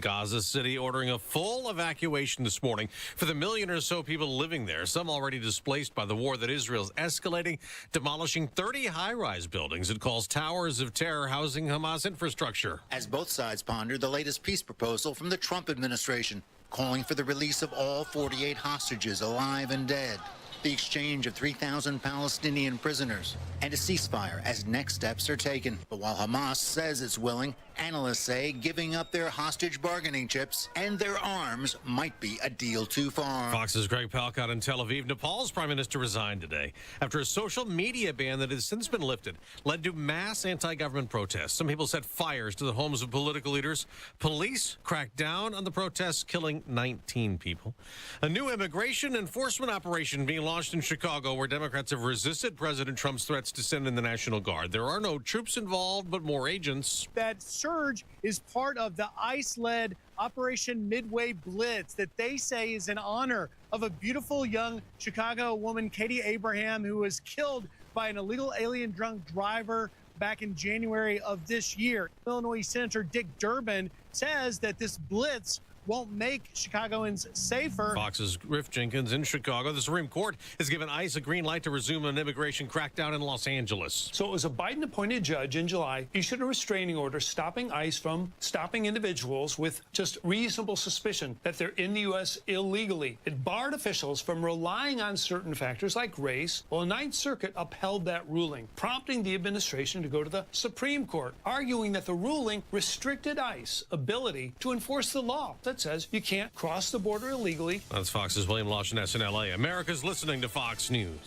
Gaza City ordering a full evacuation this morning for the million or so people living there, some already displaced by the war that Israel's escalating, demolishing 30 high-rise buildings it calls towers of terror housing Hamas infrastructure. As both sides ponder the latest peace proposal from the Trump administration, calling for the release of all 48 hostages, alive and dead, the exchange of 3,000 Palestinian prisoners, and a ceasefire as next steps are taken. But while Hamas says it's willing, analysts say giving up their hostage bargaining chips and their arms might be a deal too far. Fox's Greg Palkot in Tel Aviv. Nepal's prime minister resigned today after a social media ban that has since been lifted led to mass anti-government protests. Some people set fires to the homes of political leaders. Police cracked down on the protests, killing 19 people. A new immigration enforcement operation being launched in Chicago, where Democrats have resisted President Trump's threats to send in the National Guard. There are no troops involved, but more agents. That surge is part of the ICE-led Operation Midway Blitz that they say is in honor of a beautiful young Chicago woman, Katie Abraham, who was killed by an illegal alien drunk driver back in January of this year. Illinois Senator Dick Durbin says that this blitz won't make Chicagoans safer. Fox's Griff Jenkins in Chicago. The Supreme Court has given ICE a green light to resume an immigration crackdown in Los Angeles. So it was a Biden-appointed judge in July issued a restraining order stopping ICE from stopping individuals with just reasonable suspicion that they're in the U.S. illegally. It barred officials from relying on certain factors like race. Well, the Ninth Circuit upheld that ruling, prompting the administration to go to the Supreme Court, arguing that the ruling restricted ICE's ability to enforce the law that says you can't cross the border illegally. That's Fox's William Lawson in L.A. America's listening to Fox News.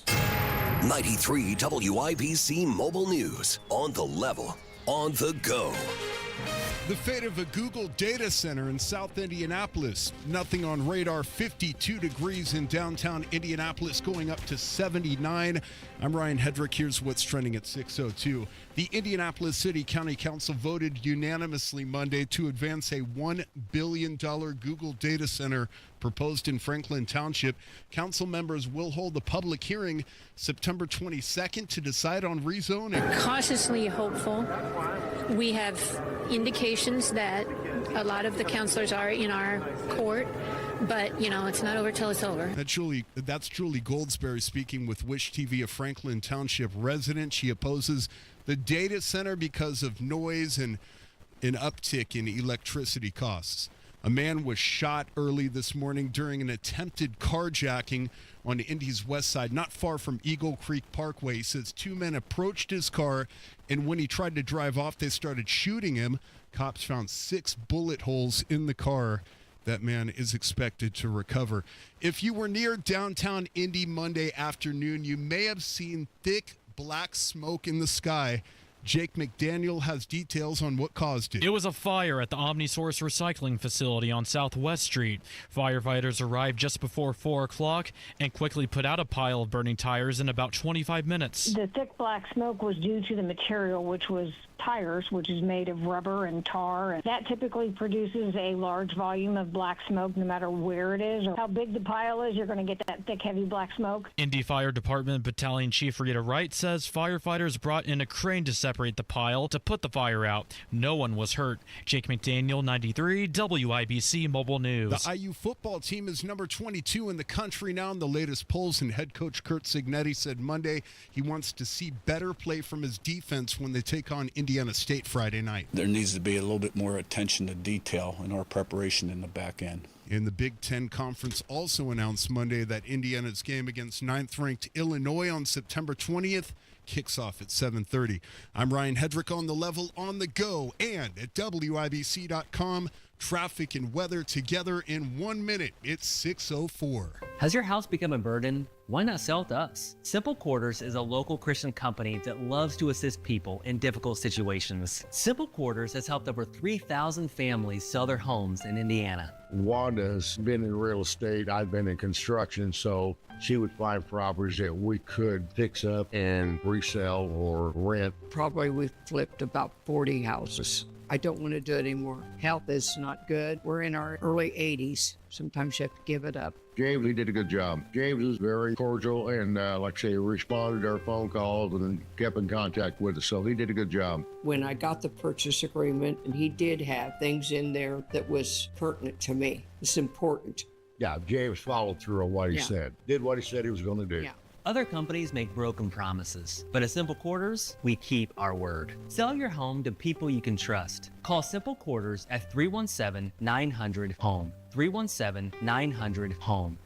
93 WIBC Mobile News. On the level, on the go. The fate of a Google data center in South Indianapolis. Nothing on radar. 52 degrees in downtown Indianapolis, going up to 79. I'm Ryan Hedrick. Here's what's trending at 6:02. The Indianapolis City County Council voted unanimously Monday to advance a $1 billion Google data center proposed in Franklin Township. Council members will hold a public hearing September 22nd to decide on rezoning. Cautiously hopeful. We have indications that a lot of the counselors are in our court, but, you know, it's not over till it's over. That's Julie Goldsberry speaking with Wish TV, a Franklin Township resident. She opposes the data center because of noise and an uptick in electricity costs. A man was shot early this morning during an attempted carjacking on Indy's west side, not far from Eagle Creek Parkway. He says two men approached his car, and when he tried to drive off, they started shooting him. Cops found 6 bullet holes in the car. That man is expected to recover. If you were near downtown Indy Monday afternoon, you may have seen thick black smoke in the sky. Jake McDaniel has details on what caused it. It was a fire at the OmniSource recycling facility on Southwest Street. Firefighters arrived just before 4 o'clock and quickly put out a pile of burning tires in about 25 minutes. The thick black smoke was due to the material, which was tires, which is made of rubber and tar. And that typically produces a large volume of black smoke no matter where it is or how big the pile is. You're going to get that thick, heavy black smoke. Indy Fire Department Battalion Chief Rita Wright says firefighters brought in a crane to separate the pile to put the fire out. No one was hurt. Jake McDaniel, 93 WIBC Mobile News. The IU football team is number 22 in the country now in the latest polls, and head coach Kurt Cignetti said Monday he wants to see better play from his defense when they take on Indiana State Friday night. There needs to be a little bit more attention to detail in our preparation in the back end. And the Big Ten Conference also announced Monday that Indiana's game against 9th-ranked Illinois on September 20th kicks off at 7:30. I'm Ryan Hedrick on the level, on the go, and at WIBC.com. Traffic and weather together in 1 minute. It's 6:04. Has your house become a burden? Why not sell it to us? Simple Quarters is a local Christian company that loves to assist people in difficult situations. Simple Quarters has helped over 3,000 families sell their homes in Indiana. Wanda's been in real estate. I've been in construction, so she would find properties that we could fix up and resell or rent. Probably we've flipped about 40 houses. I don't want to do it anymore. Health is not good. We're in our early 80s. Sometimes you have to give it up. James, he did a good job. James was very cordial and, like I say, responded to our phone calls and kept in contact with us. So he did a good job. When I got the purchase agreement, and he did have things in there that was pertinent to me. It's important. Yeah, James followed through on what he said. Did what he said he was going to do. Yeah. Other companies make broken promises, but at Simple Quarters, we keep our word. Sell your home to people you can trust. Call Simple Quarters at 317-900-HOME. 317-900-HOME.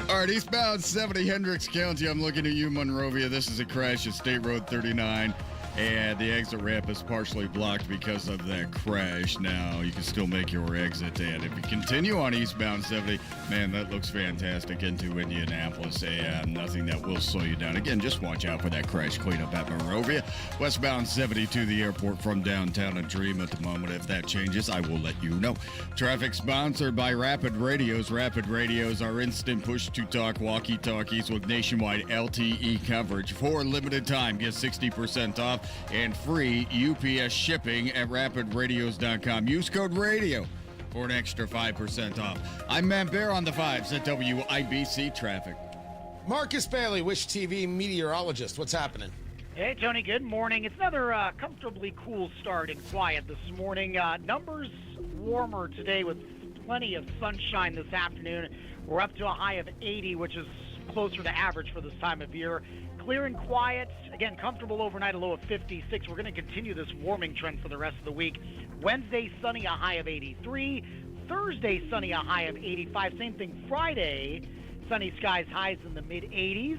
All right, eastbound 70 Hendricks County. I'm looking at you, Monrovia. This is a crash at State Road 39. And the exit ramp is partially blocked because of that crash. Now, you can still make your exit. And if you continue on eastbound 70, man, that looks fantastic into Indianapolis. And nothing that will slow you down. Again, just watch out for that crash cleanup at Monrovia. Westbound 70 to the airport from downtown and Dream at the moment. If that changes, I will let you know. Traffic sponsored by Rapid Radios. Rapid Radios are instant push-to-talk walkie-talkies with nationwide LTE coverage. For a limited time, get 60% off and free UPS shipping at rapidradios.com. Use code RADIO for an extra 5% off. I'm Matt Bear on the 5s at WIBC Traffic. Marcus Bailey, Wish TV meteorologist. What's happening? Hey, Tony, good morning. It's another comfortably cool start and quiet this morning. Numbers warmer today with plenty of sunshine this afternoon. We're up to a high of 80, which is closer to average for this time of year. Clear and quiet. Again, comfortable overnight, a low of 56. We're going to continue this warming trend for the rest of the week. Wednesday, sunny, a high of 83. Thursday, sunny, a high of 85. Same thing Friday. Sunny skies, highs in the mid-80s.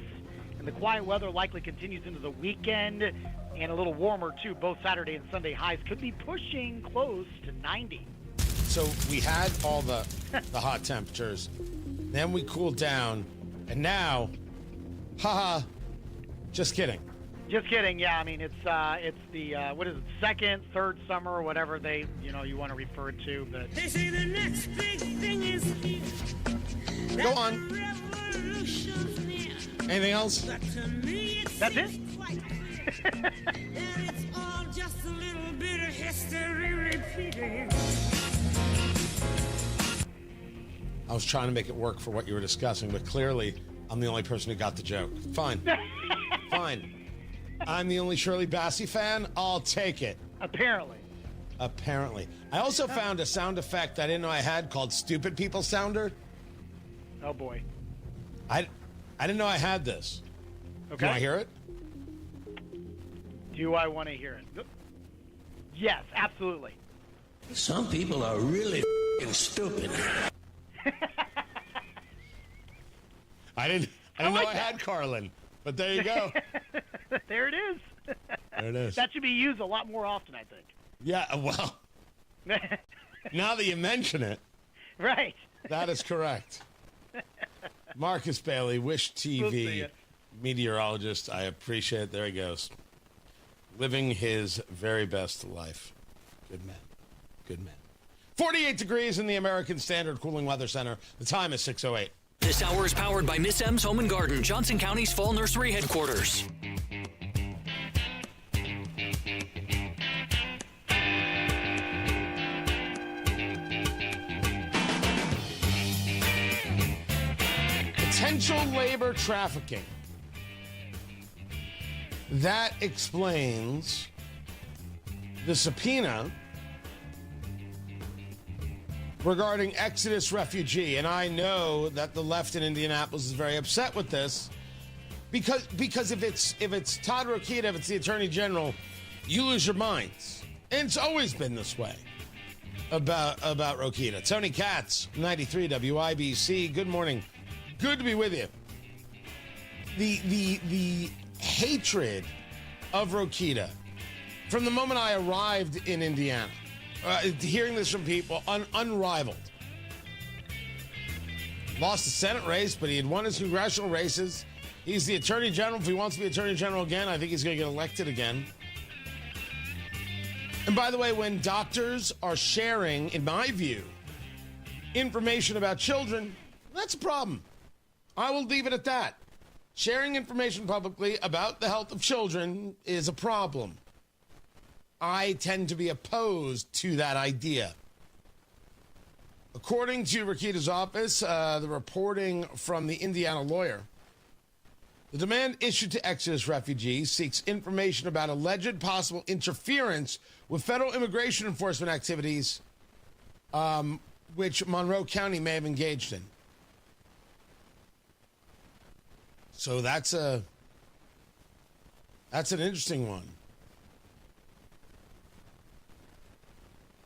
And the quiet weather likely continues into the weekend. And a little warmer, too. Both Saturday and Sunday highs could be pushing close to 90. So we had all the hot temperatures. Then we cooled down. And now, haha, just kidding. Just kidding. Yeah, I mean it's the what is it, second, third summer, or whatever they you want to refer to. But they say the next big thing is here. Go on. Anything else? That's it. And it's all just a little bit of history repeating. I was trying to make it work for what you were discussing, but clearly I'm the only person who got the joke. Fine. Fine. I'm the only Shirley Bassey fan. I'll take it. Apparently. I also found a sound effect I didn't know I had called Stupid People Sounder. Oh, boy. I didn't know I had this. Okay. Can I hear it? Do I want to hear it? Yes, absolutely. Some people are really stupid. I didn't know I had Carlin, but there you go. There it is. There it is. That should be used a lot more often, I think. Yeah, well, now that you mention it. Right. That is correct. Marcus Bailey, Wish TV meteorologist. I appreciate it. There he goes. Living his very best life. Good man. Good man. 48 degrees in the American Standard Cooling Weather Center. The time is 6:08. This hour is powered by Miss M's Home and Garden, Johnson County's Fall Nursery headquarters. Potential labor trafficking. That explains the subpoena regarding Exodus Refugee. And I know that the left in Indianapolis is very upset with this because if it's Todd Rokita, if it's the Attorney General, you lose your minds. And it's always been this way about Rokita. Tony Katz, 93 WIBC. Good morning. Good to be with you. The hatred of Rokita from the moment I arrived in Indiana, hearing this from people, unrivaled. Lost the Senate race, but he had won his congressional races. He's the Attorney General. If he wants to be Attorney General again, I think he's going to get elected again. And by the way, when doctors are sharing, in my view, information about children, that's a problem. I will leave it at that. Sharing information publicly about the health of children is a problem. I tend to be opposed to that idea. According to Rakita's office, the reporting from the Indiana lawyer, the demand issued to Exodus refugees seeks information about alleged possible interference with federal immigration enforcement activities, which Monroe County may have engaged in. So that's an interesting one.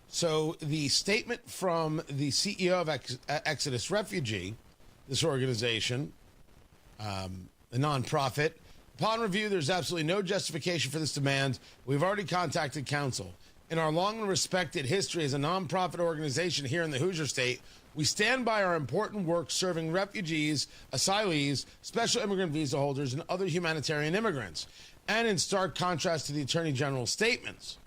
So the statement from the CEO of Exodus Refugee, this organization, a nonprofit, upon review, there's absolutely no justification for this demand. We've already contacted counsel. In our long and respected history as a nonprofit organization here in the Hoosier State, we stand by our important work serving refugees, asylees, special immigrant visa holders, and other humanitarian immigrants. And in stark contrast to the Attorney General's statements,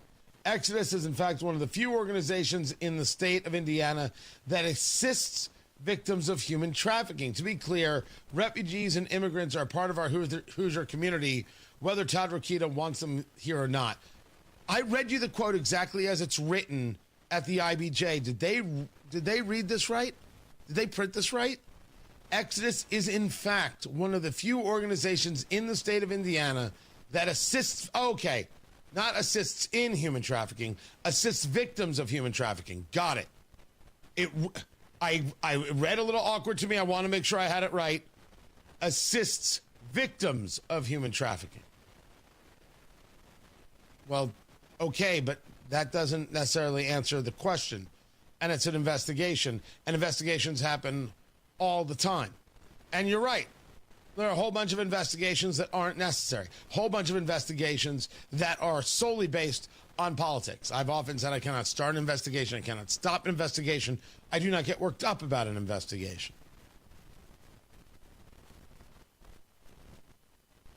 Exodus is in fact one of the few organizations in the state of Indiana that assists victims of human trafficking. To be clear, refugees and immigrants are part of our Hoosier community, whether Todd Rakita wants them here or not. I read you the quote exactly as it's written at the IBJ. Did they read this right? Did they print this right? Exodus is in fact one of the few organizations in the state of Indiana that assists, not assists in human trafficking, assists victims of human trafficking. Got it. I read a little awkward to me. I want to make sure I had it right. Assists victims of human trafficking. Well, okay, but that doesn't necessarily answer the question. And it's an investigation, and investigations happen all the time. And you're right. There are a whole bunch of investigations that aren't necessary. A whole bunch of investigations that are solely based on politics. I've often said I cannot start an investigation. I cannot stop an investigation. I do not get worked up about an investigation.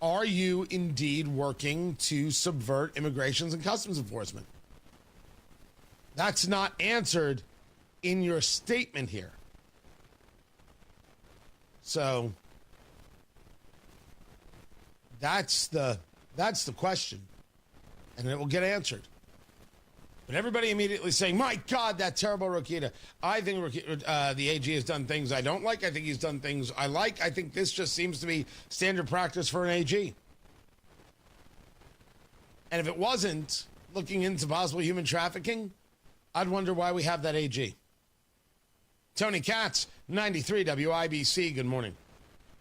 Are you indeed working to subvert immigrations and customs enforcement? That's not answered in your statement here. So that's the question, and it will get answered. But everybody immediately saying, my God, that terrible Rakita. I think the AG has done things I don't like. I think he's done things I like. I think this just seems to be standard practice for an AG. And if it wasn't looking into possible human trafficking, I'd wonder why we have that AG. Tony Katz, 93 WIBC. Good morning.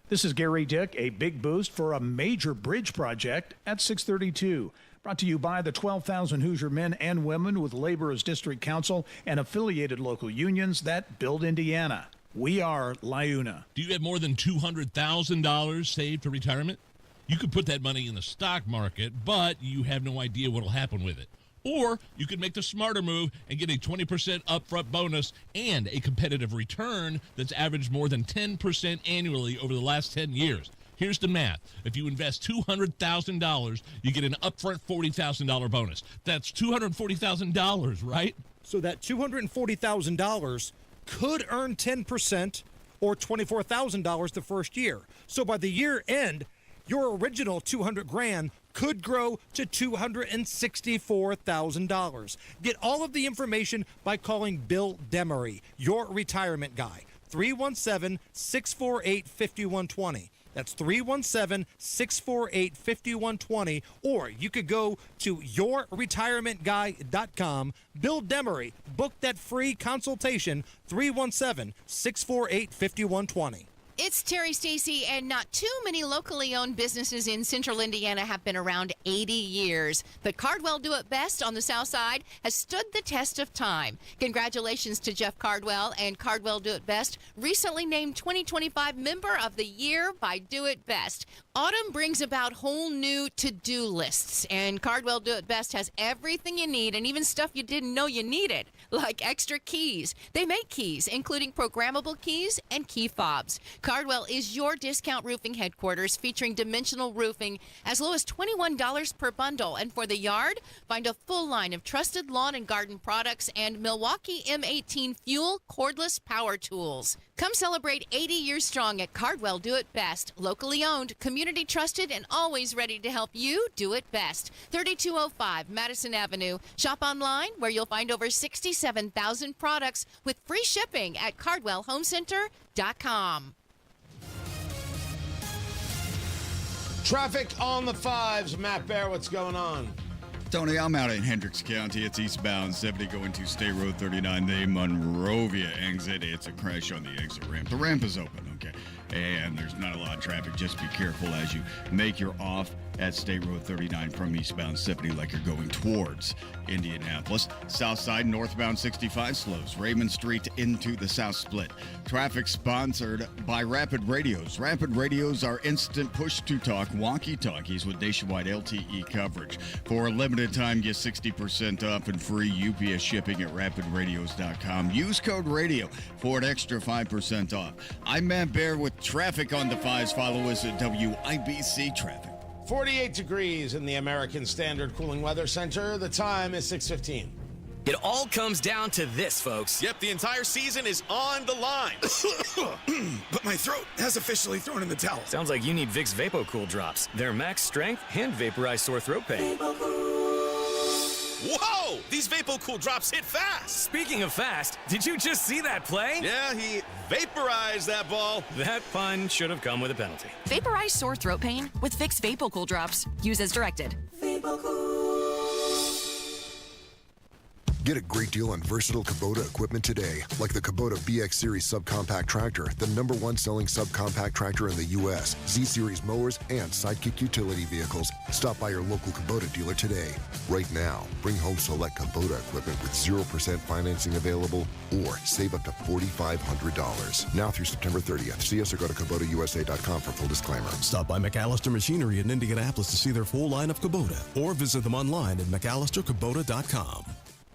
This is Gary Dick. A big boost for a major bridge project at 632. Brought to you by the 12,000 Hoosier men and women with labor as district council and affiliated local unions that build Indiana. We are LIUNA. Do you have more than $200,000 saved for retirement? You could put that money in the stock market, but you have no idea what will happen with it. Or you could make the smarter move and get a 20% upfront bonus and a competitive return that's averaged more than 10% annually over the last 10 years. Here's the math. If you invest $200,000, you get an upfront $40,000 bonus. That's $240,000, right? So that $240,000 could earn 10% or $24,000 the first year. So by the year end, your original $200,000 could grow to $264,000. Get all of the information by calling Bill Demery, your retirement guy, 317-648-5120. That's 317-648-5120. Or you could go to yourretirementguy.com. Bill Demery, book that free consultation, 317-648-5120. It's Terry Stacy, and not too many locally owned businesses in central Indiana have been around 80 years. But Cardwell Do It Best on the south side has stood the test of time. Congratulations to Jeff Cardwell and Cardwell Do It Best, recently named 2025 Member of the Year by Do It Best. Autumn brings about whole new to-do lists, and Cardwell Do It Best has everything you need and even stuff you didn't know you needed, like extra keys. They make keys, including programmable keys and key fobs. Cardwell is your discount roofing headquarters, featuring dimensional roofing as low as $21 per bundle. And for the yard, find a full line of trusted lawn and garden products and Milwaukee M18 Fuel cordless power tools. Come celebrate 80 years strong at Cardwell Do It Best. Locally owned, community trusted, and always ready to help you do it best. 3205 Madison Avenue. Shop online where you'll find over 67,000 products with free shipping at CardwellHomeCenter.com. Traffic on the 5s. Matt Bear, what's going on? Tony, I'm out in Hendricks County. It's eastbound 70 going to State Road 39, the Monrovia exit. It's a crash on the exit ramp. The ramp is open, okay? And there's not a lot of traffic. Just be careful as you make your off at State Road 39 from eastbound 70 like you're going towards Indianapolis. South side, northbound 65 slows. Raymond Street into the south split. Traffic sponsored by Rapid Radios. Rapid Radios are instant push-to-talk walkie-talkies with nationwide LTE coverage. For a limited time, get 60% off and free UPS shipping at rapidradios.com. Use code RADIO for an extra 5% off. I'm Matt Bear with traffic on the 5s. Follow us at WIBC Traffic. 48 degrees in the American Standard Cooling Weather Center. The time is 6:15. It all comes down to this, folks. Yep, the entire season is on the line. But my throat has officially thrown in the towel. Sounds like you need Vicks VapoCool drops. They're max strength and vaporize sore throat pain. Whoa! These VapoCool drops hit fast. Speaking of fast, did you just see that play? Yeah, he vaporized that ball. That pun should have come with a penalty. Vaporize sore throat pain with Vicks VapoCool drops. Use as directed. Get a great deal on versatile Kubota equipment today, like the Kubota BX Series subcompact tractor, the #1 selling subcompact tractor in the U.S., Z-Series mowers, and Sidekick utility vehicles. Stop by your local Kubota dealer today. Right now, bring home select Kubota equipment with 0% financing available or save up to $4,500. Now through September 30th. See us or go to KubotaUSA.com for full disclaimer. Stop by McAllister Machinery in Indianapolis to see their full line of Kubota or visit them online at McAllisterKubota.com.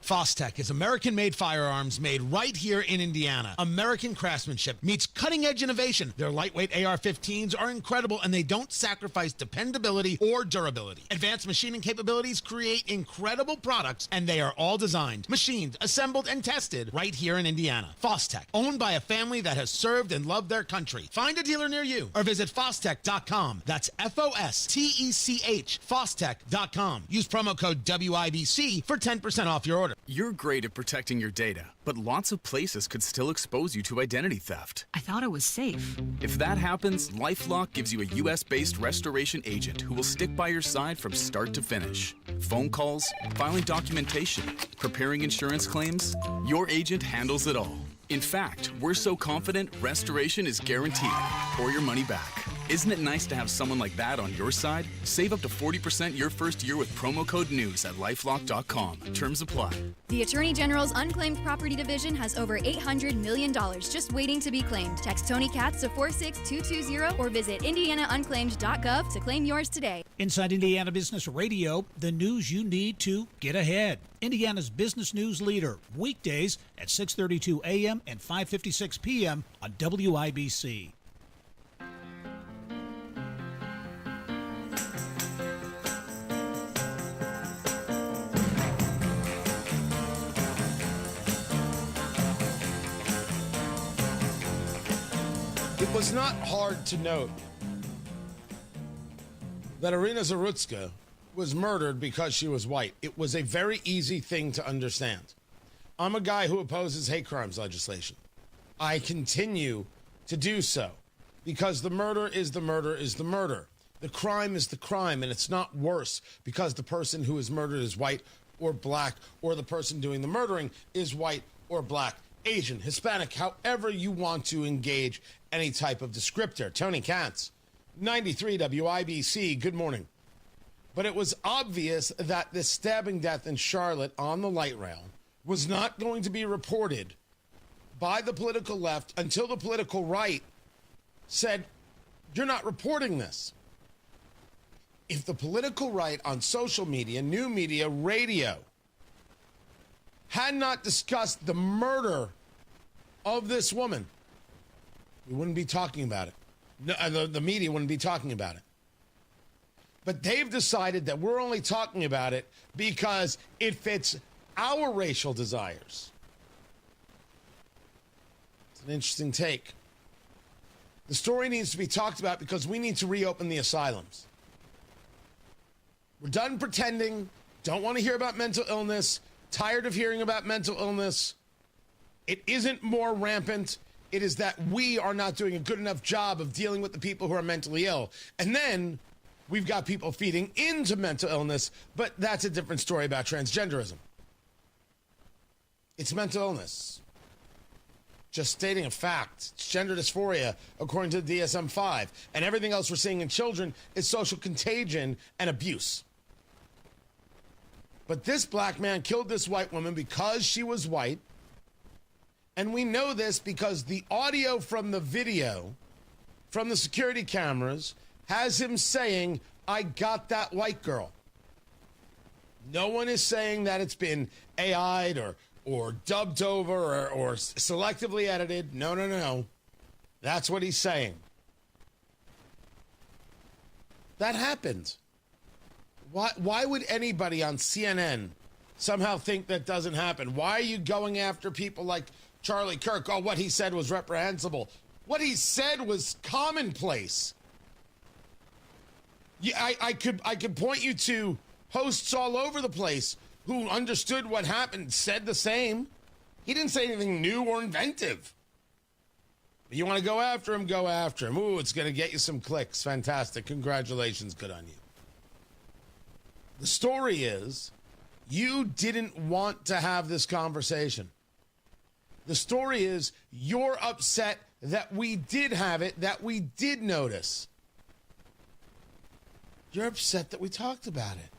Fostech is American-made firearms made right here in Indiana. American craftsmanship meets cutting-edge innovation. Their lightweight AR-15s are incredible, and they don't sacrifice dependability or durability. Advanced machining capabilities create incredible products, and they are all designed, machined, assembled, and tested right here in Indiana. Fostech, owned by a family that has served and loved their country. Find a dealer near you or visit Fostech.com. That's F-O-S-T-E-C-H, Fostech.com. Use promo code WIBC for 10% off your order. You're great at protecting your data, but lots of places could still expose you to identity theft. I thought it was safe. If that happens, LifeLock gives you a U.S.-based restoration agent who will stick by your side from start to finish. Phone calls, filing documentation, preparing insurance claims, your agent handles it all. In fact, we're so confident restoration is guaranteed or your money back. Isn't it nice to have someone like that on your side? Save up to 40% your first year with promo code NEWS at LifeLock.com. Terms apply. The Attorney General's Unclaimed Property Division has over $800 million just waiting to be claimed. Text Tony Katz to 46220 or visit IndianaUnclaimed.gov to claim yours today. Inside Indiana Business Radio, the news you need to get ahead. Indiana's business news leader, weekdays at 6:32 a.m. and 5:56 p.m. on WIBC. It was not hard to note that Irina Zarutska was murdered because she was white. It was a very easy thing to understand. I'm a guy who opposes hate crimes legislation. I continue to do so because the murder is the murder is the murder. The crime is the crime, and it's not worse because the person who is murdered is white or black, or the person doing the murdering is white or black, Asian, Hispanic, however you want to engage any type of descriptor. Tony Katz, 93 WIBC, good morning. But it was obvious that this stabbing death in Charlotte on the light rail was not going to be reported by the political left until the political right said, you're not reporting this. If the political right on social media, new media, radio, had not discussed the murder of this woman, We wouldn't be talking about it. No, the media wouldn't be talking about it. But they've decided that we're only talking about it because it fits our racial desires. It's an interesting take. The story needs to be talked about because we need to reopen the asylums. We're done pretending, don't want to hear about mental illness, tired of hearing about mental illness. It isn't more rampant. It is that we are not doing a good enough job of dealing with the people who are mentally ill. And then we've got people feeding into mental illness, but that's a different story about transgenderism. It's mental illness. Just stating a fact. It's gender dysphoria, according to the DSM-5. And everything else we're seeing in children is social contagion and abuse. But this black man killed this white woman because she was white. And we know this because the audio from the video, from the security cameras, has him saying, "I got that white girl." No one is saying that it's been AI'd or dubbed over or selectively edited. No. That's what he's saying. That happened. Why would anybody on CNN somehow think that doesn't happen? Why are you going after people like Charlie Kirk? Oh, what he said was reprehensible. What he said was commonplace. Yeah, I could point you to hosts all over the place who understood what happened, said the same. He didn't say anything new or inventive. But you want to go after him, go after him. Ooh, it's going to get you some clicks. Fantastic. Congratulations. Good on you. The story is, you didn't want to have this conversation. The story is, you're upset that we did have it, that we did notice. You're upset that we talked about it.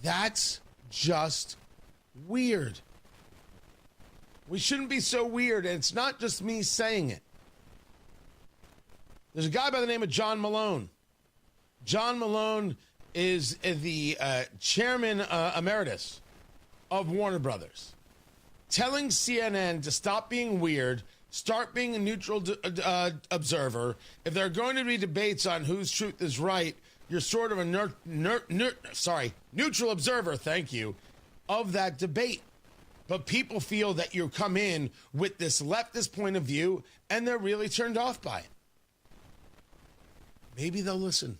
That's just weird. We shouldn't be so weird, and it's not just me saying it. There's a guy by the name of John Malone. John Malone is the chairman emeritus of Warner Brothers, telling CNN to stop being weird, start being a neutral observer. If there are going to be debates on whose truth is right, you're sort of a neutral observer, thank you, of that debate. But people feel that you come in with this leftist point of view, and they're really turned off by it. Maybe they'll listen.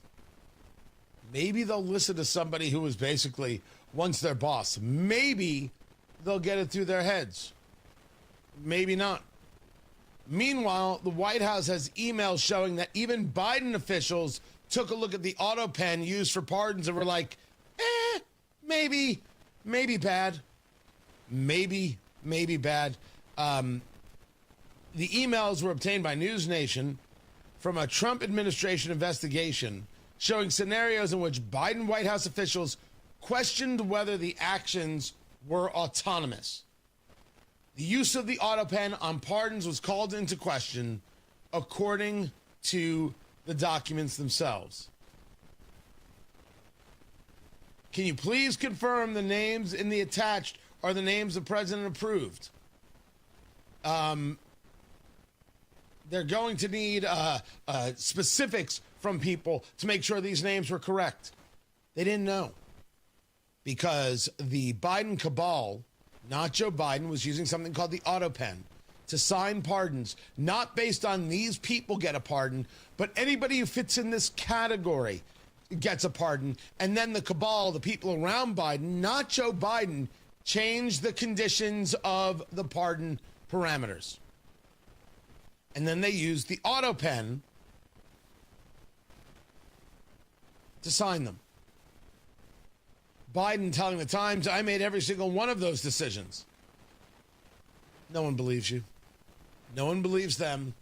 Maybe they'll listen to somebody who is basically once their boss. Maybe they'll get it through their heads. Maybe not. Meanwhile, the White House has emails showing that even Biden officials took a look at the auto pen used for pardons and were like, maybe bad. Maybe bad. The emails were obtained by News Nation from a Trump administration investigation showing scenarios in which Biden White House officials questioned whether the actions were autonomous. The use of the auto pen on pardons was called into question, according to the documents themselves. Can you please confirm the names in the attached are the names the president approved? They're going to need specifics from people to make sure these names were correct. They didn't know because the Biden cabal, not Joe Biden, was using something called the auto pen to sign pardons, not based on these people get a pardon, but anybody who fits in this category gets a pardon. And then the cabal, the people around Biden, not Joe Biden, changed the conditions of the pardon parameters. And then they used the auto pen to sign them. Biden telling the Times, I made every single one of those decisions. No one believes you. No one believes them.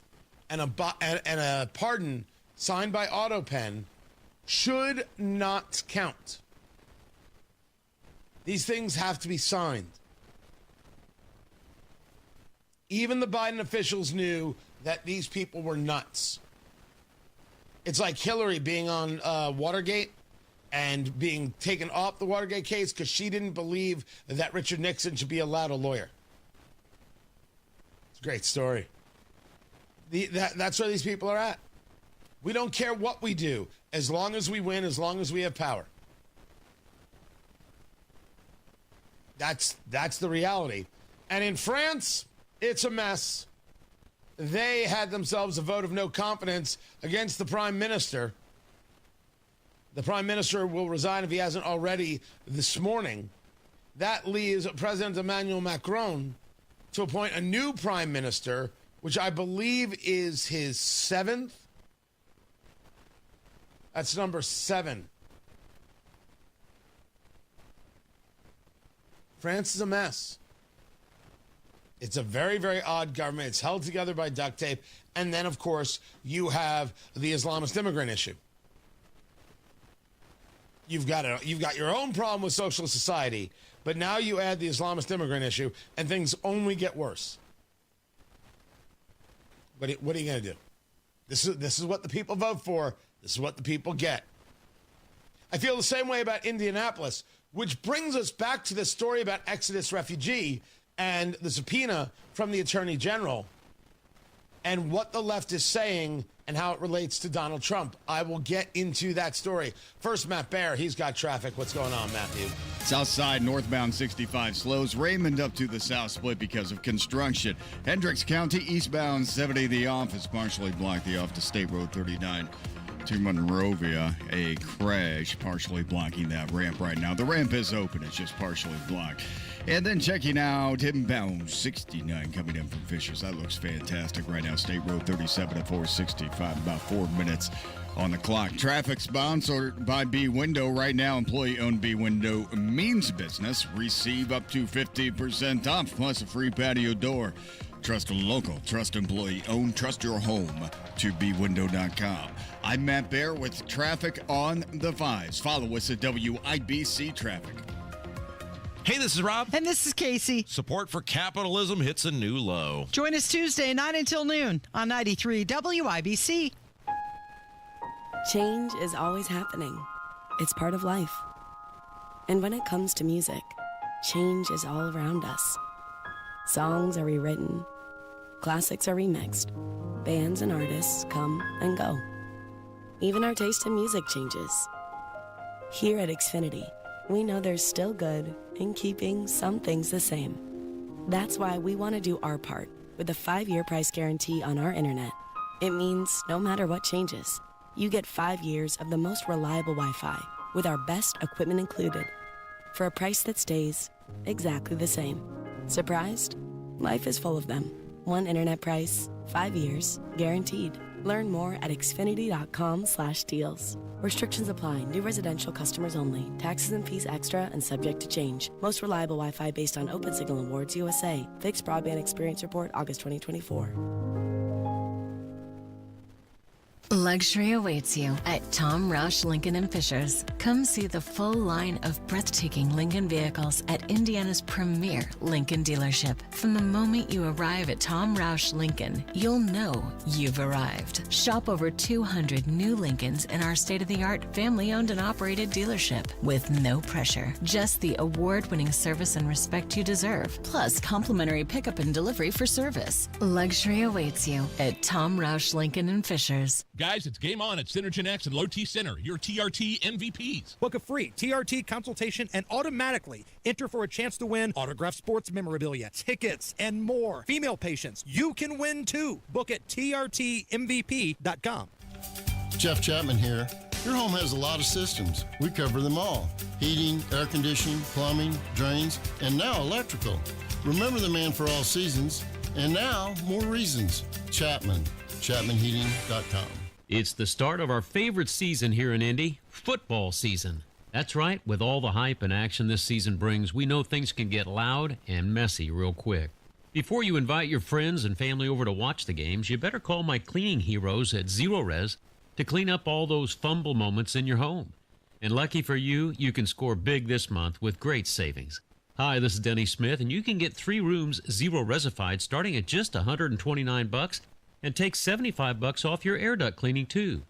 And a pardon signed by auto pen should not count. These things have to be signed. Even the Biden officials knew that these people were nuts. It's like Hillary being on Watergate and being taken off the Watergate case because she didn't believe that Richard Nixon should be allowed a lawyer. It's a great story. That's where these people are at. We don't care what we do, as long as we win, as long as we have power. That's the reality. And in France, it's a mess. They had themselves a vote of no confidence against the prime minister. The prime minister will resign if he hasn't already this morning. That leaves President Emmanuel Macron to appoint a new prime minister, which I believe is his 7th. That's number 7. France is a mess. It's a very, very odd government. It's held together by duct tape. And then, of course, you have the Islamist immigrant issue. You've got your own problem with social society, but now you add the Islamist immigrant issue, and things only get worse. But what are you going to do? This is what the people vote for. This is what the people get. I feel the same way about Indianapolis, which brings us back to the story about Exodus Refugee and the subpoena from the Attorney General and what the left is saying and how it relates to Donald Trump. I will get into that story. First, Matt Baer. He's got traffic. What's going on, Matthew? South side, northbound 65 slows. Raymond up to the south split because of construction. Hendricks County, eastbound 70, the office partially blocked. The off to State Road 39 to Monrovia. A crash partially blocking that ramp right now. The ramp is open. It's just partially blocked. And then checking out inbound 69 coming in from Fishers. That looks fantastic right now. State Road 37 at 465, about 4 minutes on the clock. Traffic sponsored by B Window. Right now, employee-owned B Window means business. Receive up to 50% off, plus a free patio door. Trust local, trust employee-owned, trust your home to bwindow.com. I'm Matt Baer with traffic on the 5s. Follow us at WIBC Traffic. Hey, this is Rob. And this is Casey. Support for capitalism hits a new low. Join us Tuesday, 9 until noon on 93 WIBC. Change is always happening. It's part of life. And when it comes to music, change is all around us. Songs are rewritten. Classics are remixed. Bands and artists come and go. Even our taste in music changes. Here at Xfinity, we know there's still good in keeping some things the same. That's why we want to do our part with a 5-year price guarantee on our internet. It means no matter what changes, you get 5 years of the most reliable Wi-Fi with our best equipment included for a price that stays exactly the same. Surprised? Life is full of them. One internet price, 5 years, guaranteed. Learn more at xfinity.com/deals. Restrictions apply. New residential customers only. Taxes and fees extra and subject to change. Most reliable Wi-Fi based on Open Signal Awards USA. Fixed Broadband Experience Report, August 2024. Luxury awaits you at Tom Roush Lincoln and Fishers. Come see the full line of breathtaking Lincoln vehicles at Indiana's premier Lincoln dealership. From the moment you arrive at Tom Roush Lincoln, you'll know you've arrived. Shop over 200 new Lincolns in our state-of-the-art family-owned and operated dealership with no pressure. Just the award-winning service and respect you deserve, plus complimentary pickup and delivery for service. Luxury awaits you at Tom Roush Lincoln and Fishers. Guys, it's game on at Synergen X and Low T Center, your TRT MVPs. Book a free TRT consultation and automatically enter for a chance to win autographed sports memorabilia, tickets, and more. Female patients, you can win too. Book at trtmvp.com. Jeff Chapman here. Your home has a lot of systems. We cover them all. Heating, air conditioning, plumbing, drains, and now electrical. Remember the man for all seasons, and now more reasons. Chapman. ChapmanHeating.com. It's the start of our favorite season here in Indy, football season. That's right, with all the hype and action this season brings, we know things can get loud and messy real quick. Before you invite your friends and family over to watch the games, you better call my cleaning heroes at Zero Res to clean up all those fumble moments in your home. And lucky for you, you can score big this month with great savings. Hi, this is Denny Smith, and you can get 3 rooms Zero Resified starting at just $129 and take $75 off your air duct cleaning too.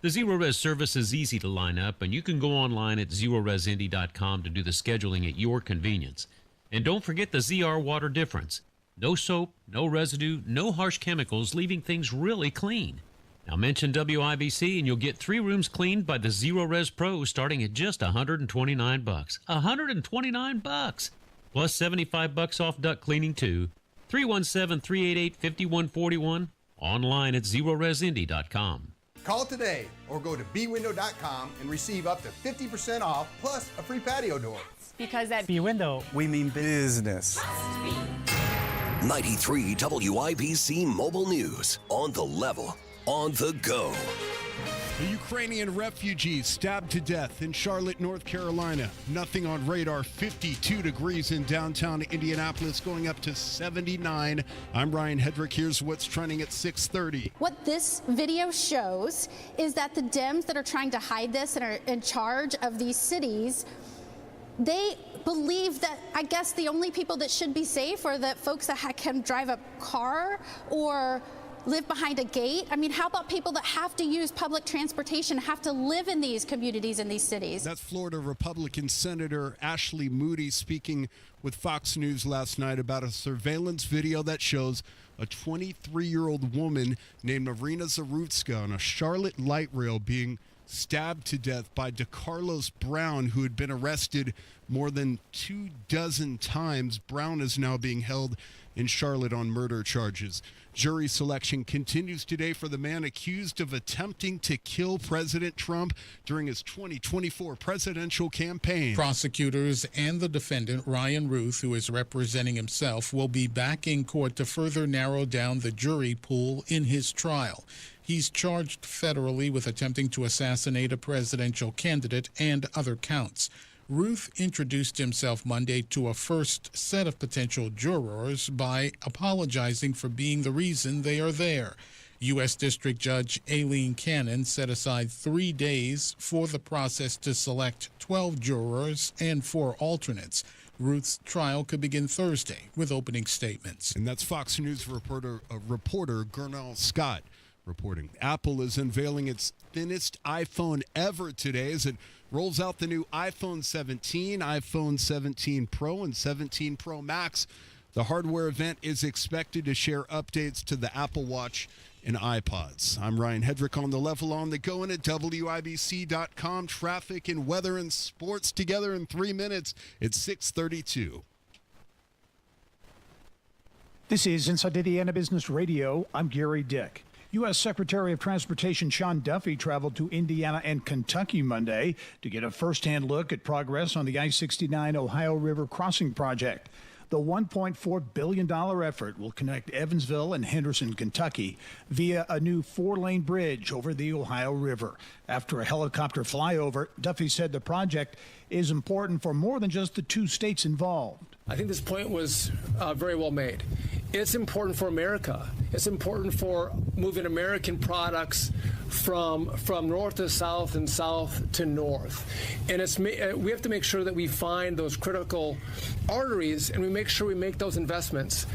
The Zero Res service is easy to line up, and you can go online at zeroresindy.com to do the scheduling at your convenience. And don't forget the ZR water difference. No soap, no residue, no harsh chemicals, leaving things really clean. Now mention WIBC and you'll get 3 rooms cleaned by the Zero Res Pro starting at just $129. $129 plus $75 off duct cleaning too. 317-388-5141. Online at ZeroResIndy.com. Call today or go to bwindow.com and receive up to 50% off plus a free patio door. Because at B-Window, we mean business. 93 WIBC Mobile News. On the level, on the go. A Ukrainian refugee stabbed to death in Charlotte, North Carolina. Nothing on radar. 52 degrees in downtown Indianapolis, going up to 79. I'm Ryan Hedrick. Here's what's trending at 6:30. What this video shows is that the Dems that are trying to hide this and are in charge of these cities, they believe that, I guess, the only people that should be safe are the folks that can drive a car or live behind a gate. I mean, how about people that have to use public transportation, have to live in these communities, in these cities? That's Florida Republican Senator Ashley Moody speaking with Fox News last night about a surveillance video that shows a 23-year-old woman named Marina Zarutska on a Charlotte light rail being stabbed to death by DeCarlos Brown, who had been arrested more than 24 times. Brown is now being held in Charlotte on murder charges. Jury selection continues today for the man accused of attempting to kill President Trump during his 2024 presidential campaign. Prosecutors and the defendant, Ryan Ruth, who is representing himself, will be back in court to further narrow down the jury pool in his trial. He's charged federally with attempting to assassinate a presidential candidate and other counts. Ruth introduced himself Monday to a first set of potential jurors by apologizing for being the reason they are there. U.S. District Judge Aileen Cannon set aside 3 days for the process to select 12 jurors and 4 alternates. Ruth's trial could begin Thursday with opening statements. And that's Fox News reporter Gernal Scott reporting. Apple is unveiling its thinnest iPhone ever today as it rolls out the new iPhone 17, iPhone 17 Pro, and 17 Pro Max. The hardware event is expected to share updates to the Apple Watch and iPods. I'm Ryan Hedrick on the level, on the go, and at WIBC.com. Traffic and weather and sports together in 3 minutes. It's 6:32. This is Inside Indiana Business Radio. I'm Gary Dick. U.S. Secretary of Transportation Sean Duffy traveled to Indiana and Kentucky Monday to get a firsthand look at progress on the I-69 Ohio River Crossing project. The $1.4 billion effort will connect Evansville and Henderson, Kentucky, via a new 4-lane bridge over the Ohio River. After a helicopter flyover, Duffy said the project is important for more than just the 2 states involved. I think this point was very well made. It's important for America. It's important for moving American products from north to south and south to north. And we have to make sure that we find those critical arteries and we make sure we make those investments.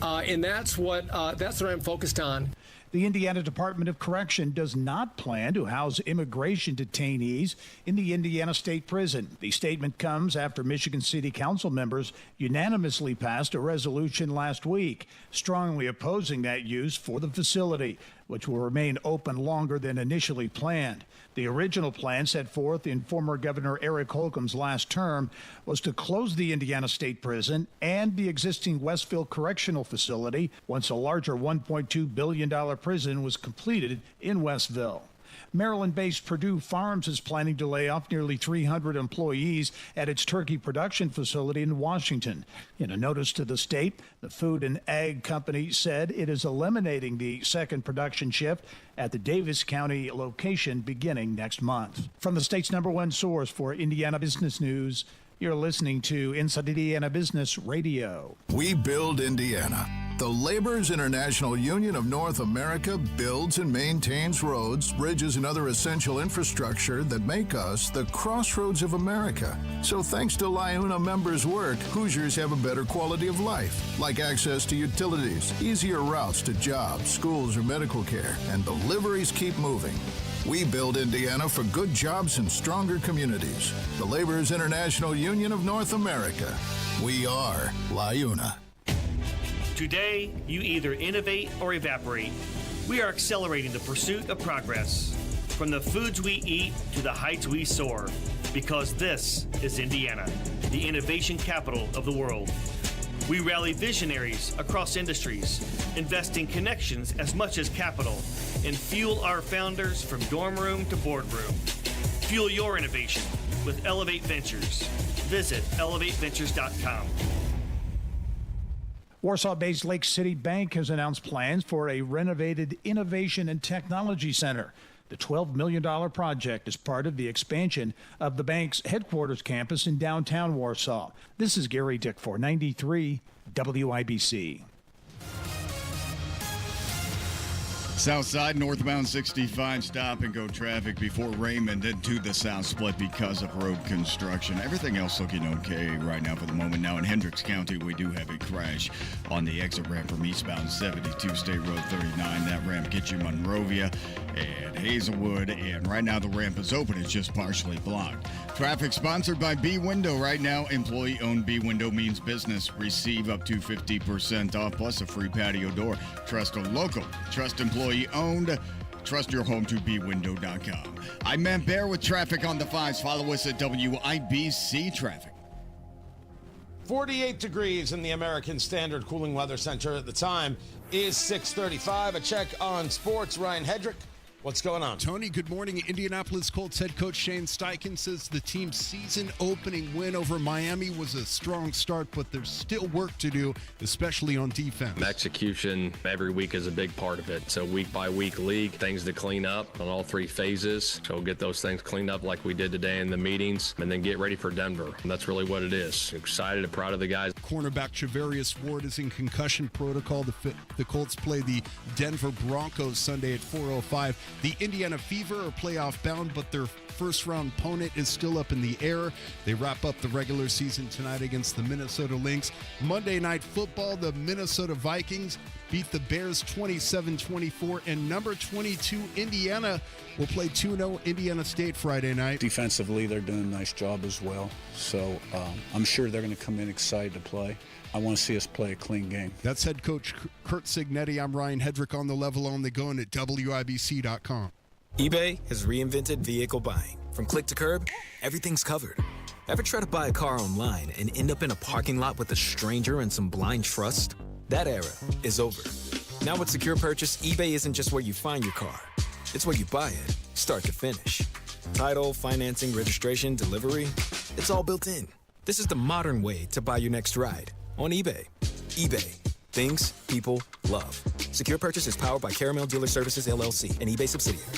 And that's what I'm focused on. The Indiana Department of Correction does not plan to house immigration detainees in the Indiana State Prison. The statement comes after Michigan City Council members unanimously passed a resolution last week strongly opposing that use for the facility, which will remain open longer than initially planned. The original plan set forth in former Governor Eric Holcomb's last term was to close the Indiana State Prison and the existing Westville Correctional Facility once a larger $1.2 billion prison was completed in Westville. Maryland-based Purdue Farms is planning to lay off nearly 300 employees at its turkey production facility in Washington. In a notice to the state, the Food and Ag Company said it is eliminating the second production shift at the Davis County location beginning next month. From the state's #1 source for Indiana business news, you're listening to Inside Indiana Business Radio. We build Indiana. The Laborers International Union of North America builds and maintains roads, bridges, and other essential infrastructure that make us the crossroads of America. So thanks to LIUNA members' work, Hoosiers have a better quality of life, like access to utilities, easier routes to jobs, schools, or medical care, and deliveries keep moving. We build Indiana for good jobs and stronger communities. The Laborers International Union of North America. We are LIUNA. Today, you either innovate or evaporate. We are accelerating the pursuit of progress. From the foods we eat to the heights we soar. Because this is Indiana, the innovation capital of the world. We rally visionaries across industries, investing connections as much as capital, and fuel our founders from dorm room to boardroom. Fuel your innovation with Elevate Ventures. Visit elevateventures.com. Warsaw-based Lake City Bank has announced plans for a renovated Innovation and Technology Center. The $12 million project is part of the expansion of the bank's headquarters campus in downtown Warsaw. This is Gary Dick for 93 WIBC. Southside northbound 65 stop and go traffic before Raymond into the south split because of road construction. Everything else looking okay right now for the moment. Now in Hendricks County, we do have a crash on the exit ramp from eastbound 72 State Road 39. That ramp gets you Monrovia and Hazelwood, and right now the ramp is open. It's just partially blocked. Traffic sponsored by B Window. Right now, employee-owned B Window means business. Receive up to 50% off plus a free patio door. Trust a local. Trust employee-owned. Trust your home to bwindow.com. I'm Matt Bear with traffic on the 5s. Follow us at WIBC Traffic. 48 degrees in the American Standard Cooling Weather Center at the time is 6:35. A check on sports. Ryan Hedrick. What's going on? Tony, good morning. Indianapolis Colts head coach Shane Steichen says the team's season-opening win over Miami was a strong start, but there's still work to do, especially on defense. Execution every week is a big part of it. So week-by-week league, things to clean up on all three phases. So we'll get those things cleaned up like we did today in the meetings, and then get ready for Denver. And that's really what it is. Excited and proud of the guys. Cornerback Javarius Ward is in concussion protocol. The Colts play the Denver Broncos Sunday at 4:05. The Indiana Fever are playoff bound, but their first-round opponent is still up in the air. They wrap up the regular season tonight against the Minnesota Lynx. Monday Night Football, the Minnesota Vikings beat the Bears 27-24, and number 22 Indiana will play 2-0 Indiana State Friday night. Defensively, they're doing a nice job as well, so I'm sure they're going to come in excited to play. I want to see us play a clean game. That's head coach Kurt Signetti. I'm Ryan Hedrick on the level on the go and at WIBC.com. eBay has reinvented vehicle buying. From click to curb, everything's covered. Ever try to buy a car online and end up in a parking lot with a stranger and some blind trust? That era is over. Now with Secure Purchase, eBay isn't just where you find your car. It's where you buy it, start to finish. Title, financing, registration, delivery, it's all built in. This is the modern way to buy your next ride on eBay. eBay. Things people love. Secure Purchase is powered by Caramel Dealer Services, LLC, an eBay subsidiary.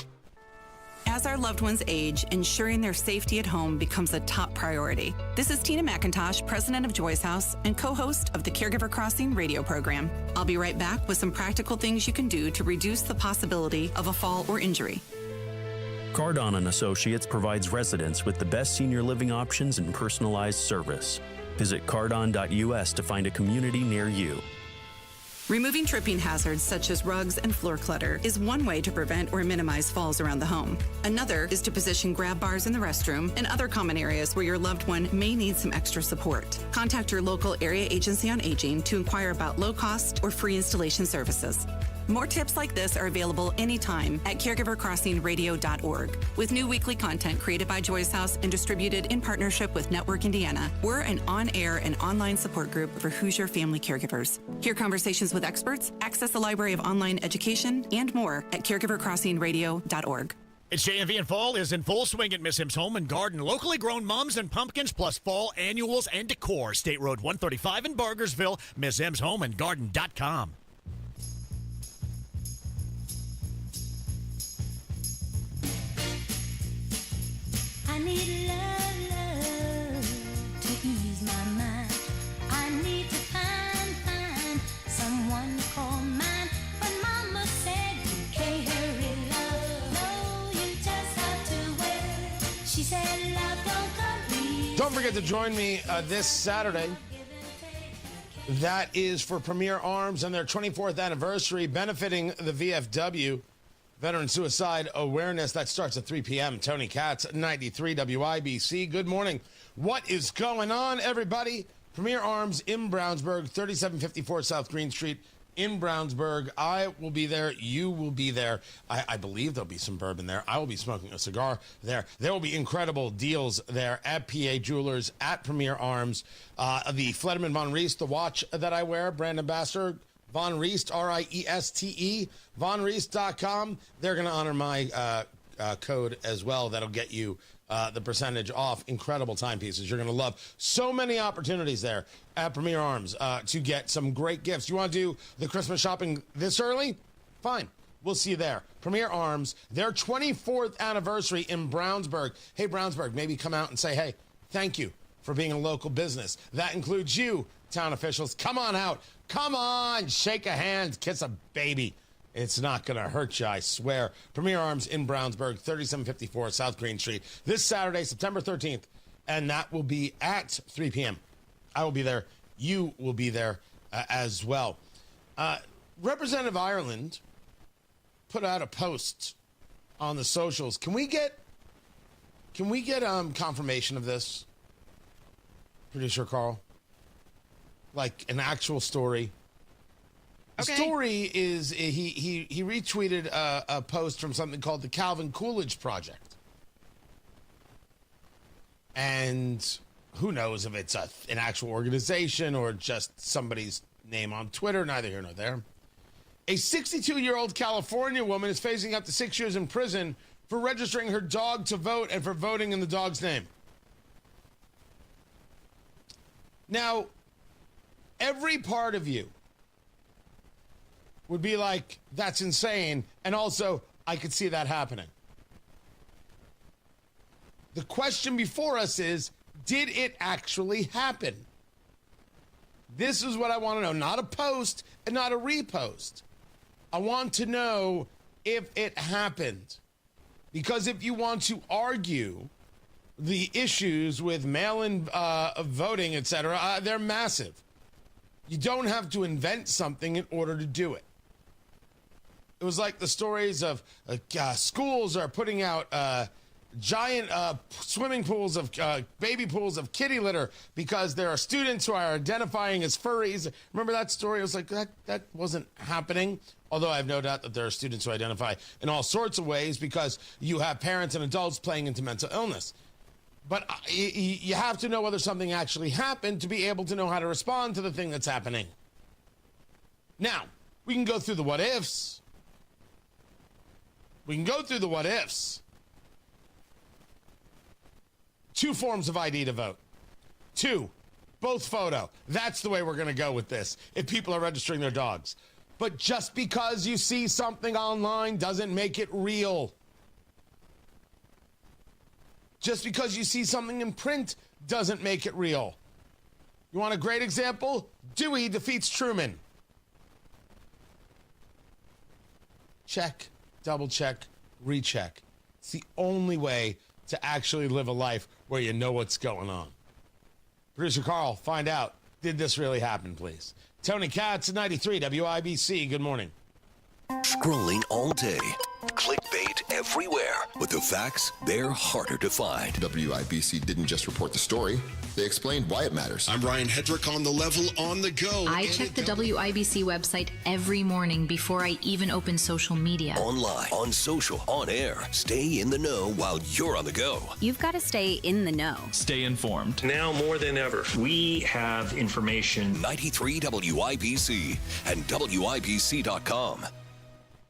As our loved ones age, ensuring their safety at home becomes a top priority. This is Tina McIntosh, president of Joy's House and co-host of the Caregiver Crossing radio program. I'll be right back with some practical things you can do to reduce the possibility of a fall or injury. Cardon & Associates provides residents with the best senior living options and personalized service. Visit cardon.us to find a community near you. Removing tripping hazards such as rugs and floor clutter is one way to prevent or minimize falls around the home. Another is to position grab bars in the restroom and other common areas where your loved one may need some extra support. Contact your local area agency on aging to inquire about low-cost or free installation services. More tips like this are available anytime at caregivercrossingradio.org. With new weekly content created by Joy's House and distributed in partnership with Network Indiana, we're an on-air and online support group for Hoosier family caregivers. Hear conversations with experts, access a library of online education, and more at caregivercrossingradio.org. It's JMV and fall is in full swing at Miss M's Home and Garden. Locally grown mums and pumpkins plus fall annuals and decor. State Road 135 in Bargersville. Miss M's Home and Garden.com. I need love to ease my mind. I need to find someone to call mine. But Mama said you can't hurry love. No, you just have to wait. She said love don't come easy. Don't forget to join me this Saturday. That is for Premier Arms and their 24th anniversary, benefiting the VFW. Veteran Suicide Awareness. That starts at 3 p.m. Tony Katz, 93 WIBC. Good morning. What is going on, everybody? Premier Arms in Brownsburg, 3754 South Green Street in Brownsburg. I will be there. You will be there. I believe there'll be some bourbon there. I will be smoking a cigar there. There will be incredible deals there at PA Jewelers, at Premier Arms. The Flederman Von Riest, the watch that I wear, brand ambassador, Von Riest, R-I-E-S-T-E, vonriest.com. They're going to honor my code as well. That'll get you the percentage off. Incredible timepieces. You're going to love so many opportunities there at Premier Arms to get some great gifts. You want to do the Christmas shopping this early? Fine. We'll see you there. Premier Arms, their 24th anniversary in Brownsburg. Hey, Brownsburg, maybe come out and say, hey, thank you for being a local business. That includes you, town officials. Come on out. Come on. Shake a hand. Kiss a baby. It's not going to hurt you, I swear. Premier Arms in Brownsburg, 3754 South Green Street. This Saturday, September 13th, and that will be at 3 p.m. I will be there. You will be there as well. Representative Ireland put out a post on the socials. Can we get confirmation of this, producer Carl? Like an actual story. The story is he retweeted a post from something called the Calvin Coolidge Project. And who knows if it's an actual organization or just somebody's name on Twitter, neither here nor there. A 62-year-old California woman is facing up to 6 years in prison for registering her dog to vote and for voting in the dog's name. Now, every part of you would be like, that's insane, and also, I could see that happening. The question before us is, did it actually happen? This is what I want to know. Not a post and not a repost. I want to know if it happened. Because if you want to argue the issues with mail-in voting, etc., they're massive. You don't have to invent something in order to do it. It was like the stories of schools are putting out giant swimming pools of baby pools of kitty litter because there are students who are identifying as furries. Remember that story? It was like that wasn't happening. Although I have no doubt that there are students who identify in all sorts of ways because you have parents and adults playing into mental illness. But you have to know whether something actually happened to be able to know how to respond to the thing that's happening. Now, we can go through the what ifs. We can go through the what ifs. 2 forms of ID to vote. 2, both photo. That's the way we're going to go with this if people are registering their dogs. But just because you see something online doesn't make it real. Just because you see something in print doesn't make it real. You want a great example? Dewey defeats Truman. Check, double check, recheck. It's the only way to actually live a life where you know what's going on. Producer Carl, find out. Did this really happen, please? Tony Katz, 93 WIBC. Good morning. Scrolling all day. Clickbait everywhere. But the facts, they're harder to find. WIBC didn't just report the story. They explained why it matters. I'm Ryan Hedrick on The Level on the go. I check the WIBC website every morning before I even open social media. Online, on social, on air. Stay in the know while you're on the go. You've got to stay in the know. Stay informed. Now more than ever, we have information. 93 WIBC and WIBC.com.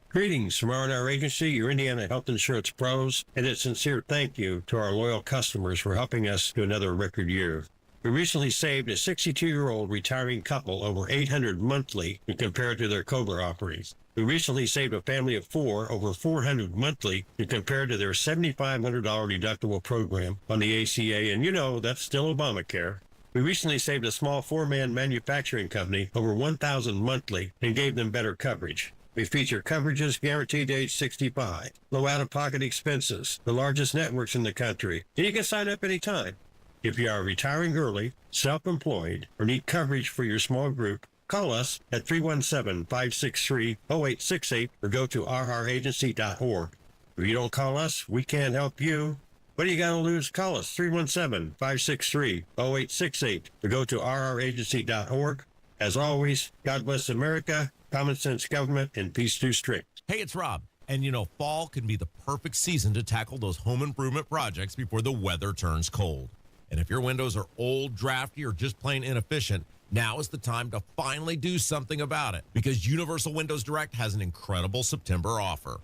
Greetings from R&R Agency, your Indiana health insurance pros, and a sincere thank you to our loyal customers for helping us to another record year. We recently saved a 62-year-old retiring couple over $800 monthly when compared to their COBRA offerings. We recently saved a family of 4 over $400 monthly when compared to their $7,500 deductible program on the ACA, and you know that's still Obamacare. We recently saved a small 4-man manufacturing company over $1,000 monthly and gave them better coverage. We feature coverages guaranteed to age 65, low out-of-pocket expenses, the largest networks in the country, and you can sign up anytime. If you are retiring early, self-employed, or need coverage for your small group, call us at 317-563-0868 or go to rragency.org. If you don't call us, we can't help you, What do you got to lose? Call us 317-563-0868 or go to rragency.org. As always, God bless America, common sense government, and peace too strict. Hey, it's Rob. And you know, fall can be the perfect season to tackle those home improvement projects before the weather turns cold. And if your windows are old, drafty, or just plain inefficient, now is the time to finally do something about it, because Universal Windows Direct has an incredible September offer.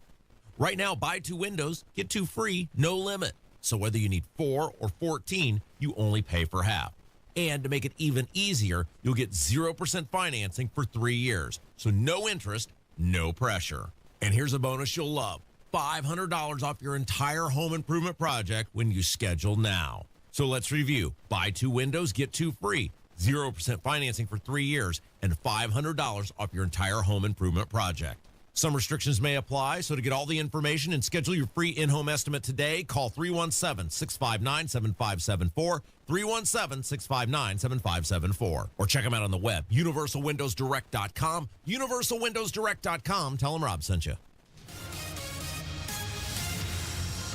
Right now, buy 2 windows, get 2 free, no limit. So whether you need 4 or 14, you only pay for half. And to make it even easier, you'll get 0% financing for 3 years. So no interest, no pressure. And here's a bonus you'll love: $500 off your entire home improvement project when you schedule now. So let's review. Buy 2 windows, get 2 free, 0% financing for 3 years, and $500 off your entire home improvement project. Some restrictions may apply, so to get all the information and schedule your free in-home estimate today, call 317-659-7574, 317-659-7574. Or check them out on the web, universalwindowsdirect.com, universalwindowsdirect.com. Tell them Rob sent you.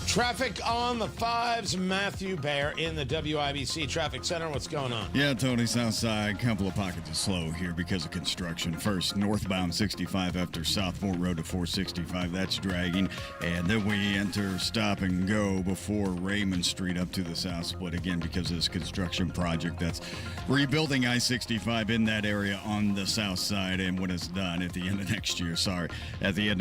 Traffic on the 5s. Matthew Baer in the WIBC Traffic Center. What's going on? Yeah, Tony, south side, couple of pockets of slow here because of construction. First, northbound 65 after South Fort Road to 465, that's dragging. And then we enter stop and go before Raymond Street up to the south split again because of this construction project that's rebuilding I-65 in that area on the south side. And when it's done at the end of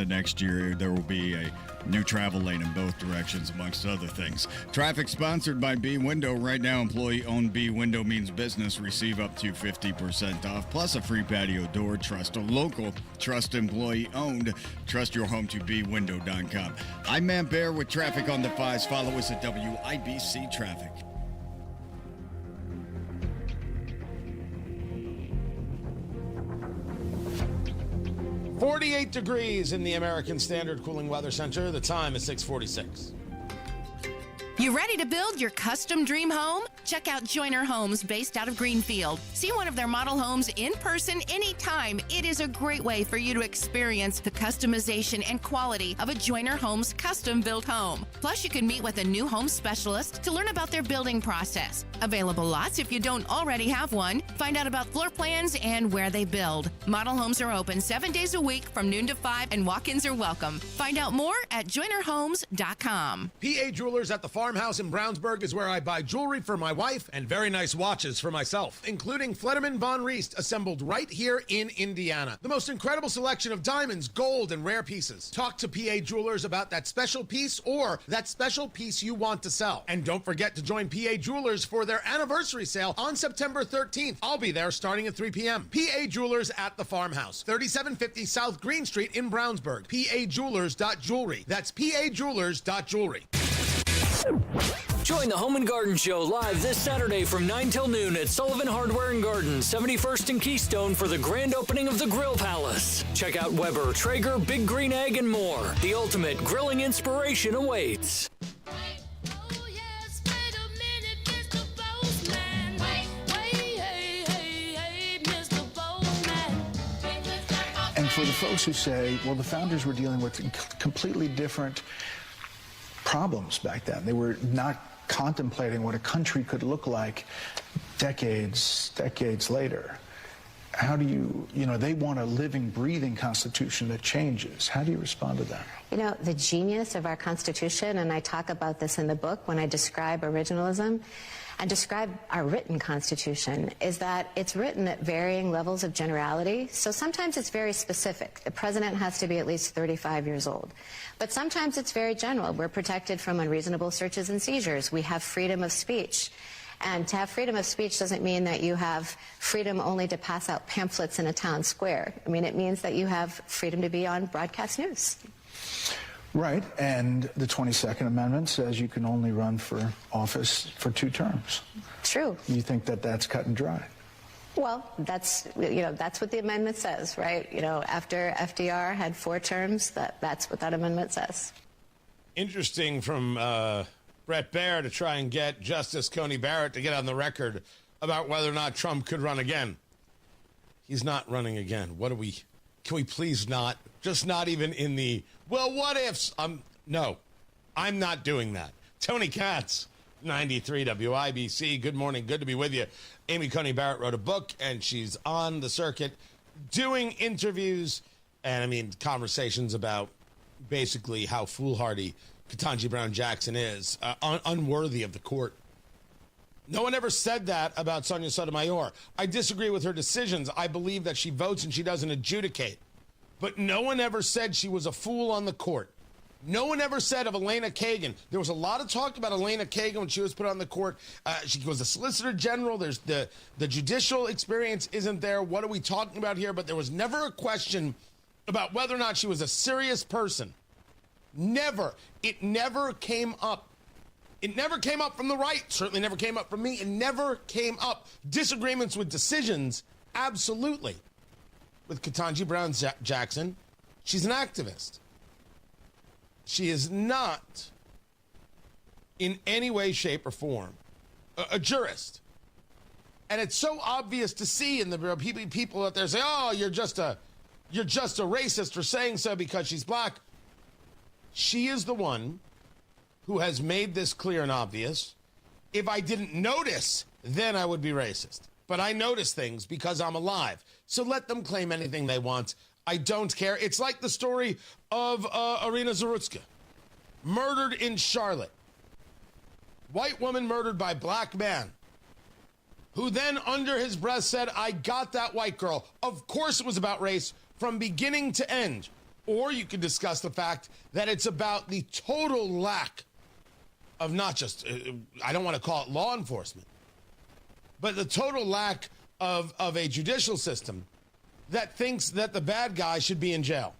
next year, there will be a new travel lane in both directions, amongst other things. Traffic sponsored by B Window. Right now, employee-owned B Window means business. Receive up to 50% off, plus a free patio door. Trust a local. Trust employee-owned. Trust your home to bwindow.com. I'm Matt Bear with traffic on the 5s. Follow us at WIBC Traffic. .48 degrees in the American Standard Cooling Weather Center. The time is 6:46. You ready to build your custom dream home? Check out Joyner Homes, based out of Greenfield. See one of their model homes in person anytime. It is a great way for you to experience the customization and quality of a Joyner Homes custom-built home. Plus, you can meet with a new home specialist to learn about their building process. Available lots if you don't already have one. Find out about floor plans and where they build. Model homes are open 7 days a week from noon to 5, and walk-ins are welcome. Find out more at joynerhomes.com. PA Jewelers at the Farmhouse in Brownsburg is where I buy jewelry for my wife and very nice watches for myself, including Flederman Von Riest, assembled right here in Indiana. The most incredible selection of diamonds, gold, and rare pieces. Talk to PA Jewelers about that special piece or that special piece you want to sell. And don't forget to join PA Jewelers for their anniversary sale on September 13th. I'll be there starting at 3 p.m. PA Jewelers at the Farmhouse, 3750 South Green Street in Brownsburg. PAJewelers.jewelry. That's PAJewelers.jewelry. Join the Home and Garden Show live this Saturday from 9 till noon at Sullivan Hardware and Garden, 71st and Keystone, for the grand opening of the Grill Palace. Check out Weber, Traeger, Big Green Egg, and more. The ultimate grilling inspiration awaits. And for the folks who say, well, the founders were dealing with completely different problems back then. They were not contemplating what a country could look like decades later. How do they want a living, breathing Constitution that changes. How do you respond to that? The genius of our Constitution, and I talk about this in the book when I describe originalism and describe our written Constitution, is that it's written at varying levels of generality. So sometimes it's very specific. The president has to be at least 35 years old. But sometimes it's very general. We're protected from unreasonable searches and seizures. We have freedom of speech. And to have freedom of speech doesn't mean that you have freedom only to pass out pamphlets in a town square. I mean, it means that you have freedom to be on broadcast news. Right, and the 22nd Amendment says you can only run for office for 2 terms. True. You think that that's cut and dry? Well, that's what the amendment says, right? After FDR had 4 terms, that's what that amendment says. Interesting from Brett Baer to try and get Justice Coney Barrett to get on the record about whether or not Trump could run again. He's not running again. Can we please not? Just not even in the, well, what ifs? No, I'm not doing that. Tony Katz, 93 WIBC. Good morning. Good to be with you. Amy Coney Barrett wrote a book, and she's on the circuit doing interviews and, conversations about basically how foolhardy Ketanji Brown Jackson is, unworthy of the court. No one ever said that about Sonia Sotomayor. I disagree with her decisions. I believe that she votes and she doesn't adjudicate. But no one ever said she was a fool on the court. No one ever said of Elena Kagan. There was a lot of talk about Elena Kagan when she was put on the court. She was a solicitor general. There's the judicial experience isn't there. What are we talking about here? But there was never a question about whether or not she was a serious person. Never. It never came up. It never came up from the right. Certainly never came up from me. It never came up. Disagreements with decisions, absolutely. With Ketanji Brown Jackson, she's an activist. She is not, in any way, shape, or form, a jurist. And it's so obvious to see, and the people out there say, "Oh, you're just a racist for saying so because she's black." She is the one who has made this clear and obvious. If I didn't notice, then I would be racist. But I notice things because I'm alive. So let them claim anything they want. I don't care. It's like the story of Irina Zarutska, murdered in Charlotte. White woman murdered by black man, who then under his breath said, "I got that white girl." Of course it was about race from beginning to end. Or you could discuss the fact that it's about the total lack of not just, I don't want to call it law enforcement, but the total lack of a judicial system that thinks that the bad guy should be in jail.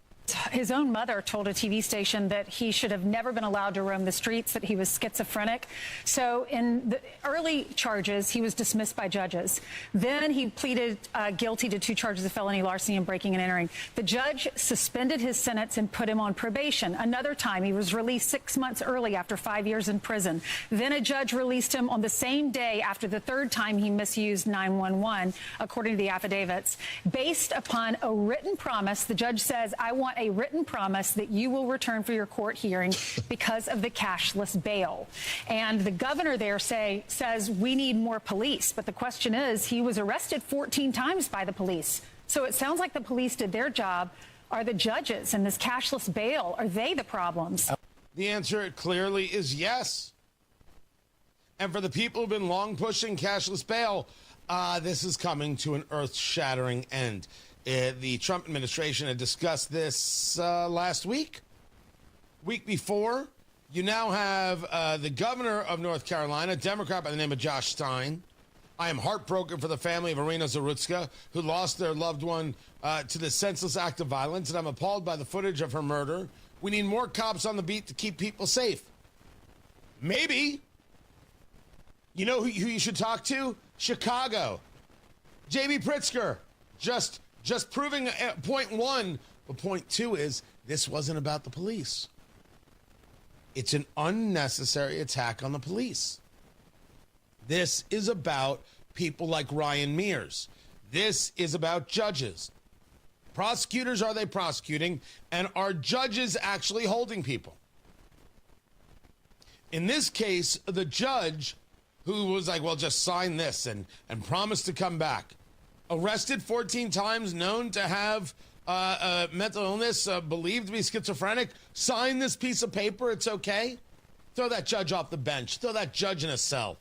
His own mother told a TV station that he should have never been allowed to roam the streets, that he was schizophrenic. So in the early charges, he was dismissed by judges. Then he pleaded guilty to 2 charges of felony larceny and breaking and entering. The judge suspended his sentence and put him on probation. Another time, he was released 6 months early after 5 years in prison. Then a judge released him on the same day after the 3rd time he misused 911, according to the affidavits. Based upon a written promise, the judge says, "I want a written promise that you will return for your court hearing because of the cashless bail." And the governor there says we need more police. But the question is, he was arrested 14 times by the police. So it sounds like the police did their job. Are the judges and this cashless bail, are they the problems? The answer clearly is yes. And for the people who've been long pushing cashless bail, this is coming to an earth-shattering end. The Trump administration had discussed this last week. Week before, you now have the governor of North Carolina, a Democrat by the name of Josh Stein. I am heartbroken for the family of Irina Zarutska, who lost their loved one to this senseless act of violence, and I'm appalled by the footage of her murder. We need more cops on the beat to keep people safe. Maybe. You know who you should talk to? Chicago. J.B. Pritzker. Just proving point 1, but point 2 is this wasn't about the police. It's an unnecessary attack on the police. This is about people like Ryan Mears. This is about judges. Prosecutors, are they prosecuting? And are judges actually holding people? In this case, the judge who was like, well, just sign this and promise to come back. Arrested 14 times, known to have mental illness, believed to be schizophrenic. Sign this piece of paper, it's okay. Throw that judge off the bench. Throw that judge in a cell.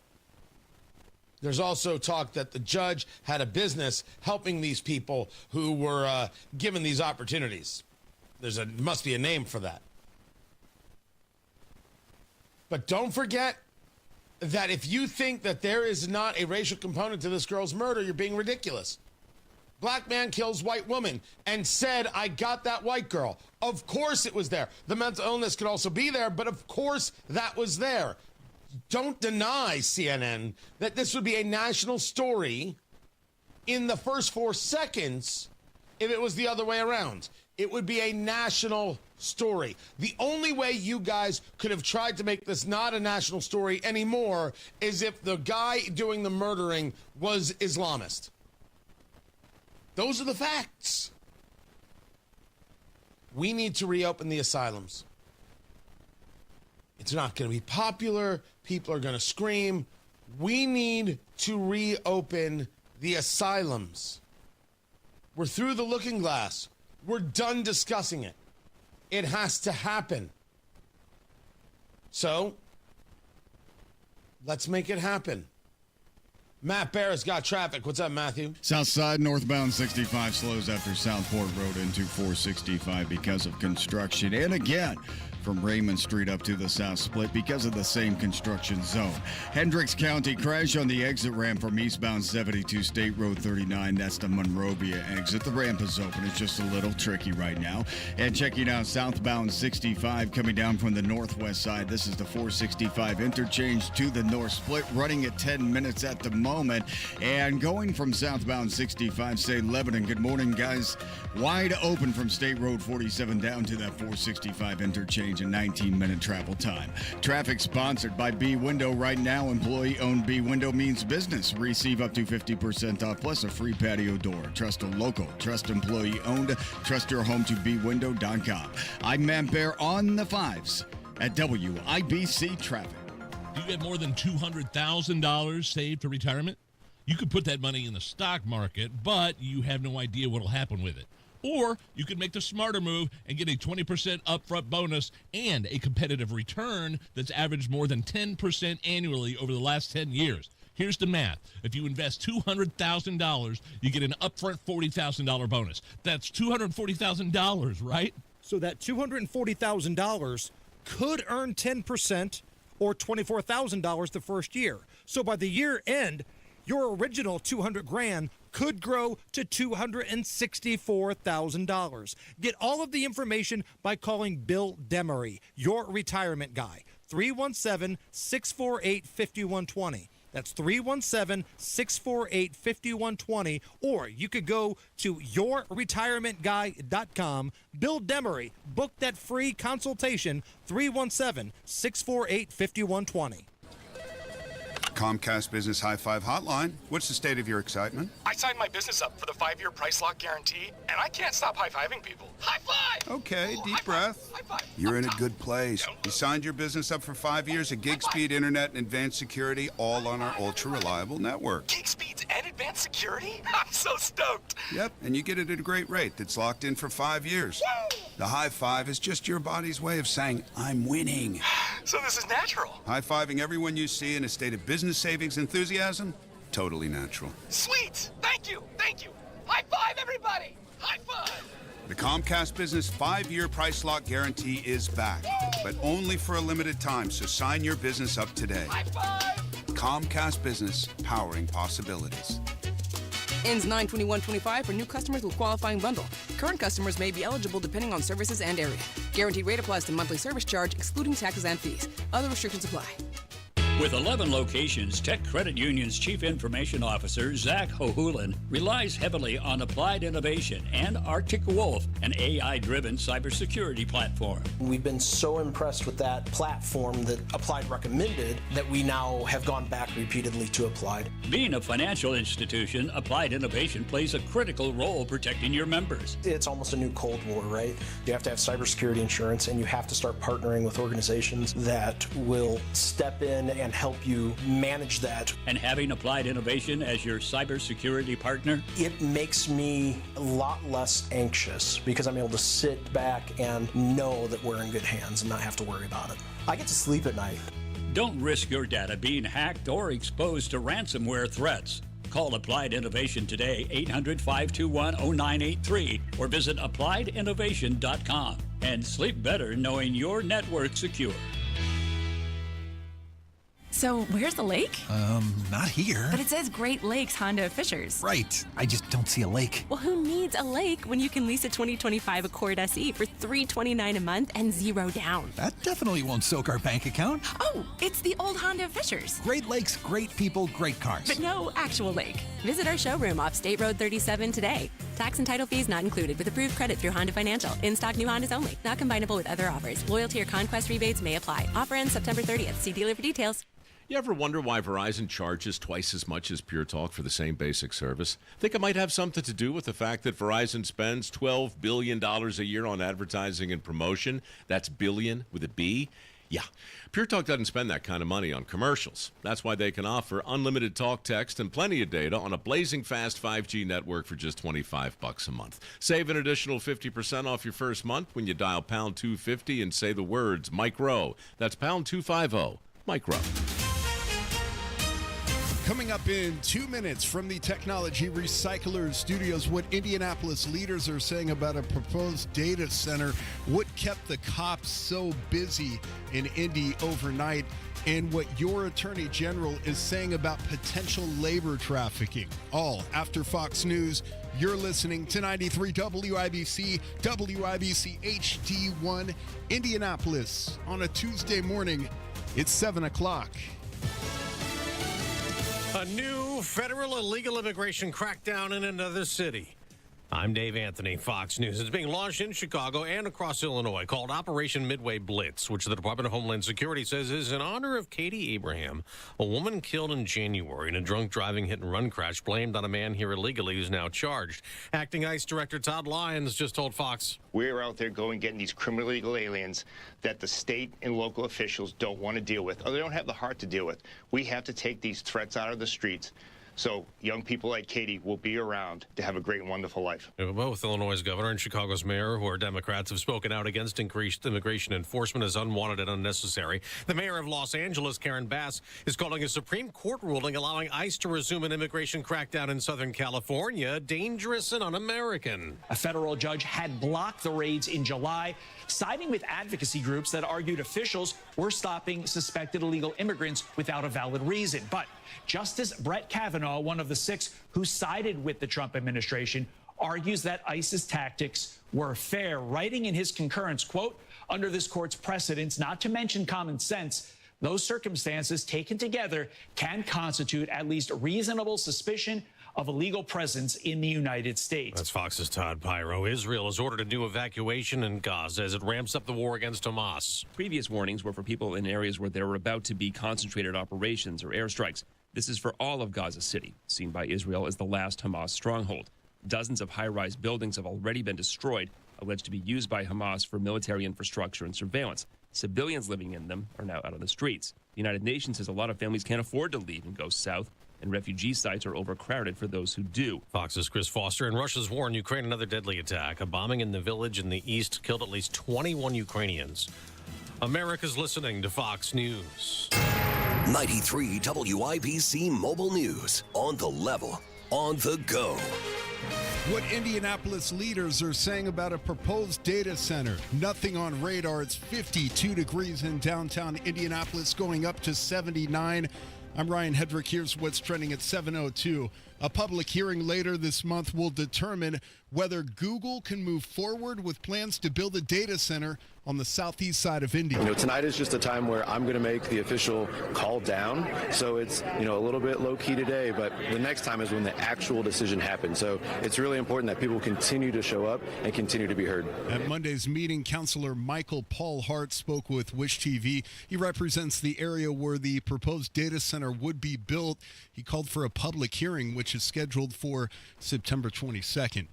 There's also talk that the judge had a business helping these people who were given these opportunities. Must be a name for that. But don't forget that if you think that there is not a racial component to this girl's murder, you're being ridiculous. Black man kills white woman and said, "I got that white girl." Of course it was there. The mental illness could also be there, but of course that was there. Don't deny, CNN, that this would be a national story in the first 4 seconds if it was the other way around. It would be a national story. The only way you guys could have tried to make this not a national story anymore is if the guy doing the murdering was Islamist. Those are the facts. We need to reopen the asylums. It's not going to be popular. People are going to scream. We need to reopen the asylums. We're through the looking glass. We're done discussing it. It has to happen. So, let's make it happen. Matt Barrett's got traffic. What's up, Matthew? South side, northbound 65 slows after Southport Road into 465 because of construction. And again, from Raymond Street up to the South Split because of the same construction zone. Hendricks County crash on the exit ramp from eastbound 72 State Road 39. That's the Monrovia exit. The ramp is open. It's just a little tricky right now. And checking out southbound 65 coming down from the northwest side. This is the 465 interchange to the North Split, running at 10 minutes at the moment. And going from southbound 65, say Lebanon. Good morning, guys. Wide open from State Road 47 down to that 465 interchange. A 19-minute travel time. Traffic sponsored by B Window. Right now, employee-owned B Window means business. Receive up to 50% off plus a free patio door. Trust a local. Trust employee-owned. Trust your home to bwindow.com. I'm Matt Bear on the fives at WIBC Traffic. Do you have more than $200,000 saved for retirement? You could put that money in the stock market, but you have no idea what will happen with it. Or you could make the smarter move and get a 20% upfront bonus and a competitive return that's averaged more than 10% annually over the last 10 years. Here's the math. If you invest $200,000, you get an upfront $40,000 bonus. That's $240,000, right? So that $240,000 could earn 10% or $24,000 the first year. So by the year end, your original $200,000 could grow to $264,000. Get all of the information by calling Bill Demery, your retirement guy. 317-648-5120. That's 317-648-5120. Or you could go to yourretirementguy.com. Bill Demery, book that free consultation, 317-648-5120. Comcast Business High Five Hotline. What's the state of your excitement? I signed my business up for the 5-year price lock guarantee, and I can't stop high-fiving people. High five! Okay, Ooh, deep breath. High five. You're in a good place. You signed your business up for 5 years of gig speed internet and advanced security, all on our ultra-reliable network. Gig speeds and advanced security? I'm so stoked. Yep, and you get it at a great rate that's locked in for 5 years. Woo! The high five is just your body's way of saying, I'm winning. So this is natural. High-fiving everyone you see in a state of business savings enthusiasm, totally natural. Sweet! Thank you! Thank you! High five, everybody! High five! The Comcast Business 5-year price lock guarantee is back, but only for a limited time, so sign your business up today. High five! Comcast Business, powering possibilities. Ends 9/21/25 for new customers with qualifying bundle. Current customers may be eligible depending on services and area. Guaranteed rate applies to monthly service charge, excluding taxes and fees. Other restrictions apply. With 11 locations, Tech Credit Union's Chief Information Officer, Zach Hohulin, relies heavily on applied innovation and Arctic Wolf, an AI-driven cybersecurity platform. We've been so impressed with that platform that Applied recommended that we now have gone back repeatedly to Applied. Being a financial institution, Applied Innovation plays a critical role protecting your members. It's almost a new Cold War, right? You have to have cybersecurity insurance, and you have to start partnering with organizations that will step in and help you manage that. And having Applied Innovation as your cybersecurity partner? It makes me a lot less anxious because I'm able to sit back and know that we're in good hands and not have to worry about it. I get to sleep at night. Don't risk your data being hacked or exposed to ransomware threats. Call Applied Innovation today, 800-521-0983, or visit appliedinnovation.com. And sleep better knowing your network's secure. So, where's the lake? Not here. But it says Great Lakes Honda of Fishers. Right. I just don't see a lake. Well, who needs a lake when you can lease a 2025 Accord SE for $329 a month and 0 down? That definitely won't soak our bank account. Oh, it's the old Honda of Fishers. Great Lakes, great people, great cars. But no actual lake. Visit our showroom off State Road 37 today. Tax and title fees not included with approved credit through Honda Financial. In-stock new Hondas only. Not combinable with other offers. Loyalty or conquest rebates may apply. Offer ends September 30th. See dealer for details. You ever wonder why Verizon charges twice as much as Pure Talk for the same basic service? Think it might have something to do with the fact that Verizon spends $12 billion a year on advertising and promotion. That's billion with a B. Yeah, Pure Talk doesn't spend that kind of money on commercials. That's why they can offer unlimited talk, text, and plenty of data on a blazing fast 5G network for just $25 a month. Save an additional 50% off your first month when you dial pound 250 and say the words micro. That's pound 250, micro. Coming up in 2 minutes from the Technology Recyclers Studios, what Indianapolis leaders are saying about a proposed data center, what kept the cops so busy in Indy overnight, and what your Attorney General is saying about potential labor trafficking. All after Fox News. You're listening to 93 WIBC, WIBC HD1, Indianapolis. On a Tuesday morning, it's 7 o'clock. A new federal illegal immigration crackdown in another city. I'm Dave Anthony, Fox News. It's being launched in Chicago and across Illinois, called Operation Midway Blitz, which the Department of Homeland Security says is in honor of Katie Abraham, a woman killed in January in a drunk driving hit-and-run crash blamed on a man here illegally who's now charged. Acting ICE Director Todd Lyons just told Fox. We're out there going getting these criminally illegal aliens that the state and local officials don't want to deal with, or they don't have the heart to deal with. We have to take these threats out of the streets, so young people like Katie will be around to have a great and wonderful life. Both Illinois' governor and Chicago's mayor, who are Democrats, have spoken out against increased immigration enforcement as unwanted and unnecessary. The mayor of Los Angeles, Karen Bass, is calling a Supreme Court ruling allowing ICE to resume an immigration crackdown in Southern California dangerous and un-American. A federal judge had blocked the raids in July, siding with advocacy groups that argued officials were stopping suspected illegal immigrants without a valid reason. But Justice Brett Kavanaugh, one of the 6 who sided with the Trump administration, argues that ICE's tactics were fair, writing in his concurrence, quote, under this court's precedents, not to mention common sense, those circumstances taken together can constitute at least reasonable suspicion of illegal presence in the United States. That's Fox's Todd Pyro. Israel has ordered a new evacuation in Gaza as it ramps up the war against Hamas. Previous warnings were for people in areas where there were about to be concentrated operations or airstrikes. This is for all of Gaza City, seen by Israel as the last Hamas stronghold. Dozens of high-rise buildings have already been destroyed, alleged to be used by Hamas for military infrastructure and surveillance. Civilians living in them are now out on the streets. The United Nations says a lot of families can't afford to leave and go south, and refugee sites are overcrowded for those who do. Fox's Chris Foster. In Russia's war in Ukraine, another deadly attack. A bombing in the village in the east killed at least 21 Ukrainians. America's listening to Fox News. 93 WIBC Mobile News. On the level, on the go. What Indianapolis leaders are saying about a proposed data center. Nothing on radar. It's 52 degrees in downtown Indianapolis, going up to 79. I'm Ryan Hedrick. Here's what's trending at 7:02. A public hearing later this month will determine whether Google can move forward with plans to build a data center on the southeast side of Indy. Tonight is just a time where I'm going to make the official call down. So it's, a little bit low key today, but the next time is when the actual decision happens. So it's really important that people continue to show up and continue to be heard. At Monday's meeting, Councilor Michael Paul Hart spoke with Wish TV. He represents the area where the proposed data center would be built. He called for a public hearing, which is scheduled for September 22nd.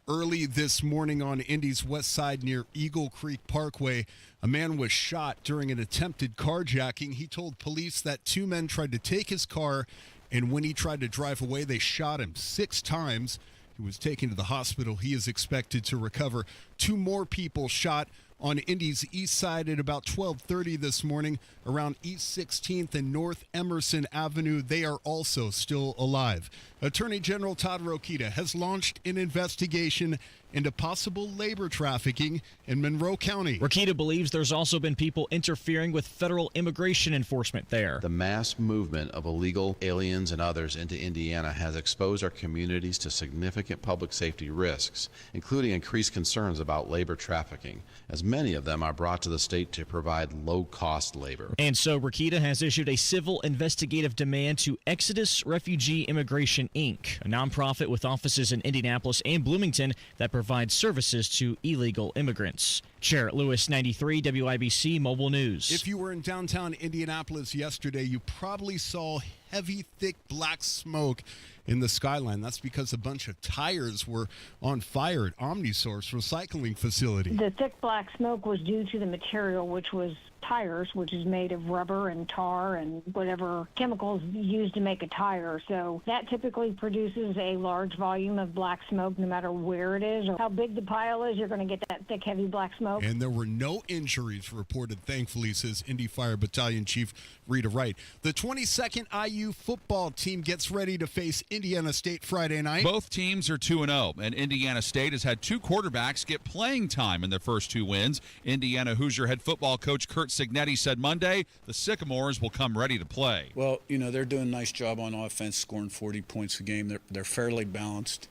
Early this morning on Indy's west side near Eagle Creek Parkway, a man was shot during an attempted carjacking. He told police that 2 men tried to take his car, and when he tried to drive away, they shot him 6 times. He was taken to the hospital. He is expected to recover. 2 more people shot on Indy's east side at about 12:30 this morning around East 16th and North Emerson Avenue. They are also still alive. Attorney General Todd Rokita has launched an investigation into possible labor trafficking in Monroe County. Rokita believes there's also been people interfering with federal immigration enforcement there. The mass movement of illegal aliens and others into Indiana has exposed our communities to significant public safety risks, including increased concerns about labor trafficking, as many of them are brought to the state to provide low-cost labor. And so Rokita has issued a civil investigative demand to Exodus Refugee Immigration, Inc., a nonprofit with offices in Indianapolis and Bloomington that provides services to illegal immigrants. Jarrett Lewis, 93 WIBC Mobile News. If you were in downtown Indianapolis yesterday, you probably saw heavy, thick black smoke in the skyline. That's because a bunch of tires were on fire at Omnisource recycling facility. The thick black smoke was due to the material, which was tires, which is made of rubber and tar and whatever chemicals used to make a tire. So that typically produces a large volume of black smoke no matter where it is or how big the pile is. You're going to get that thick, heavy black smoke. And there were no injuries reported, thankfully, says Indy Fire Battalion Chief Rita Wright. The 22nd IU football team gets ready to face Indiana State Friday night. Both teams are 2-0, and Indiana State has had two quarterbacks get playing time in their first two wins. Indiana Hoosier head football coach Kurt Signetti said Monday the Sycamores will come ready to play. Well, they're doing a nice job on offense, scoring 40 points a game. They're fairly balanced,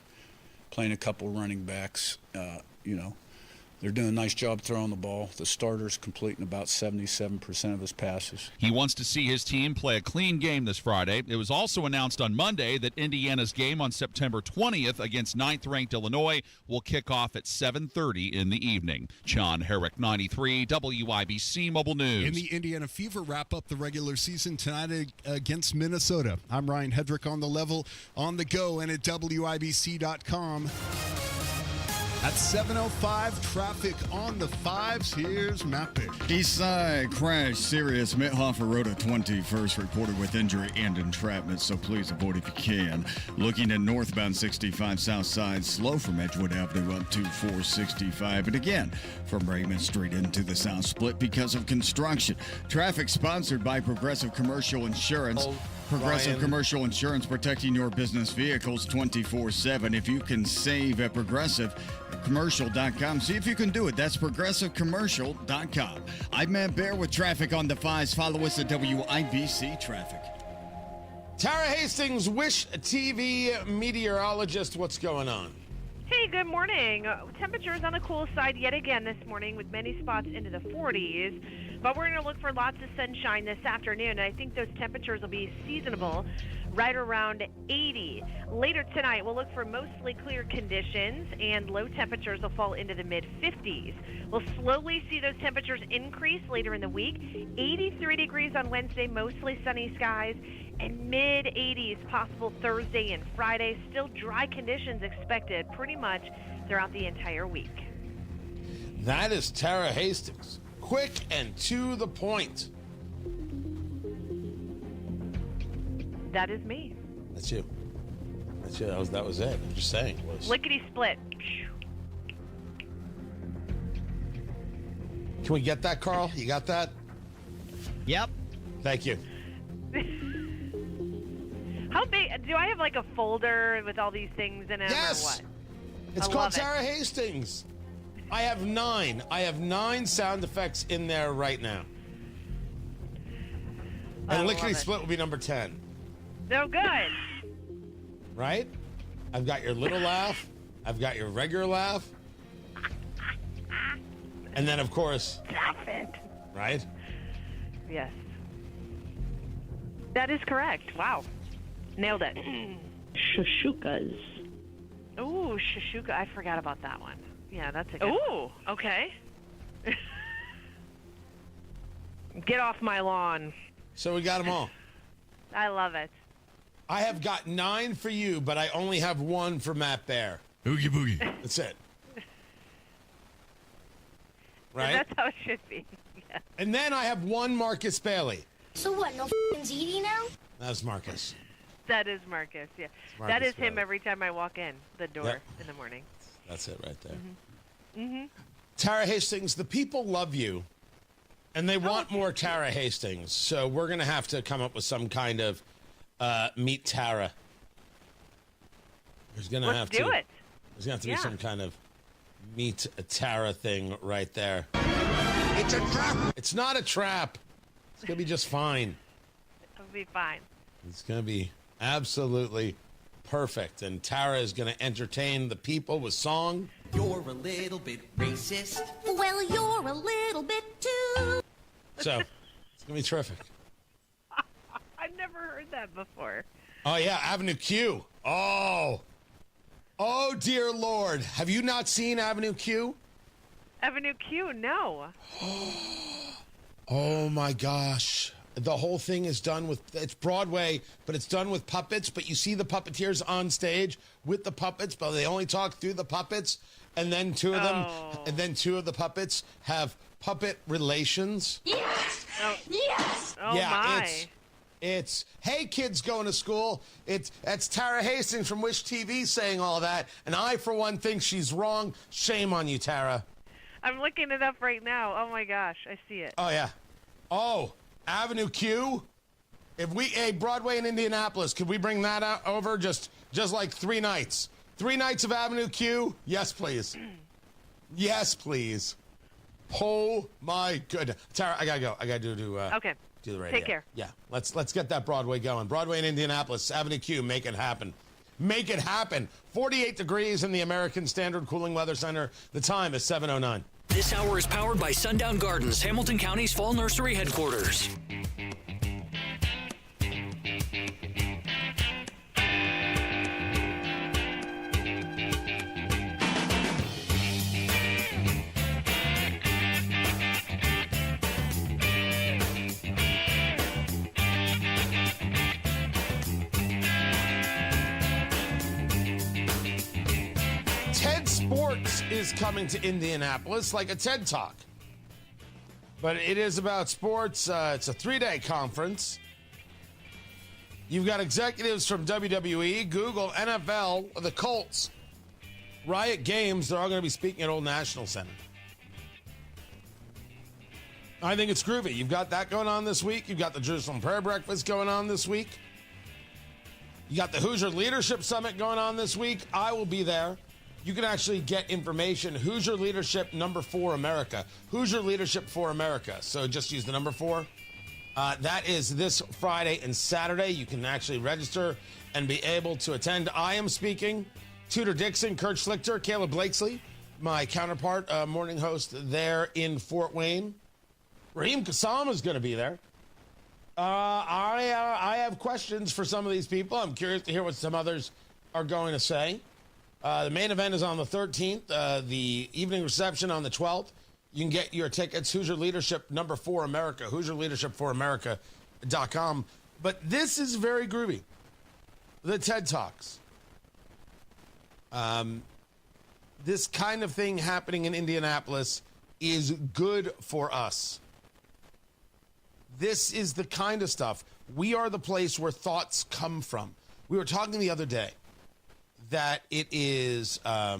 playing a couple running backs. They're doing a nice job throwing the ball. The starter's completing about 77% of his passes. He wants to see his team play a clean game this Friday. It was also announced on Monday that Indiana's game on September 20th against 9th-ranked Illinois will kick off at 7:30 in the evening. John Herrick, 93, WIBC Mobile News. In the Indiana Fever wrap up the regular season tonight against Minnesota. I'm Ryan Hedrick on the level, on the go, and at WIBC.com. At 7:05, traffic on the 5s. Here's Matt Pick. East side crash, serious. Mithofer Road at 21st reported with injury and entrapment, so please avoid if you can. Looking at northbound 65 south side, slow from Edgewood Avenue up to 465. And again, from Raymond Street into the south split because of construction. Traffic sponsored by Progressive Commercial Insurance. Progressive Ryan. Commercial Insurance, protecting your business vehicles 24/7. If you can save at progressivecommercial.com, see if you can do it. That's progressivecommercial.com. I'm Matt Bear with traffic on the 5s. Follow us at WIBC Traffic. Tara Hastings, Wish TV meteorologist. What's going on? Hey, good morning. Temperatures on the cool side yet again this morning with many spots into the 40s. But we're going to look for lots of sunshine this afternoon. And I think those temperatures will be seasonable right around 80. Later tonight, we'll look for mostly clear conditions and low temperatures will fall into the mid-50s. We'll slowly see those temperatures increase later in the week. 83 degrees on Wednesday, mostly sunny skies, and mid-80s possible Thursday and Friday. Still dry conditions expected pretty much throughout the entire week. That is Tara Hastings. Quick and to the point. That is me. That's you. That's you. That was it. I'm just saying. Lickety split. Can we get that, Carl? You got that? Yep. Thank you. How big? Do I have like a folder with all these things in it Yes. or what? It's I called love it. Tara Hastings. I have 9. I have 9 sound effects in there right now. And Lickety Split will be number 10. So good. Right? I've got your little laugh. I've got your regular laugh. And then, of course... Stop it. Right? Yes. That is correct. Wow. Nailed it. Shushukas. Ooh, shushuka. I forgot about that one. Yeah, that's a good Ooh, okay. Get off my lawn. So we got them all. I love it. I have got 9 for you, but I only have 1 for Matt Bear. Oogie boogie. That's it. Right? That's how it should be. Yeah. And then I have 1 Marcus Bailey. So what, no f***ing ZD now? That's Marcus. That is Marcus, yeah. Marcus that is him Bailey. every time I walk in the door Yep. in the morning. That's it right there. Mm-hmm. Tara Hastings, the people love you, and they want more Tara Hastings. So we're going to have to come up with some kind of meet Tara. There's going to have to do it. There's going to have to Yeah. be some kind of meet a Tara thing right there. It's a trap. It's not a trap. It's going to be just fine. It'll be fine. It's going to be absolutely perfect. And Tara is going to entertain the people with song. You're a little bit racist. Well, you're a little bit too. So it's going to be terrific. I've never heard that before. Oh, yeah, Avenue Q. Oh, dear Lord. Have you not seen Avenue Q? Avenue Q, no. Oh, my gosh. The whole thing is done with, it's Broadway, but it's done with puppets. But you see the puppeteers on stage with the puppets, but they only talk through the puppets. And then two of the puppets have puppet relations. Yes! Yes! Oh, yeah, my. It's hey, kids going to school. That's Tara Hastings from Wish TV saying all that. And I, for one, think she's wrong. Shame on you, Tara. I'm looking it up right now. Oh, my gosh. I see it. Oh, yeah. Oh, Avenue Q. Hey, Broadway in Indianapolis, could we bring that out over just like 3 nights? 3 nights of Avenue Q? Yes, please. Yes, please. Oh, my goodness. Tara, I got to go. I got to do okay. Do the radio. Take care. Yeah, let's get that Broadway going. Broadway in Indianapolis, Avenue Q, make it happen. Make it happen. 48 degrees in the American Standard Cooling Weather Center. The time is 7:09. This hour is powered by Sundown Gardens, Hamilton County's fall nursery headquarters. Sports is coming to Indianapolis like a TED Talk. But it is about sports. It's a 3-day conference. You've got executives from WWE, Google, NFL, the Colts, Riot Games. They're all going to be speaking at Old National Center. I think it's groovy. You've got that going on this week. You've got the Jerusalem Prayer Breakfast going on this week. You got the Hoosier Leadership Summit going on this week. I will be there. You can actually get information. Hoosier Leadership number 4 America. Hoosier Leadership for America. So just use the number 4. That is this Friday and Saturday. You can actually register and be able to attend. I am speaking. Tudor Dixon, Kurt Schlichter, Caleb Blakesley, my counterpart, morning host there in Fort Wayne. Raheem Kassam is going to be there. I have questions for some of these people. I'm curious to hear what some others are going to say. The main event is on the 13th, the evening reception on the 12th. You can get your tickets, Hoosier Leadership number 4 America, HoosierLeadershipForAmerica.com. But this is very groovy. The TED Talks. This kind of thing happening in Indianapolis is good for us. This is the kind of stuff. We are the place where thoughts come from. We were talking the other day that it is, I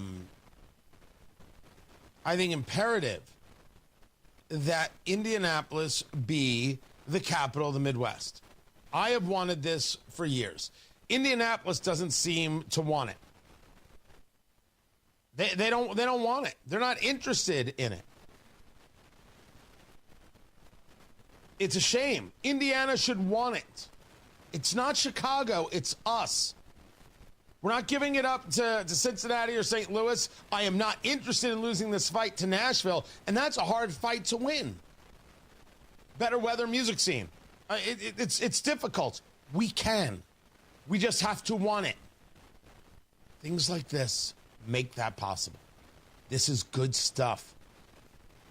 think, imperative that Indianapolis be the capital of the Midwest. I have wanted this for years. Indianapolis doesn't seem to want it. They don't want it. They're not interested in it. It's a shame. Indiana should want it. It's not Chicago, it's us. We're not giving it up to Cincinnati or St. Louis. I am not interested in losing this fight to Nashville, and that's a hard fight to win. Better weather music scene. It's difficult. We can. We just have to want it. Things like this make that possible. This is good stuff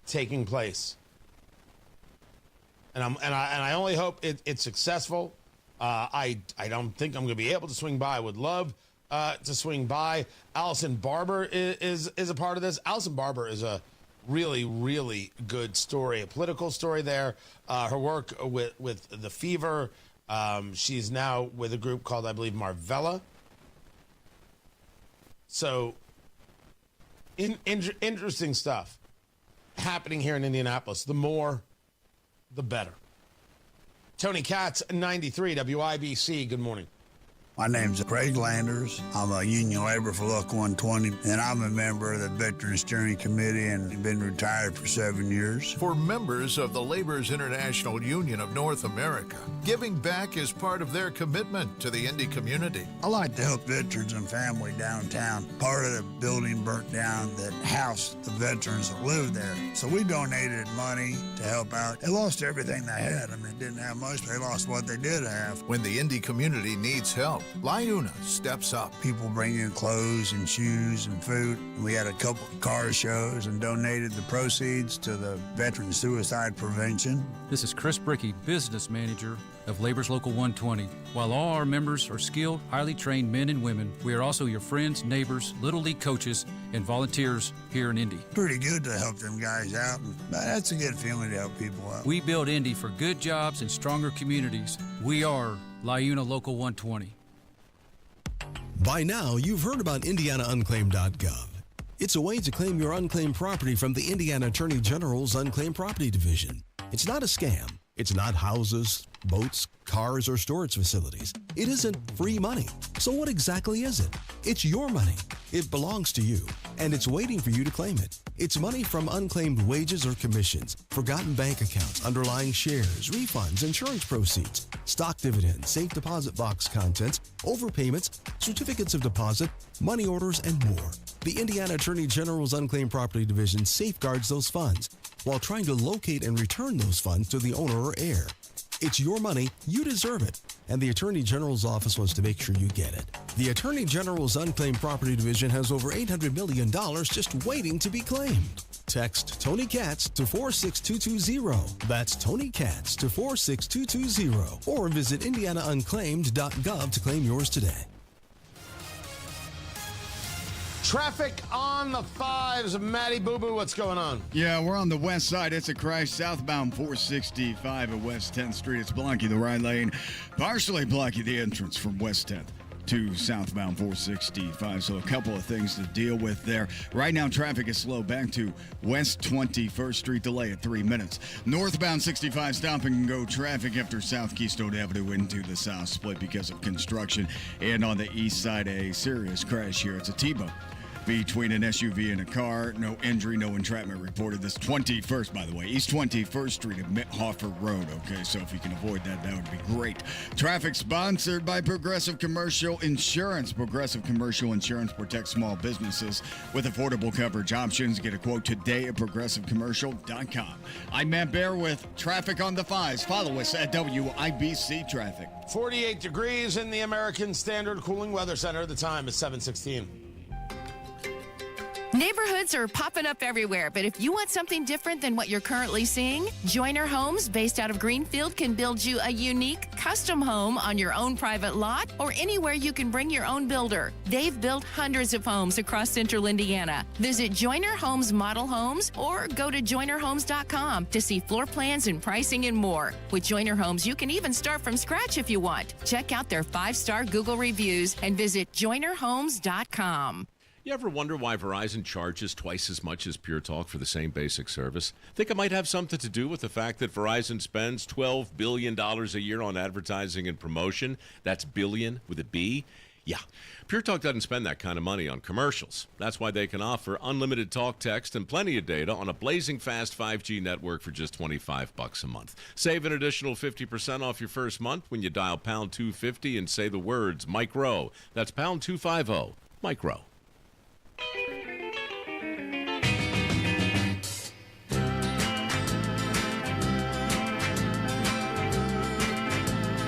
taking place. And I only hope it's successful. I don't think I'm going to be able to swing by. I would love to swing by. Allison Barber is a part of this. Allison Barber is a really, really good story, a political story there. Her work with the fever. She's now with a group called, I believe, Marvella. So interesting stuff happening here in Indianapolis. The more, the better. Tony Katz, 93 WIBC. Good morning. My name's Craig Landers. I'm a union laborer for Local 120, and I'm a member of the Veterans Steering Committee and been retired for 7 years. For members of the Laborers International Union of North America, giving back is part of their commitment to the Indy community. I like to help veterans and family downtown. Part of the building burnt down that housed the veterans that lived there. So we donated money to help out. They lost everything they had. I mean, they didn't have much, but they lost what they did have. When the Indy community needs help, LiUNA steps up. People bring in clothes and shoes and food. We had a couple car shows and donated the proceeds to the Veteran Suicide Prevention. This is Chris Bricky, Business Manager of Labor's Local 120. While all our members are skilled, highly trained men and women, we are also your friends, neighbors, Little League coaches, and volunteers here in Indy. Pretty good to help them guys out. That's a good feeling to help people out. We build Indy for good jobs and stronger communities. We are LiUNA Local 120. By now, you've heard about IndianaUnclaimed.gov. It's a way to claim your unclaimed property from the Indiana Attorney General's Unclaimed Property Division. It's not a scam. It's not houses, boats, cars, or storage facilities. It isn't free money. So what exactly is it? It's your money. It belongs to you, and it's waiting for you to claim it. It's money from unclaimed wages or commissions, forgotten bank accounts, underlying shares, refunds, insurance proceeds, stock dividends, safe deposit box contents, overpayments, certificates of deposit, money orders, and more. The Indiana Attorney General's Unclaimed Property Division safeguards those funds while trying to locate and return those funds to the owner or heir. It's your money, you deserve it, and the Attorney General's office wants to make sure you get it. The Attorney General's Unclaimed Property Division has over $800 million just waiting to be claimed. Text Tony Katz to 46220. That's Tony Katz to 46220. Or visit IndianaUnclaimed.gov to claim yours today. Traffic on the fives. Matty Boo Boo, what's going on? Yeah, we're on the west side. It's a crash southbound 465 at West 10th Street. It's blocking the right lane, partially blocking the entrance from West 10th to southbound 465. So a couple of things to deal with there. Right now, traffic is slow back to West 21st Street, delay at 3 minutes. Northbound 65 stop and go traffic after South Keystone Avenue into the south split because of construction. And on the east side, a serious crash here. It's a T-bone between an SUV and a car. No injury, no entrapment reported. This 21st, by the way, East 21st Street at Mithofer Road. Okay, so if you can avoid that, that would be great. Traffic sponsored by Progressive Commercial Insurance. Progressive Commercial Insurance protects small businesses with affordable coverage options. Get a quote today at progressivecommercial.com. I'm Matt Bear with traffic on the fives. Follow us at WIBC Traffic. 48 degrees in the American Standard Cooling Weather Center. The time is 7:16. Neighborhoods are popping up everywhere, but if you want something different than what you're currently seeing, Joyner Homes, based out of Greenfield, can build you a unique custom home on your own private lot or anywhere you can bring your own builder. They've built hundreds of homes across central Indiana. Visit Joyner Homes Model Homes or go to joynerhomes.com to see floor plans and pricing and more. With Joyner Homes, you can even start from scratch if you want. Check out their 5-star Google reviews and visit joynerhomes.com. You ever wonder why Verizon charges twice as much as Pure Talk for the same basic service? Think it might have something to do with the fact that Verizon spends $12 billion a year on advertising and promotion? That's billion with a B? Yeah. Pure Talk doesn't spend that kind of money on commercials. That's why they can offer unlimited talk, text, and plenty of data on a blazing fast 5G network for just $25 a month. Save an additional 50% off your first month when you dial pound 250 and say the words micro. That's pound 250, micro.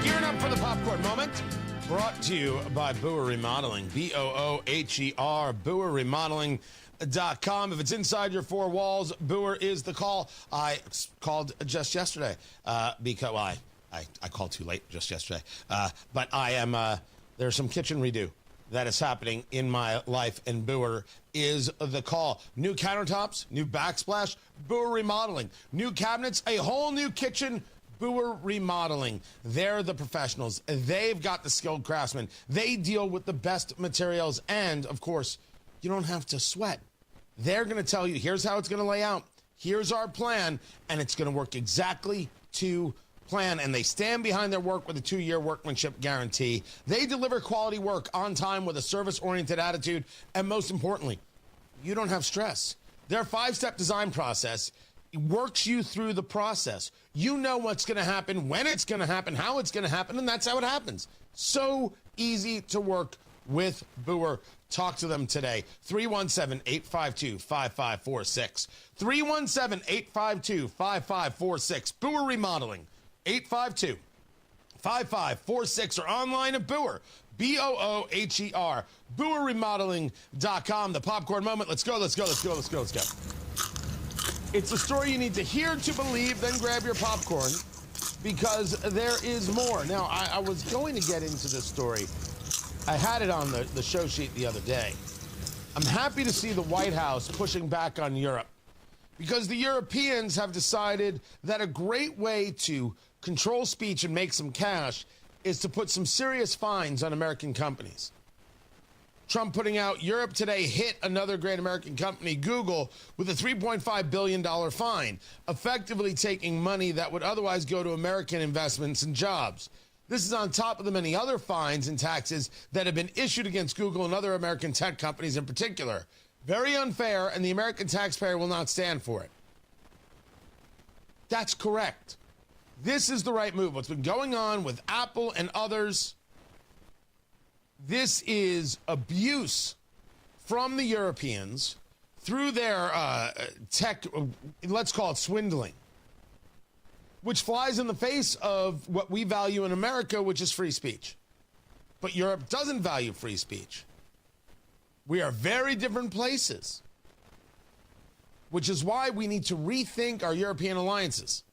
Gearing up for the popcorn moment. Brought to you by Booher Remodeling. B-O-O-H-E-R. BooherRemodeling.com. If it's inside your four walls, Booher is the call. I called just yesterday because, well, I called too late just yesterday. But I am, there's some kitchen redo that is happening in my life, and Booher is the call. New countertops, new backsplash, Booher Remodeling. New cabinets, a whole new kitchen, Booher Remodeling. They're the professionals. They've got the skilled craftsmen. They deal with the best materials, and, of course, you don't have to sweat. They're going to tell you, here's how it's going to lay out. Here's our plan, and it's going to work exactly to plan, and they stand behind their work with a 2-year workmanship guarantee. They deliver quality work on time with a service-oriented attitude, and most importantly, you don't have stress. Their 5-step design process works you through the process. You know what's going to happen, when it's going to happen, how it's going to happen, and that's how it happens. So easy to work with Booher. Talk to them today. 317-852-5546. 317-852-5546. Booher Remodeling. 852-5546 or online at Booher, Booher, BooherRemodeling.com. The popcorn moment. Let's go. It's a story you need to hear to believe, then grab your popcorn, because there is more. Now, I was going to get into this story. I had it on the show sheet the other day. I'm happy to see the White House pushing back on Europe, because the Europeans have decided that a great way to control speech and make some cash is to put some serious fines on American companies. Trump putting out Europe today hit another great American company, Google, with a $3.5 billion fine, effectively taking money that would otherwise go to American investments and jobs. This is on top of the many other fines and taxes that have been issued against Google and other American tech companies in particular. Very unfair, and the American taxpayer will not stand for it. That's correct. This is the right move. What's been going on with Apple and others, this is abuse from the Europeans through their tech, let's call it swindling, which flies in the face of what we value in America, which is free speech. But Europe doesn't value free speech. We are very different places, which is why we need to rethink our European alliances.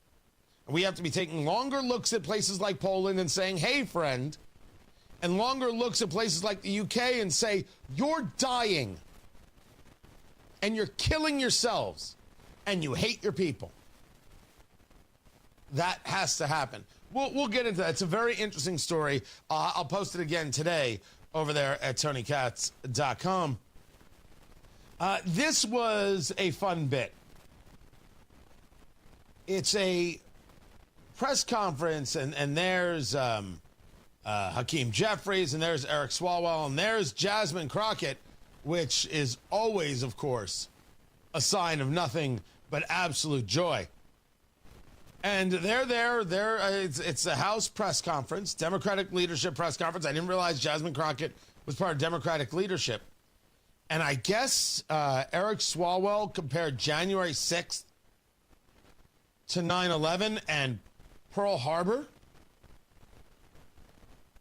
We have to be taking longer looks at places like Poland and saying, hey, friend, and longer looks at places like the UK and say, you're dying and you're killing yourselves and you hate your people. That has to happen. We'll get into that. It's a very interesting story. I'll post it again today over there at TonyKatz.com. This was a fun bit. It's a press conference, and there's Hakeem Jeffries, and there's Eric Swalwell, and there's Jasmine Crockett, which is always, of course, a sign of nothing but absolute joy. And they're there. It's a House press conference, Democratic leadership press conference. I didn't realize Jasmine Crockett was part of Democratic leadership. And I guess Eric Swalwell compared January 6th to 9/11 and Pearl Harbor.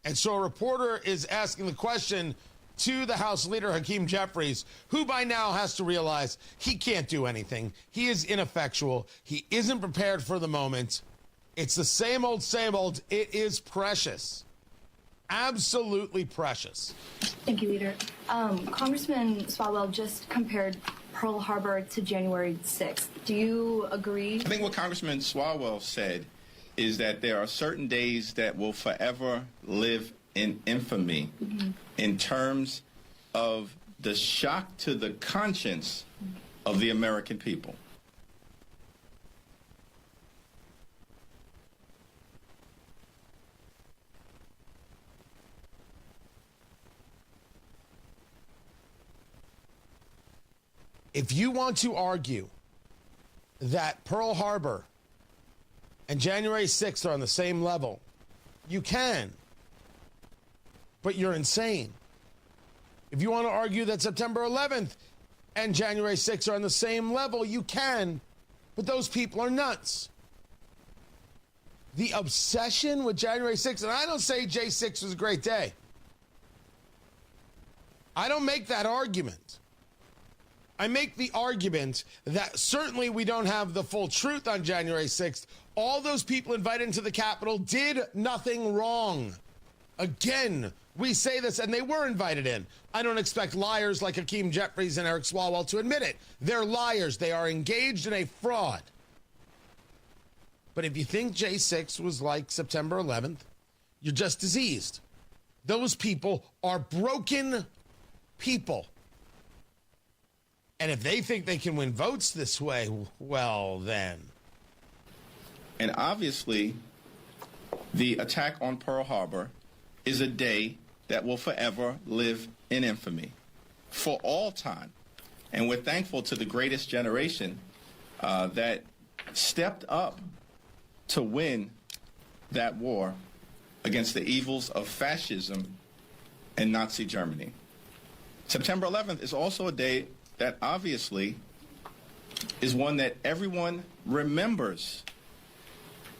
And so a reporter is asking the question to the House leader, Hakeem Jeffries, who by now has to realize he can't do anything. He is ineffectual. He isn't prepared for the moment. It's the same old, same old. It is precious. Absolutely precious. Thank you, Leader. Congressman Swalwell just compared Pearl Harbor to January 6th. Do you agree? I think what Congressman Swalwell said is that there are certain days that will forever live in infamy in terms of the shock to the conscience of the American people. If you want to argue that Pearl Harbor and January 6th are on the same level, you can, but you're insane. If you want to argue that September 11th and January 6th are on the same level, you can, but those people are nuts. The obsession with January 6th, and I don't say J6 was a great day. I don't make that argument. I make the argument that certainly we don't have the full truth on January 6th. All those people invited into the Capitol did nothing wrong. Again, we say this, and they were invited in. I don't expect liars like Hakeem Jeffries and Eric Swalwell to admit it. They're liars. They are engaged in a fraud. But if you think J6 was like September 11th, you're just diseased. Those people are broken people. And if they think they can win votes this way, well, then. And obviously, the attack on Pearl Harbor is a day that will forever live in infamy for all time. And we're thankful to the greatest generation that stepped up to win that war against the evils of fascism and Nazi Germany. September 11th is also a day that obviously is one that everyone remembers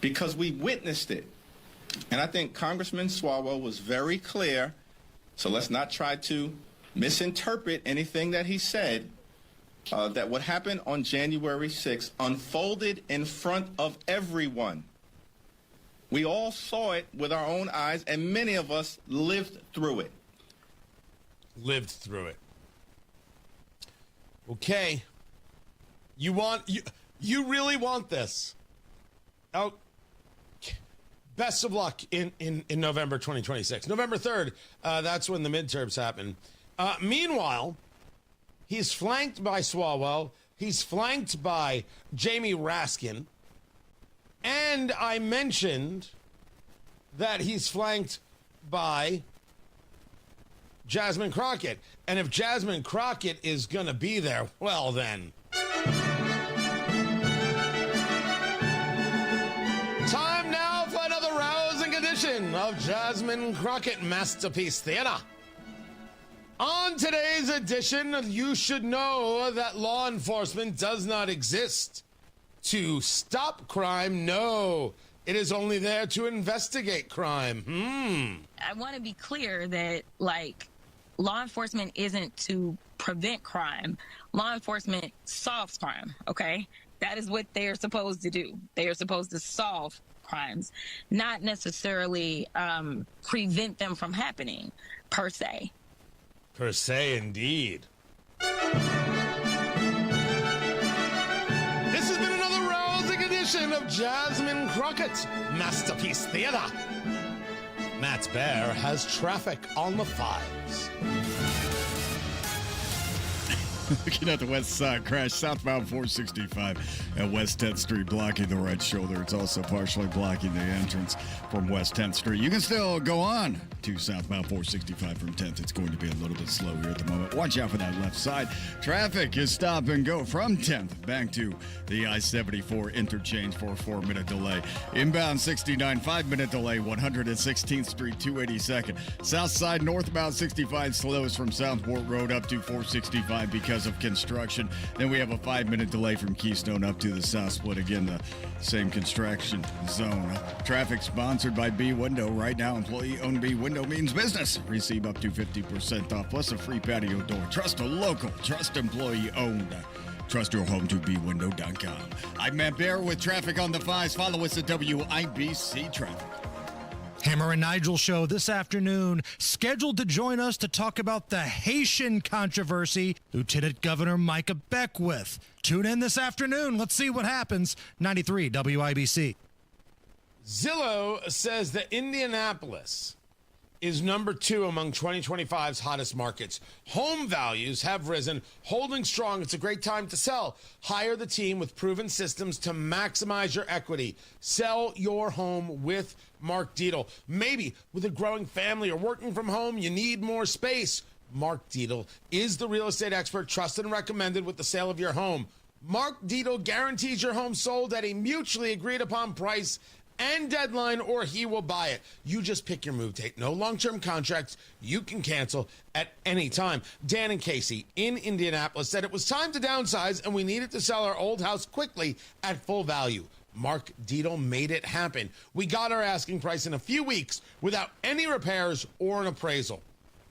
because we witnessed it. And I think Congressman Swalwell was very clear So let's not try to misinterpret anything that he said. That what happened on January 6th unfolded in front of everyone. We all saw it with our own eyes, and many of us lived through it. Lived through it. Okay. You really want this. Oh, best of luck in November 2026. November 3rd, that's when the midterms happen. Meanwhile, he's flanked by Swalwell. He's flanked by Jamie Raskin. And I mentioned that he's flanked by Jasmine Crockett. And if Jasmine Crockett is going to be there, well then. Time now for another rousing edition of Jasmine Crockett Masterpiece Theater. On today's edition, you should know that law enforcement does not exist to stop crime. No, it is only there to investigate crime. I want to be clear that, law enforcement isn't to prevent crime. Law enforcement solves crime, okay? That is what they are supposed to do. They are supposed to solve crimes, not necessarily prevent them from happening, per se. Per se, indeed. This has been another rousing edition of Jasmine Crockett Masterpiece Theater. Matt's Bear has traffic on the 5s. Looking at the west side, crash southbound 465 at West 10th Street, blocking the right shoulder. It's also partially blocking the entrance from West 10th Street. You can still go on to southbound 465 from 10th. It's going to be a little bit slow here at the moment. Watch out for that left side. Traffic is stop and go from 10th back to the I-74 interchange for a 4-minute delay. Inbound 69, 5-minute delay, 116th Street, 282nd. South side northbound 65 slows from Southport Road up to 465 because of construction. Then we have a 5-minute delay from Keystone up to the South Split. Again, the same construction zone. Traffic sponsored by B Window. Right now, employee-owned B Window means business. Receive up to 50% off, plus a free patio door. Trust a local, trust employee-owned. Trust your home to bwindow.com. I'm Matt Bear with traffic on the 5s. Follow us at WIBC Traffic. Hammer and Nigel show this afternoon, scheduled to join us to talk about the Haitian controversy, Lieutenant Governor Micah Beckwith. Tune in this afternoon. Let's see what happens. 93 WIBC. Zillow says that Indianapolis is number 2 among 2025's hottest markets. Home values have risen, holding strong. It's a great time to sell. Hire the team with proven systems to maximize your equity. Sell your home with Mark Dietel. Maybe with a growing family or working from home, you need more space. Mark Dietel is the real estate expert trusted and recommended with the sale of your home. Mark Dietel guarantees your home sold at a mutually agreed upon price and deadline, or he will buy it. You just pick your move date. No long-term contracts. You can cancel at any time. Dan and Casey in Indianapolis said it was time to downsize and we needed to sell our old house quickly at full value. Mark Dietel made it happen. We got our asking price in a few weeks without any repairs or an appraisal.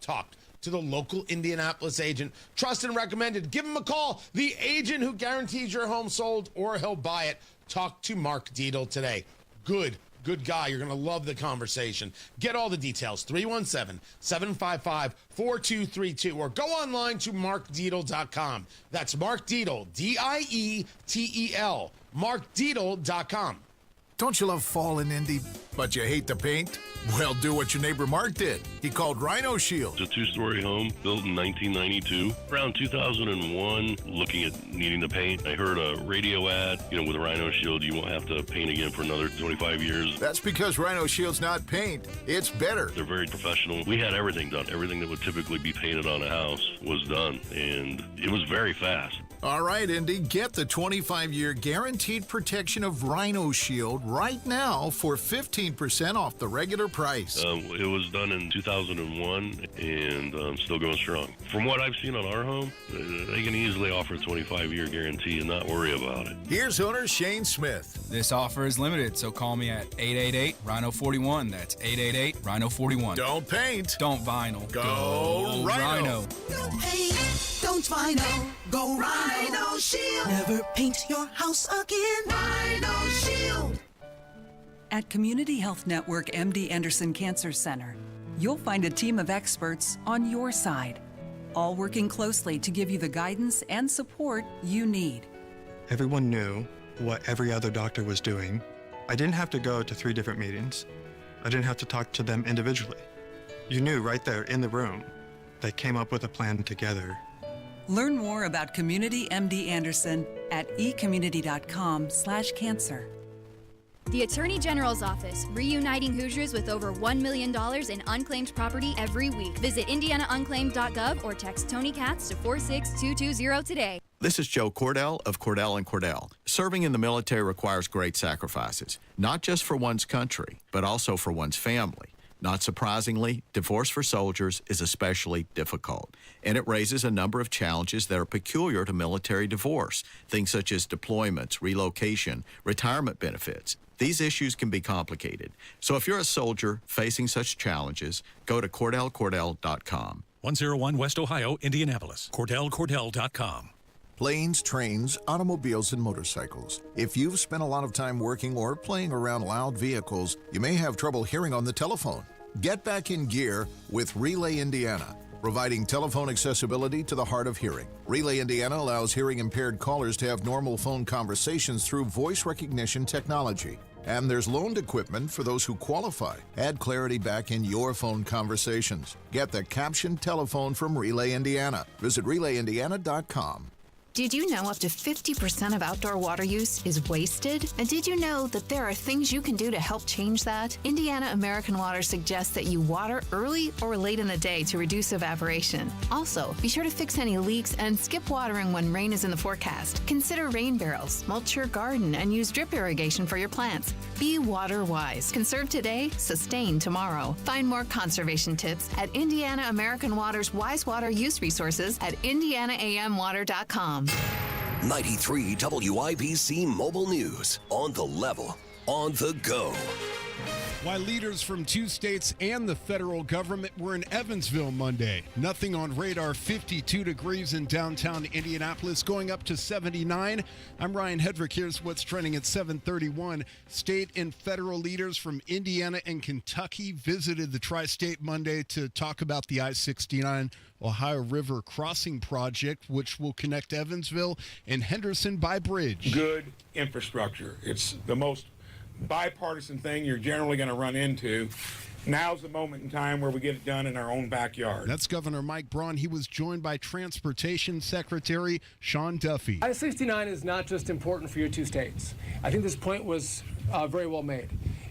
Talk to the local Indianapolis agent. Trusted and recommended. Give him a call. The agent who guarantees your home sold or he'll buy it. Talk to Mark Dietel today. Good guy. You're going to love the conversation. Get all the details, 317-755-4232, or go online to markdietel.com. That's Mark Dietel, Dietel, markdietel.com. Don't you love fall in Indy, but you hate the paint? Well, do what your neighbor Mark did. He called Rhino Shield. It's a 2-story home built in 1992. Around 2001, looking at needing to paint, I heard a radio ad, with Rhino Shield, you won't have to paint again for another 25 years. That's because Rhino Shield's not paint. It's better. They're very professional. We had everything done. Everything that would typically be painted on a house was done, and it was very fast. All right, Indy, get the 25-year guaranteed protection of Rhino Shield right now for 15% off the regular price. It was done in 2001 and still going strong. From what I've seen on our home, they can easily offer a 25-year guarantee and not worry about it. Here's owner Shane Smith. This offer is limited, so call me at 888-RHINO-41. That's 888-RHINO-41. Don't paint. Don't vinyl. Go Rhino. No paint, don't vinyl. Go Rhino Shield. Never paint your house again. Rhino Shield. At Community Health Network MD Anderson Cancer Center, you'll find a team of experts on your side, all working closely to give you the guidance and support you need. Everyone knew what every other doctor was doing. I didn't have to go to 3 different meetings. I didn't have to talk to them individually. You knew right there in the room. They came up with a plan together. Learn more about Community MD Anderson at ecommunity.com/cancer. The Attorney General's Office, reuniting Hoosiers with over $1 million in unclaimed property every week. Visit indianaunclaimed.gov or text Tony Katz to 46220 today. This is Joe Cordell of Cordell & Cordell. Serving in the military requires great sacrifices, not just for one's country, but also for one's family. Not surprisingly, divorce for soldiers is especially difficult, and it raises a number of challenges that are peculiar to military divorce, things such as deployments, relocation, retirement benefits. These issues can be complicated. So if you're a soldier facing such challenges, go to CordellCordell.com. 101 West Ohio, Indianapolis. CordellCordell.com. Planes, trains, automobiles, and motorcycles. If you've spent a lot of time working or playing around loud vehicles, you may have trouble hearing on the telephone. Get back in gear with Relay Indiana, providing telephone accessibility to the hard of hearing. Relay Indiana allows hearing-impaired callers to have normal phone conversations through voice recognition technology. And there's loaned equipment for those who qualify. Add clarity back in your phone conversations. Get the captioned telephone from Relay Indiana. Visit RelayIndiana.com. Did you know up to 50% of outdoor water use is wasted? And did you know that there are things you can do to help change that? Indiana American Water suggests that you water early or late in the day to reduce evaporation. Also, be sure to fix any leaks and skip watering when rain is in the forecast. Consider rain barrels, mulch your garden, and use drip irrigation for your plants. Be water wise. Conserve today, sustain tomorrow. Find more conservation tips at Indiana American Water's Wise Water Use Resources at IndianaAMWater.com. 93 WIBC Mobile News. On the level, on the go. While leaders from 2 states and the federal government were in Evansville Monday. Nothing on radar, 52 degrees in downtown Indianapolis, going up to 79. I'm Ryan Hedrick. Here's what's trending at 7:31. State and federal leaders from Indiana and Kentucky visited the tri-state Monday to talk about the I-69 Ohio River Crossing Project, which will connect Evansville and Henderson by bridge. Good infrastructure. It's the most bipartisan thing you're generally going to run into. Now's the moment in time where we get it done in our own backyard. That's Governor Mike Braun. He was joined by Transportation Secretary Sean Duffy. I-69 is not just important for your 2 states. I think this point was very well made.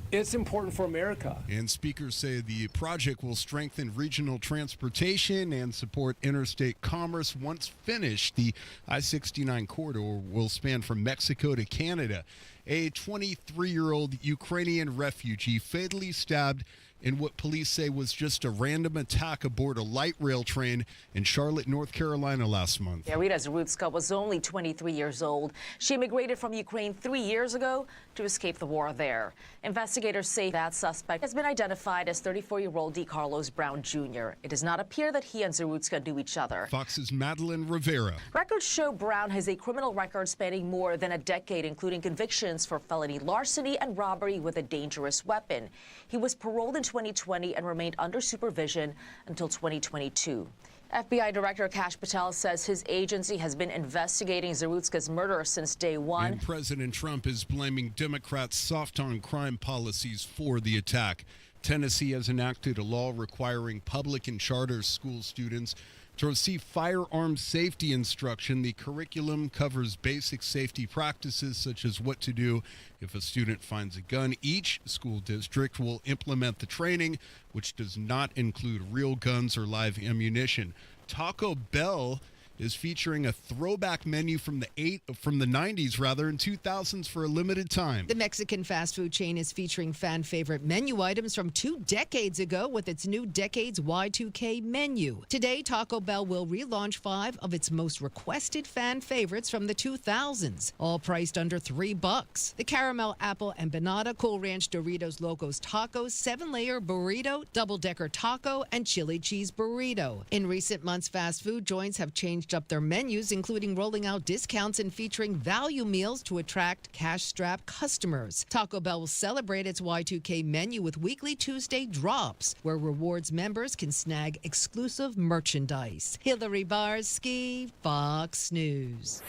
It's important for America. And speakers say the project will strengthen regional transportation and support interstate commerce. Once finished, the I-69 corridor will span from Mexico to Canada. A 23-year-old Ukrainian refugee fatally stabbed in what police say was just a random attack aboard a light rail train in Charlotte, North Carolina last month. Rita Zarutska was only 23 years old. She immigrated from Ukraine 3 years ago to escape the war there. Investigators say that suspect has been identified as 34-year-old DeCarlos Brown Jr. It does not appear that he and Zarutska knew each other. Fox's Madeline Rivera. Records show Brown has a criminal record spanning more than a decade, including convictions for felony larceny and robbery with a dangerous weapon. He was paroled in 2020 and remained under supervision until 2022. FBI Director Kash Patel says his agency has been investigating Zarutska's murder since day one. And President Trump is blaming Democrats' soft-on-crime policies for the attack. Tennessee has enacted a law requiring public and charter school students to receive firearms safety instruction. The curriculum covers basic safety practices such as what to do if a student finds a gun. Each school district will implement the training, which does not include real guns or live ammunition. Taco Bell is featuring a throwback menu from the 90s and 2000s for a limited time. The Mexican fast food chain is featuring fan favorite menu items from 2 decades ago with its new Decades Y2K menu. Today, Taco Bell will relaunch 5 of its most requested fan favorites from the 2000s, all priced under $3. The Caramel Apple Empanada, Cool Ranch Doritos Locos Tacos, 7-layer burrito, double-decker taco, and chili cheese burrito. In recent months, fast food joints have changed up their menus, including rolling out discounts and featuring value meals to attract cash-strapped customers. Taco Bell will celebrate its Y2K menu with weekly Tuesday drops, where rewards members can snag exclusive merchandise. Hillary Barsky, Fox News.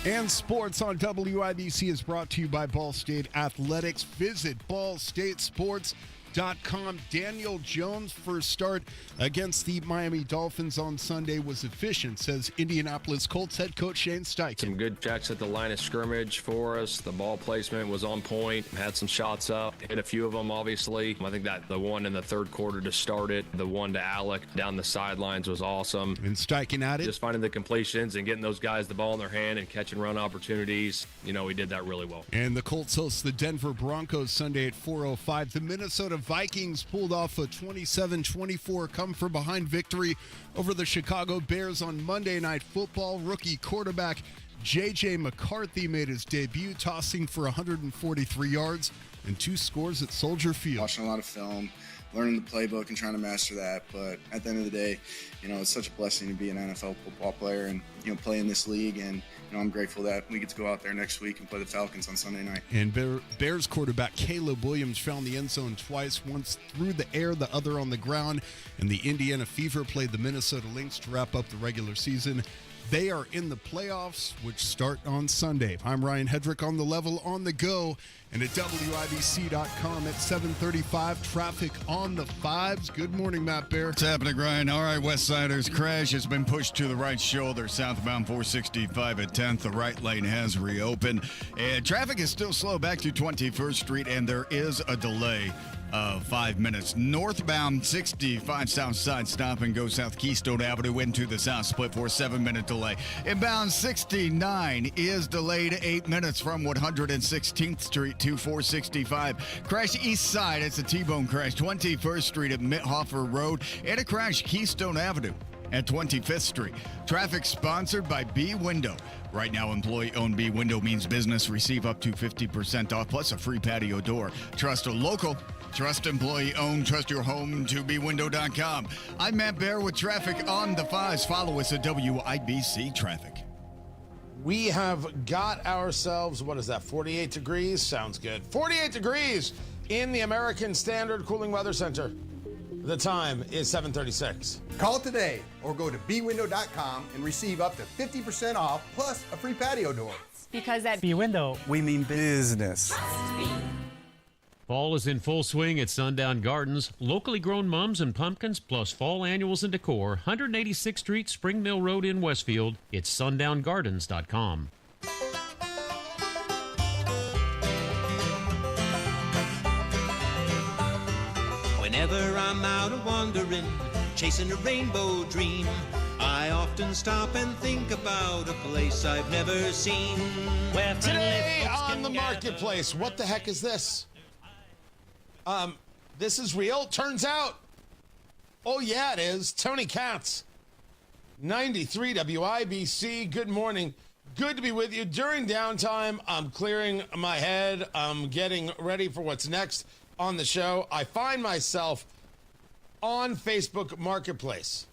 And sports on WIBC is brought to you by Ball State Athletics. Visit ballstatesports.com. Daniel Jones' first start against the Miami Dolphins on Sunday was efficient, says Indianapolis Colts head coach Shane Steichen. Some good checks at the line of scrimmage for us. The ball placement was on point, had some shots up, hit a few of them, obviously. I think that the one in the third quarter to start it, the one to Alec down the sidelines was awesome. And Steichen added, just finding the completions and getting those guys the ball in their hand and catch and run opportunities. We did that really well. And the Colts host the Denver Broncos Sunday at 4:05. The Minnesota Vikings pulled off a 27-24 come-from-behind victory over the Chicago Bears on Monday Night Football. Rookie quarterback J.J. McCarthy made his debut, tossing for 143 yards and 2 scores at Soldier Field. Watching a lot of film, learning the playbook and trying to master that. But at the end of the day, it's such a blessing to be an NFL football player and, play in this league. And, I'm grateful that we get to go out there next week and play the Falcons on Sunday night. And Bears quarterback Caleb Williams found the end zone twice, once through the air, the other on the ground. And the Indiana Fever played the Minnesota Lynx to wrap up the regular season. They are in the playoffs, which start on Sunday. I'm Ryan Hedrick on the level on the go. And at WIBC.com at 7:35, traffic on the 5s. Good morning, Matt Bear. What's happening, Ryan? All right, West Siders crash has been pushed to the right shoulder, southbound 465 at 10th. The right lane has reopened. And traffic is still slow back to 21st Street, and there is a delay of 5 minutes. Northbound 65 south side stop and go south Keystone Avenue into the south split for a 7-minute delay. Inbound 69 is delayed 8 minutes from 116th Street to 465. Crash east side, it's a T-bone crash, 21st Street at Mithofer Road, and a crash Keystone Avenue at 25th Street. Traffic sponsored by B Window. Right now, employee-owned B Window means business receive up to 50% off, plus a free patio door. Trust a local, trust employee-owned, trust your home to bwindow.com. I'm Matt Bear with traffic on the 5s. Follow us at WIBC Traffic. We have got ourselves, 48 degrees? Sounds good. 48 degrees in the American Standard Cooling Weather Center. The time is 7:36. Call today or go to bwindow.com and receive up to 50% off plus a free patio door. Because at B-Window, we mean business. Fall is in full swing at Sundown Gardens. Locally grown mums and pumpkins plus fall annuals and decor. 186th Street, Spring Mill Road in Westfield. It's sundown.gardens.com. Whenever I'm out wandering, chasing a rainbow dream, I often stop and think about a place I've never seen. Today on the marketplace, what the heck is this? This is real? Turns out. Oh, yeah, it is. Tony Katz, 93 WIBC. Good morning. Good to be with you. During downtime, I'm clearing my head. I'm getting ready for what's next on the show. I find myself on Facebook Marketplace.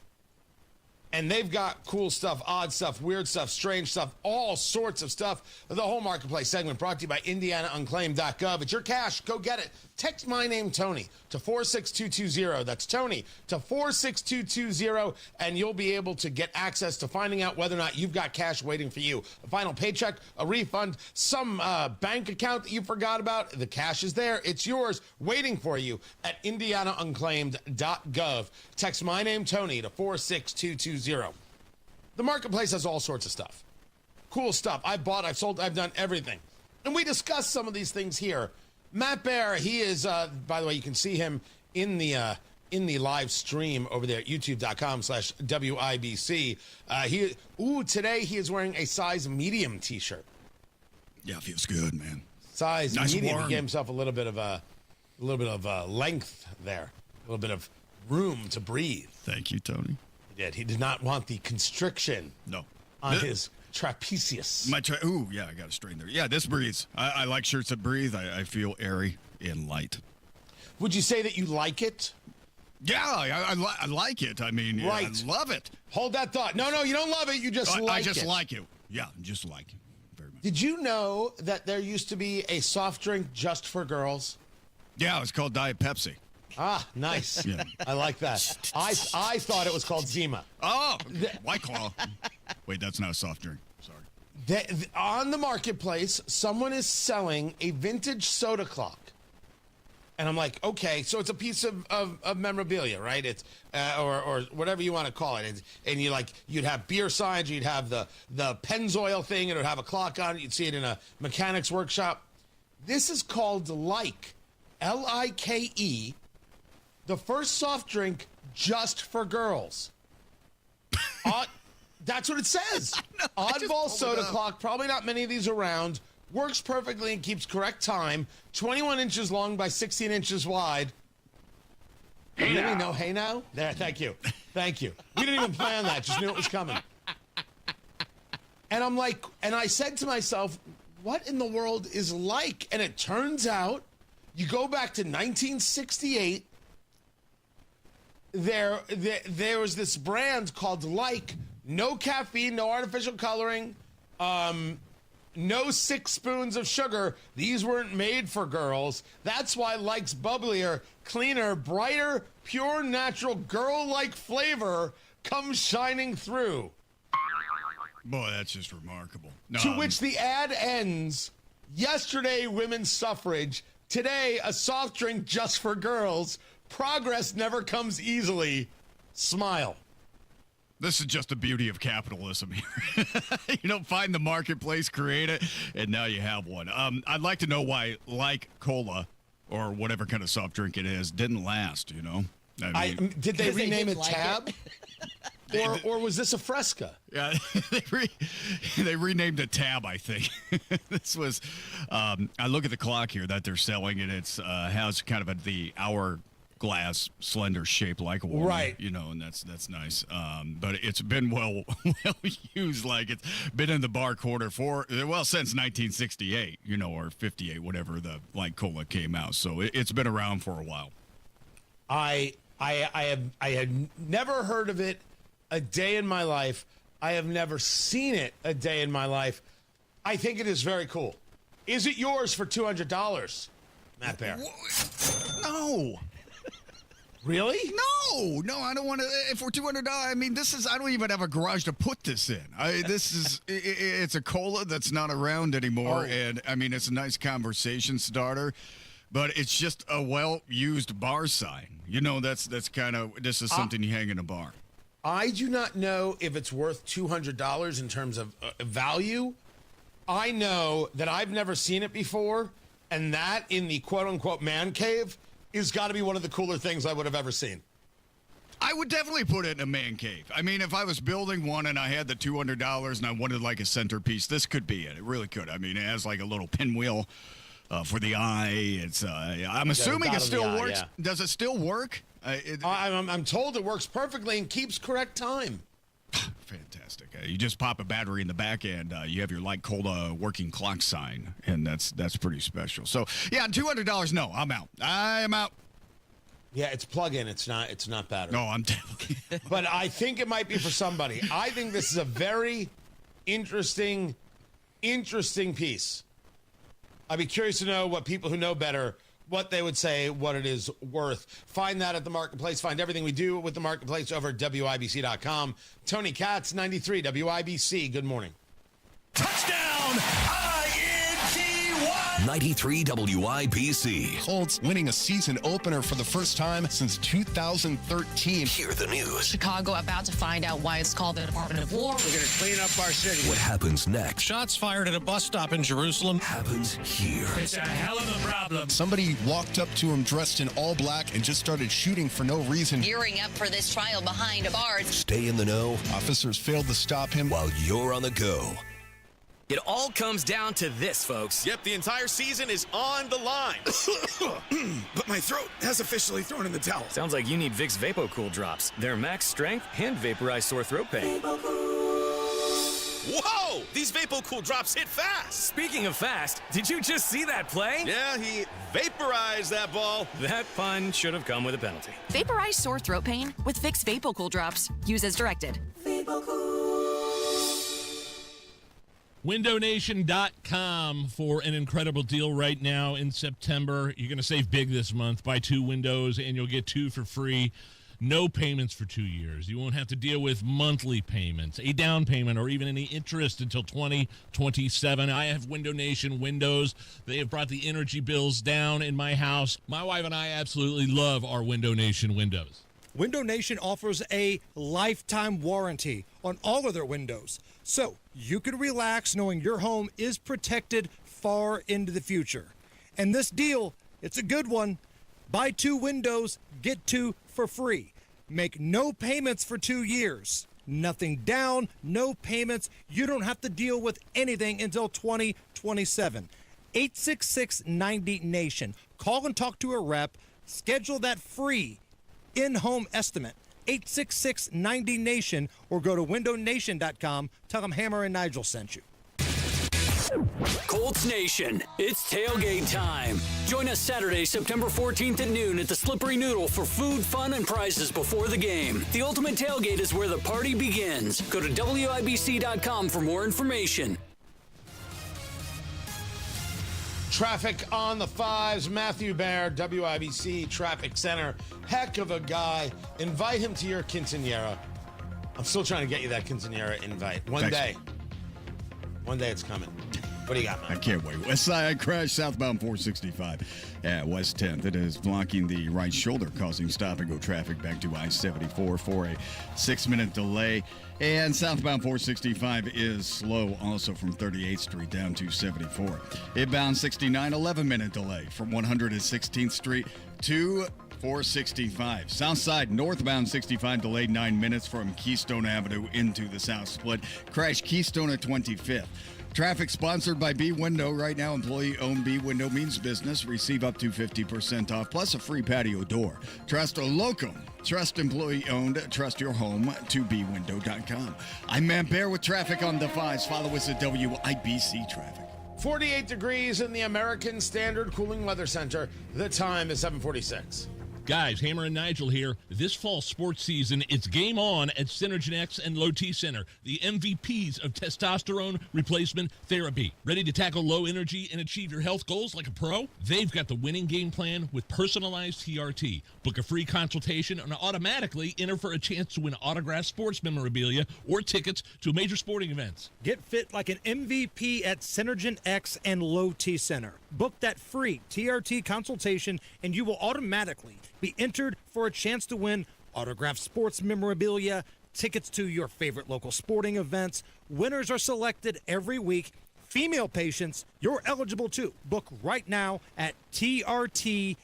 And they've got cool stuff, odd stuff, weird stuff, strange stuff, all sorts of stuff. The whole Marketplace segment brought to you by IndianaUnclaimed.gov. It's your cash. Go get it. Text my name, Tony, to 46220. That's Tony to 46220, and you'll be able to get access to finding out whether or not you've got cash waiting for you. A final paycheck, a refund, some bank account that you forgot about. The cash is there. It's yours, waiting for you at IndianaUnclaimed.gov. Text my name, Tony, to 46220. The Marketplace has all sorts of stuff. Cool stuff. I've bought, I've sold, I've done everything. And we discuss some of these things here. Matt Bear, he is, by the way, you can see him in the in the live stream over there at youtube.com/WIBC. Today he is wearing a size medium t-shirt. Yeah, feels good, man. Size Nice medium. warm. He gave himself a little bit of length there, a little bit of room to breathe. Thank you, Tony. He did. He did not want the constriction. No. On his trapezius. I got to straighten there. Yeah, this breathes. I like shirts that breathe. I feel airy and light. Would you say that you like it? Yeah, I like it. I mean, right. I love it. Hold that thought. No, you don't love it. You just like it. I just like it. Yeah, just like it. Very much. Did you know that there used to be a soft drink just for girls? Yeah, it's called Diet Pepsi. Ah, nice. Yeah. I like that. I thought it was called Zima. Oh, White Claw. Wait, that's not a soft drink. Sorry. On the marketplace, someone is selling a vintage soda clock. And I'm like, okay, so it's a piece of memorabilia, right? It's or whatever you want to call it. And you'd have beer signs, you'd have the Pennzoil thing, and it would have a clock on it. You'd see it in a mechanic's workshop. This is called Like, Like, the first soft drink just for girls. That's what it says. Oddball soda clock. Probably not many of these around. Works perfectly and keeps correct time. 21 inches long by 16 inches wide. Hey now. Know Hey Now? There, thank you. Thank you. We didn't even plan that. Just knew it was coming. And I'm like, and I said to myself, what in the world is Like? And it turns out, you go back to 1968, there was this brand called Like, no caffeine, no artificial coloring, no 6 spoons of sugar. These weren't made for girls. That's why Like's bubblier, cleaner, brighter, pure, natural, girl-like flavor comes shining through. Boy, that's just remarkable. To which the ad ends, yesterday women's suffrage, today a soft drink just for girls. Progress never comes easily. Smile. This is just the beauty of capitalism here. You don't find the marketplace, create it, and now you have one. I'd like to know why Like Cola, or whatever kind of soft drink it is, didn't last, you know? Did they rename it Tab? Or was this a Fresca? Yeah, they renamed it Tab, I think. This was, I look at the clock here that they're selling, and it's has kind of the hourglass slender shape like a woman, right? You know, and that's nice. But it's been well used, like it's been in the bar corner since 1968, you know, or 58, whatever the Like Cola came out. So it's been around for a while. I had never heard of it a day in my life. I have never seen it a day in my life. I think it is very cool. Is it yours for $200, Matt Bear? No. Really? No, I don't want to. For $200, I mean, I don't even have a garage to put this in. It's a cola that's not around anymore, and I mean, it's a nice conversation starter, but it's just a well-used bar sign. You know, this is something you hang in a bar. I do not know if it's worth $200 in terms of value. I know that I've never seen it before, and that in the quote-unquote man cave is got to be one of the cooler things I would have ever seen. I would definitely put it in a man cave. I mean, if I was building one and I had the $200 and I wanted like a centerpiece, this could be it. It really could. I mean, it has like a little pinwheel for the eye. It's I'm assuming it still works. Yeah. Does it still work? I'm told it works perfectly and keeps correct time. Fantastic. You just pop a battery in the back and you have your Like Cola working clock sign, and that's pretty special. So, yeah, $200, no, I'm out. I am out. Yeah, it's plug-in. It's not battery. No, I'm telling you. But I think it might be for somebody. I think this is a very interesting piece. I'd be curious to know what people who know better, what they would say, what it is worth. Find that at the marketplace. Find everything we do with the marketplace over at WIBC.com. Tony Katz, 93 WIBC. Good morning. Touchdown! INTY! 93 WIBC. Colts winning a season opener for the first time since 2013. Hear the news. Chicago about to find out why it's called the Department of War. We're going to clean up our city. What happens next? Shots fired at a bus stop in Jerusalem. Happens here. It's a hell of a problem. Somebody walked up to him dressed in all black and just started shooting for no reason. Gearing up for this trial behind bars. Stay in the know. Officers failed to stop him while you're on the go. It all comes down to this, folks. Yep, the entire season is on the line. But my throat has officially thrown in the towel. Sounds like you need Vicks VapoCool drops. They're max strength and vaporize sore throat pain. Whoa! These VapoCool drops hit fast. Speaking of fast, did you just see that play? Yeah, he vaporized that ball. That pun should have come with a penalty. Vaporize sore throat pain with Vicks VapoCool drops. Use as directed. WindowNation.com for an incredible deal right now in September. You're going to save big this month. Buy 2 windows and you'll get 2 for free. No payments for 2 years. You won't have to deal with monthly payments, a down payment, or even any interest until 2027. I have Window Nation windows. They have brought the energy bills down in my house. My wife and I absolutely love our Window Nation windows. Window Nation offers a lifetime warranty on all of their windows. So you can relax knowing your home is protected far into the future. And this deal, it's a good one. Buy 2 windows, get 2 for free. Make no payments for 2 years. Nothing down, no payments. You don't have to deal with anything until 2027. 866-90-NATION. Call and talk to a rep. Schedule that free in-home estimate. 866-90-NATION or go to windownation.com. Tell them Hammer and Nigel sent you. Colts Nation, it's tailgate time. Join us Saturday, September 14th at noon at the Slippery Noodle for food, fun, and prizes before the game. The ultimate tailgate is where the party begins. Go to WIBC.com for more information. Traffic on the 5s. Matthew Baird, WIBC Traffic Center. Heck of a guy. Invite him to your quinceanera. I'm still trying to get you that quinceanera invite. One day it's coming. What do you got, man? I can't wait. West Side crash southbound 465 at West 10th. It is blocking the right shoulder, causing stop-and-go traffic back to I-74 for a 6-minute delay. And southbound 465 is slow also from 38th Street down to 74. Inbound 69, 11-minute delay from 116th Street to 465. Southside northbound 65 delayed 9 minutes from Keystone Avenue into the South Split. Crash Keystone at 25th. Traffic sponsored by B Window. Right now, employee-owned B Window means business. Receive up to 50% off, plus a free patio door. Trust a locum. Trust employee-owned. Trust your home to bwindow.com. I'm Matt Bear with traffic on the 5s. Follow us at WIBC Traffic. 48 degrees in the American Standard Cooling Weather Center. The time is 7:46. Guys, Hammer and Nigel here. This fall sports season, it's game on at Synergen X and Low T Center, the MVPs of testosterone replacement therapy. Ready to tackle low energy and achieve your health goals like a pro? They've got the winning game plan with personalized TRT. Book a free consultation and automatically enter for a chance to win autographed sports memorabilia or tickets to major sporting events. Get fit like an MVP at Synergen X and Low T Center. Book that free TRT consultation and you will automatically be entered for a chance to win autographed sports memorabilia, tickets to your favorite local sporting events. Winners are selected every week. Female patients, you're eligible too. Book right now at trtmvp.com.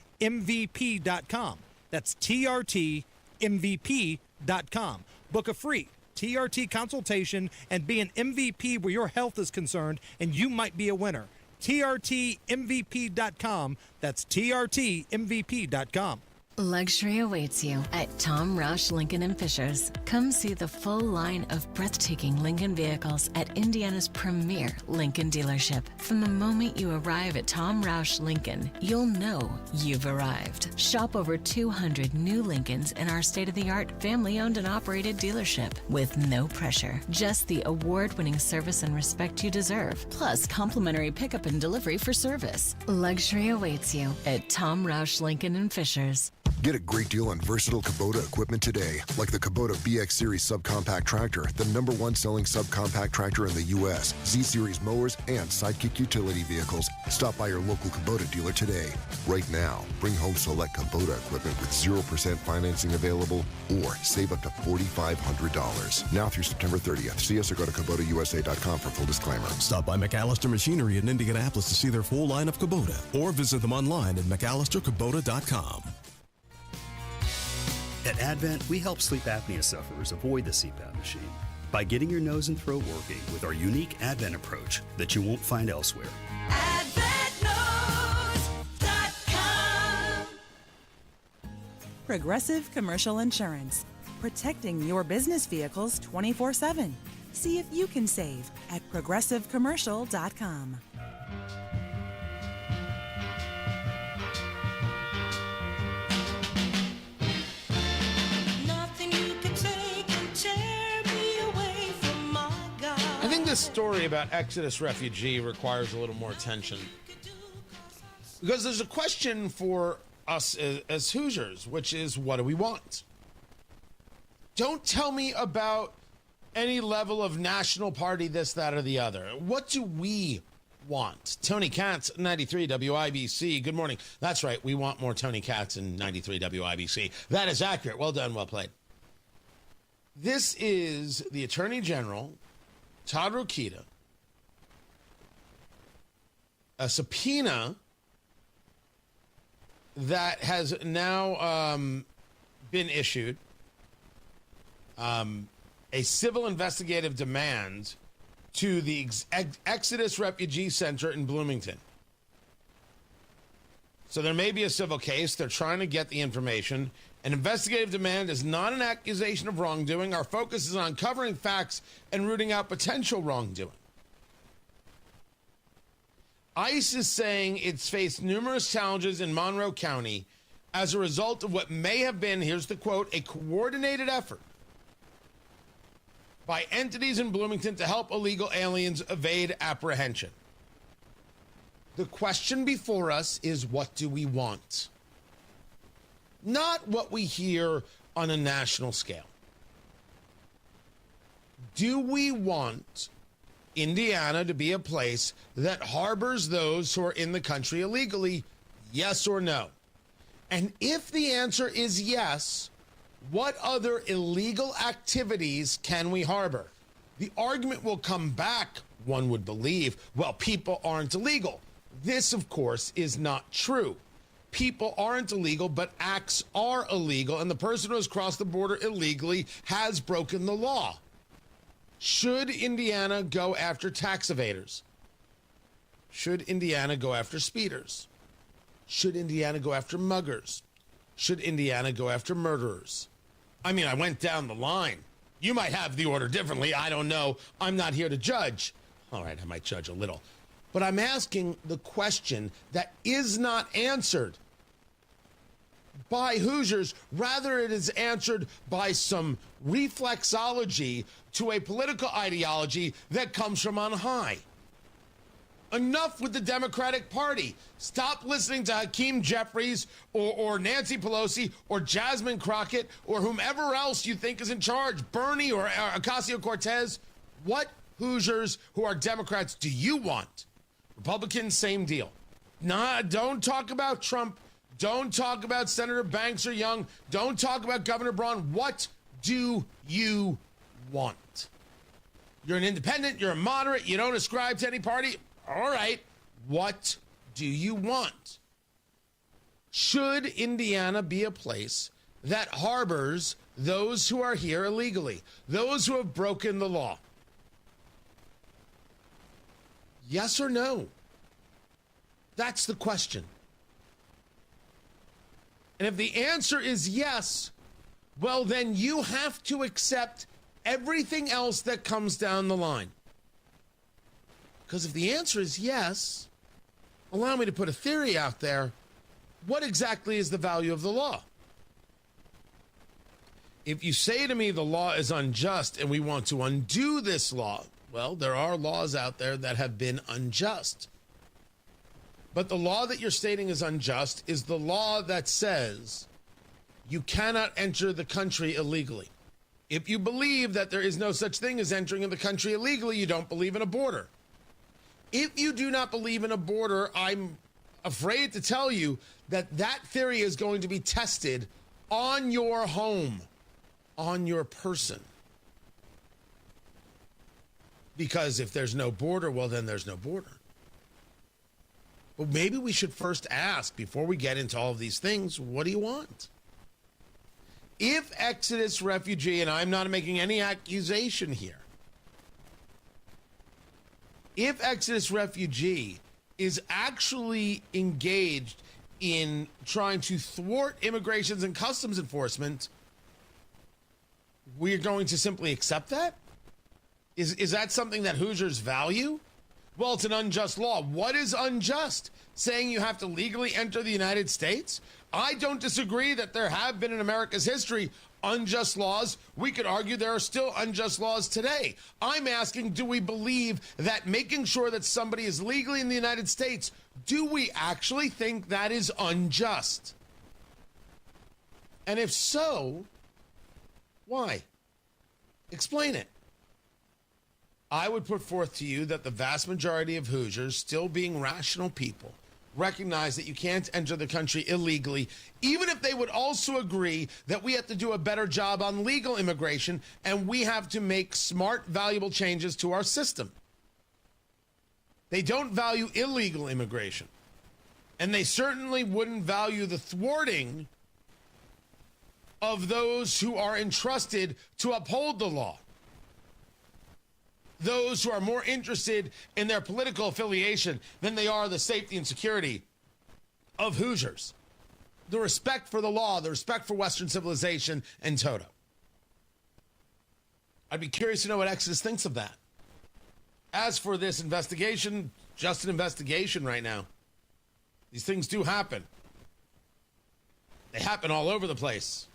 That's trtmvp.com. Book a free TRT consultation and be an MVP where your health is concerned, and you might be a winner. trtmvp.com. That's trtmvp.com. Luxury awaits you at Tom Roush Lincoln and Fishers. Come see the full line of breathtaking Lincoln vehicles at Indiana's premier Lincoln dealership. From the moment you arrive at Tom Roush Lincoln, you'll know you've arrived. Shop over 200 new Lincolns in our state-of-the-art family-owned and operated dealership with no pressure. Just the award-winning service and respect you deserve, plus complimentary pickup and delivery for service. Luxury awaits you at Tom Roush Lincoln and Fishers. Get a great deal on versatile Kubota equipment today, like the Kubota BX Series subcompact tractor, the #1 selling subcompact tractor in the U.S., Z-Series mowers, and Sidekick utility vehicles. Stop by your local Kubota dealer today. Right now, bring home select Kubota equipment with 0% financing available or save up to $4,500. Now through September 30th. See us or go to KubotaUSA.com for full disclaimer. Stop by McAllister Machinery in Indianapolis to see their full line of Kubota or visit them online at McAllisterKubota.com. At Advent, we help sleep apnea sufferers avoid the CPAP machine by getting your nose and throat working with our unique Advent approach that you won't find elsewhere. Progressive Commercial Insurance, protecting your business vehicles 24/7. See if you can save at progressivecommercial.com. I think this story about Exodus refugee requires a little more attention because there's a question for us as Hoosiers, which is, what do we want? Don't tell me about any level of national party, this, that, or the other. What do we want? Tony Katz, 93 WIBC. Good morning. That's right. We want more Tony Katz in 93 WIBC. That is accurate. Well done. Well played. This is the Attorney General, Todd Rokita, a subpoena that has now been issued, a civil investigative demand to the Exodus Refugee Center in Bloomington. So there may be a civil case. They're trying to get the information. An investigative demand is not an accusation of wrongdoing. Our focus is on uncovering facts and rooting out potential wrongdoing. ICE is saying it's faced numerous challenges in Monroe County as a result of what may have been, here's the quote, a coordinated effort by entities in Bloomington to help illegal aliens evade apprehension. The question before us is, what do we want? Not what we hear on a national scale. Do we want Indiana to be a place that harbors those who are in the country illegally? Yes or no? And if the answer is yes, what other illegal activities can we harbor? The argument will come back, one would believe, well, people aren't illegal. This, of course, is not true. People aren't illegal, but acts are illegal, and the person who has crossed the border illegally has broken the law. Should Indiana go after tax evaders? Should Indiana go after speeders? Should Indiana go after muggers? Should Indiana go after murderers? I mean, I went down the line. You might have the order differently. I don't know. I'm not here to judge. All right, I might judge a little. But I'm asking the question that is not answered by Hoosiers. Rather, it is answered by some reflexology to a political ideology that comes from on high. Enough with the Democratic Party. Stop listening to Hakeem Jeffries or Nancy Pelosi or Jasmine Crockett or whomever else you think is in charge, Bernie or Ocasio-Cortez. What Hoosiers who are Democrats do you want? Republicans, same deal. Nah, don't talk about Trump. Don't talk about Senator Banks or Young. Don't talk about Governor Braun. What do you want? You're an independent. You're a moderate. You don't ascribe to any party. All right. What do you want? Should Indiana be a place that harbors those who are here illegally, those who have broken the law? Yes or no? That's the question. And if the answer is yes, well, then you have to accept everything else that comes down the line. Because if the answer is yes, allow me to put a theory out there. What exactly is the value of the law? If you say to me the law is unjust and we want to undo this law, well, there are laws out there that have been unjust. But the law that you're stating is unjust is the law that says You cannot enter the country illegally. If you believe that there is no such thing as entering in the country illegally, you don't believe in a border. If you do not believe in a border, I'm afraid to tell you that that theory is going to be tested on your home, on your person. Because if there's no border, well, then there's no border. But maybe we should first ask, before we get into all of these things, what do you want? If Exodus Refugee, and I'm not making any accusation here, if Exodus Refugee is actually engaged in trying to thwart immigrations and customs enforcement, we're going to simply accept that? Is that something that Hoosiers value? Well, it's an unjust law. What is unjust? Saying you have to legally enter the United States? I don't disagree that there have been in America's history unjust laws. We could argue there are still unjust laws today. I'm asking, do we believe that making sure that somebody is legally in the United States, do we actually think that is unjust? And if so, why? Explain it. I would put forth to you that the vast majority of Hoosiers, still being rational people, recognize that you can't enter the country illegally, even if they would also agree that we have to do a better job on legal immigration and we have to make smart, valuable changes to our system. They don't value illegal immigration, and they certainly wouldn't value the thwarting of those who are entrusted to uphold the law. Those who are more interested in their political affiliation than they are the safety and security of Hoosiers. The respect for the law, the respect for Western civilization and Toto. I'd be curious to know what Exodus thinks of that. As for this investigation, just an investigation right now. These things do happen. They happen all over the place.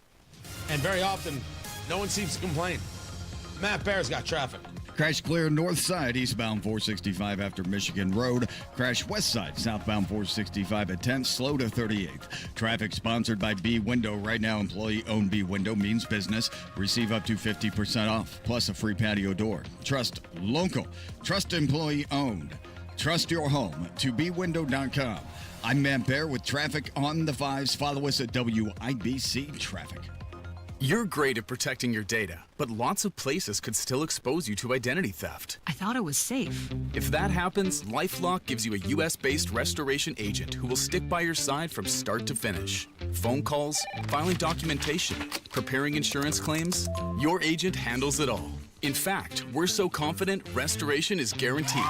And very often, no one seems to complain. Matt Bear's got traffic. Crash clear north side, eastbound 465 after Michigan Road. Crash west side, southbound 465 at 10th, slow to 38th. Traffic sponsored by B Window. Right now, employee-owned B Window means business. Receive up to 50% off, plus a free patio door. Trust local. Trust employee-owned. Trust your home to bwindow.com. I'm Matt Bear with traffic on the 5s. Follow us at WIBC Traffic. You're great at protecting your data, but lots of places could still expose you to identity theft. I thought it was safe. If that happens, LifeLock gives you a U.S.-based restoration agent who will stick by your side from start to finish. Phone calls, filing documentation, preparing insurance claims, your agent handles it all. In fact, we're so confident restoration is guaranteed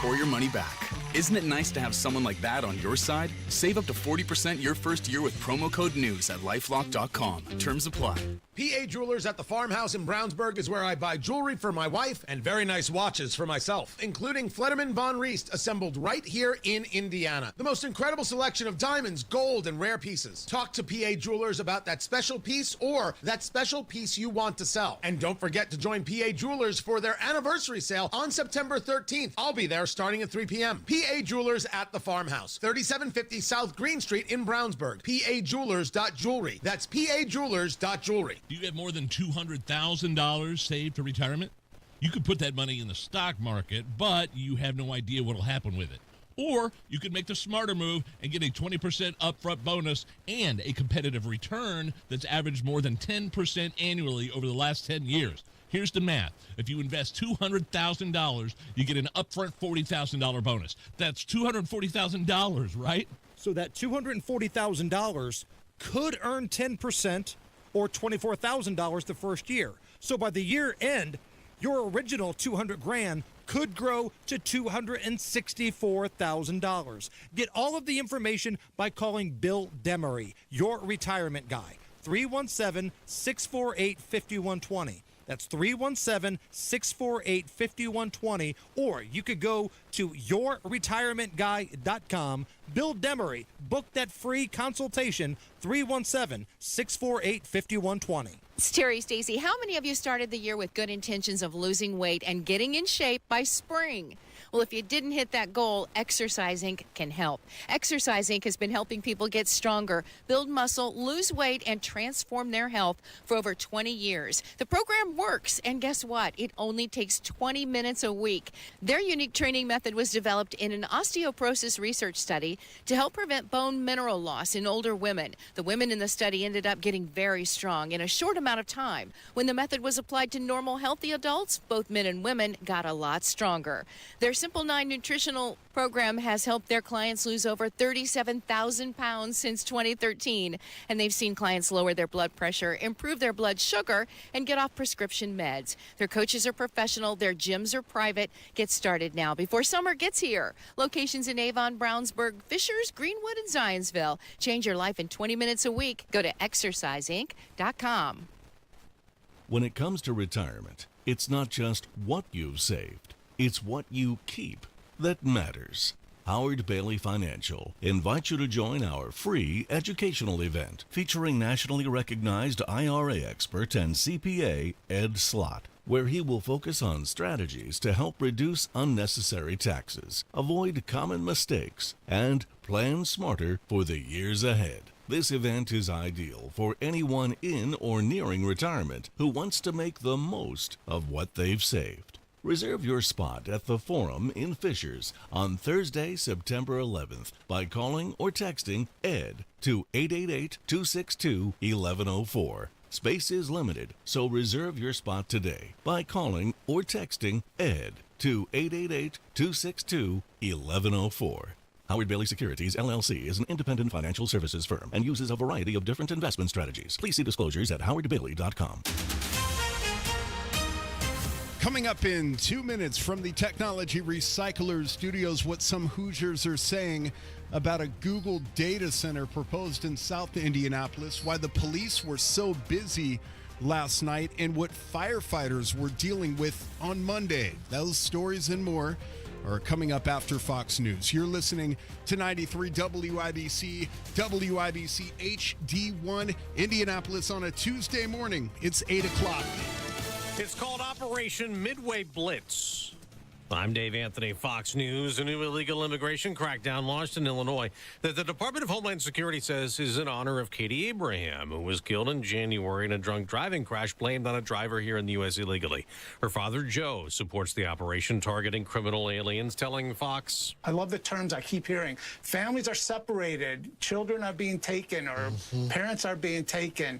or your money back. Isn't it nice to have someone like that on your side? Save up to 40% your first year with promo code NEWS at LifeLock.com. Terms apply. PA Jewelers at the Farmhouse in Brownsburg is where I buy jewelry for my wife and very nice watches for myself, including Flederman Von Riest, assembled right here in Indiana. The most incredible selection of diamonds, gold, and rare pieces. Talk to PA Jewelers about that special piece or that special piece you want to sell. And don't forget to join PA Jewelers for their anniversary sale on September 13th. I'll be there starting at 3 p.m. PA Jewelers at the Farmhouse, 3750 South Green Street in Brownsburg. PAJewelers.jewelry. That's PAJewelers.jewelry. Do you have more than $200,000 saved for retirement? You could put that money in the stock market, but you have no idea what will happen with it. Or you could make the smarter move and get a 20% upfront bonus and a competitive return that's averaged more than 10% annually over the last 10 years. Here's the math. If you invest $200,000, you get an upfront $40,000 bonus. That's $240,000, right? So that $240,000 could earn 10% or $24,000 the first year. So by the year end, your original $200,000 could grow to $264,000. Get all of the information by calling Bill Demery, your retirement guy. 317-648-5120. That's 317-648-5120. Or you could go to yourretirementguy.com. Bill Demery, book that free consultation, 317-648-5120. It's Terry Stacy. How many of you started the year with good intentions of losing weight and getting in shape by spring? Well, if you didn't hit that goal, Exercise Inc. can help. Exercise Inc. has been helping people get stronger, build muscle, lose weight, and transform their health for over 20 years. The program works, and guess what? It only takes 20 minutes a week. Their unique training method was developed in an osteoporosis research study to help prevent bone mineral loss in older women. The women in the study ended up getting very strong in a short amount of time. When the method was applied to normal, healthy adults, both men and women got a lot stronger. Their Simple 9 nutritional program has helped their clients lose over 37,000 pounds since 2013, and they've seen clients lower their blood pressure, improve their blood sugar, and get off prescription meds. Their coaches are professional, their gyms are private. Get started now before summer gets here. Locations in Avon, Brownsburg, Fishers, Greenwood, and Zionsville. Change your life in 20 minutes a week. Go to exerciseinc.com. When it comes to retirement, it's not just what you've saved, it's what you keep that matters. Howard Bailey Financial invites you to join our free educational event featuring nationally recognized IRA expert and CPA Ed Slott, where he will focus on strategies to help reduce unnecessary taxes, avoid common mistakes, and plan smarter for the years ahead. This event is ideal for anyone in or nearing retirement who wants to make the most of what they've saved. Reserve your spot at the Forum in Fishers on Thursday, September 11th by calling or texting ED to 888-262-1104. Space is limited, so reserve your spot today by calling or texting ED to 888-262-1104. Howard Bailey Securities, LLC is an independent financial services firm and uses a variety of different investment strategies. Please see disclosures at howardbailey.com. Coming up in 2 minutes from the Technology Recyclers Studios, what some Hoosiers are saying about a Google data center proposed in South Indianapolis, why the police were so busy last night, and what firefighters were dealing with on Monday. Those stories and more are coming up after Fox News. You're listening to 93 WIBC, WIBC HD1, Indianapolis on a Tuesday morning. It's 8 o'clock. It's called Operation Midway Blitz. I'm Dave Anthony, Fox News. A new illegal immigration crackdown launched in Illinois that the Department of Homeland Security says is in honor of Katie Abraham, who was killed in January in a drunk driving crash blamed on a driver here in the U.S. illegally. Her father, Joe, supports the operation targeting criminal aliens, telling Fox, I love the terms I keep hearing. Families are separated. Children are being taken, or parents are being taken.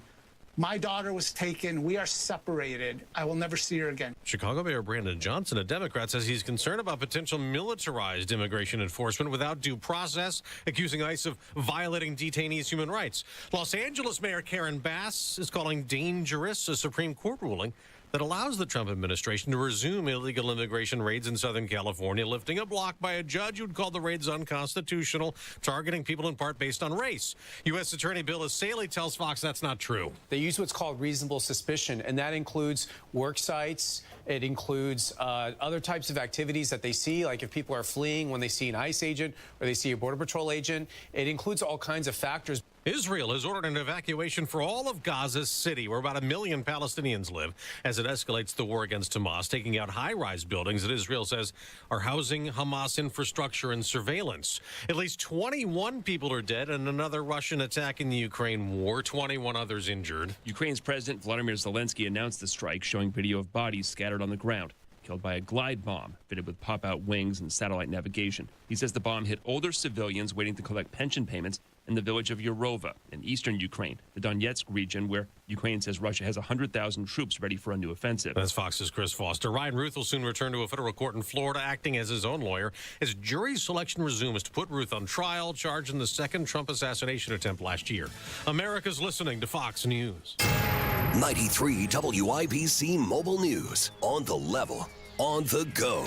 My daughter was taken. We are separated. I will never see her again. Chicago Mayor Brandon Johnson, a Democrat, says he's concerned about potential militarized immigration enforcement without due process, accusing ICE of violating detainees' human rights. Los Angeles Mayor Karen Bass is calling dangerous a Supreme Court ruling that allows the Trump administration to resume illegal immigration raids in Southern California, lifting a block by a judge who'd called the raids unconstitutional, targeting people in part based on race. U.S. Attorney Bill Asaley tells Fox that's not true. They use what's called reasonable suspicion, and that includes work sites. It includes other types of activities that they see, like if people are fleeing when they see an ICE agent or they see a Border Patrol agent. It includes all kinds of factors. Israel has ordered an evacuation for all of Gaza City, where about 1 million Palestinians live, as it escalates the war against Hamas, taking out high-rise buildings that Israel says are housing Hamas infrastructure and surveillance. At least 21 people are dead in another Russian attack in the Ukraine war, 21 others injured. Ukraine's President Vladimir Zelensky announced the strike, showing video of bodies scattered on the ground, killed by a glide bomb fitted with pop-out wings and satellite navigation. He says the bomb hit older civilians waiting to collect pension payments in the village of Yorova in eastern Ukraine, the Donetsk region, where Ukraine says Russia has 100,000 troops ready for a new offensive. That's Fox's Chris Foster. Ryan Ruth will soon return to a federal court in Florida, acting as his own lawyer, as jury selection resumes to put Ruth on trial, charged in the second Trump assassination attempt last year. America's listening to Fox News. 93 WIBC Mobile News. On the level, on the go.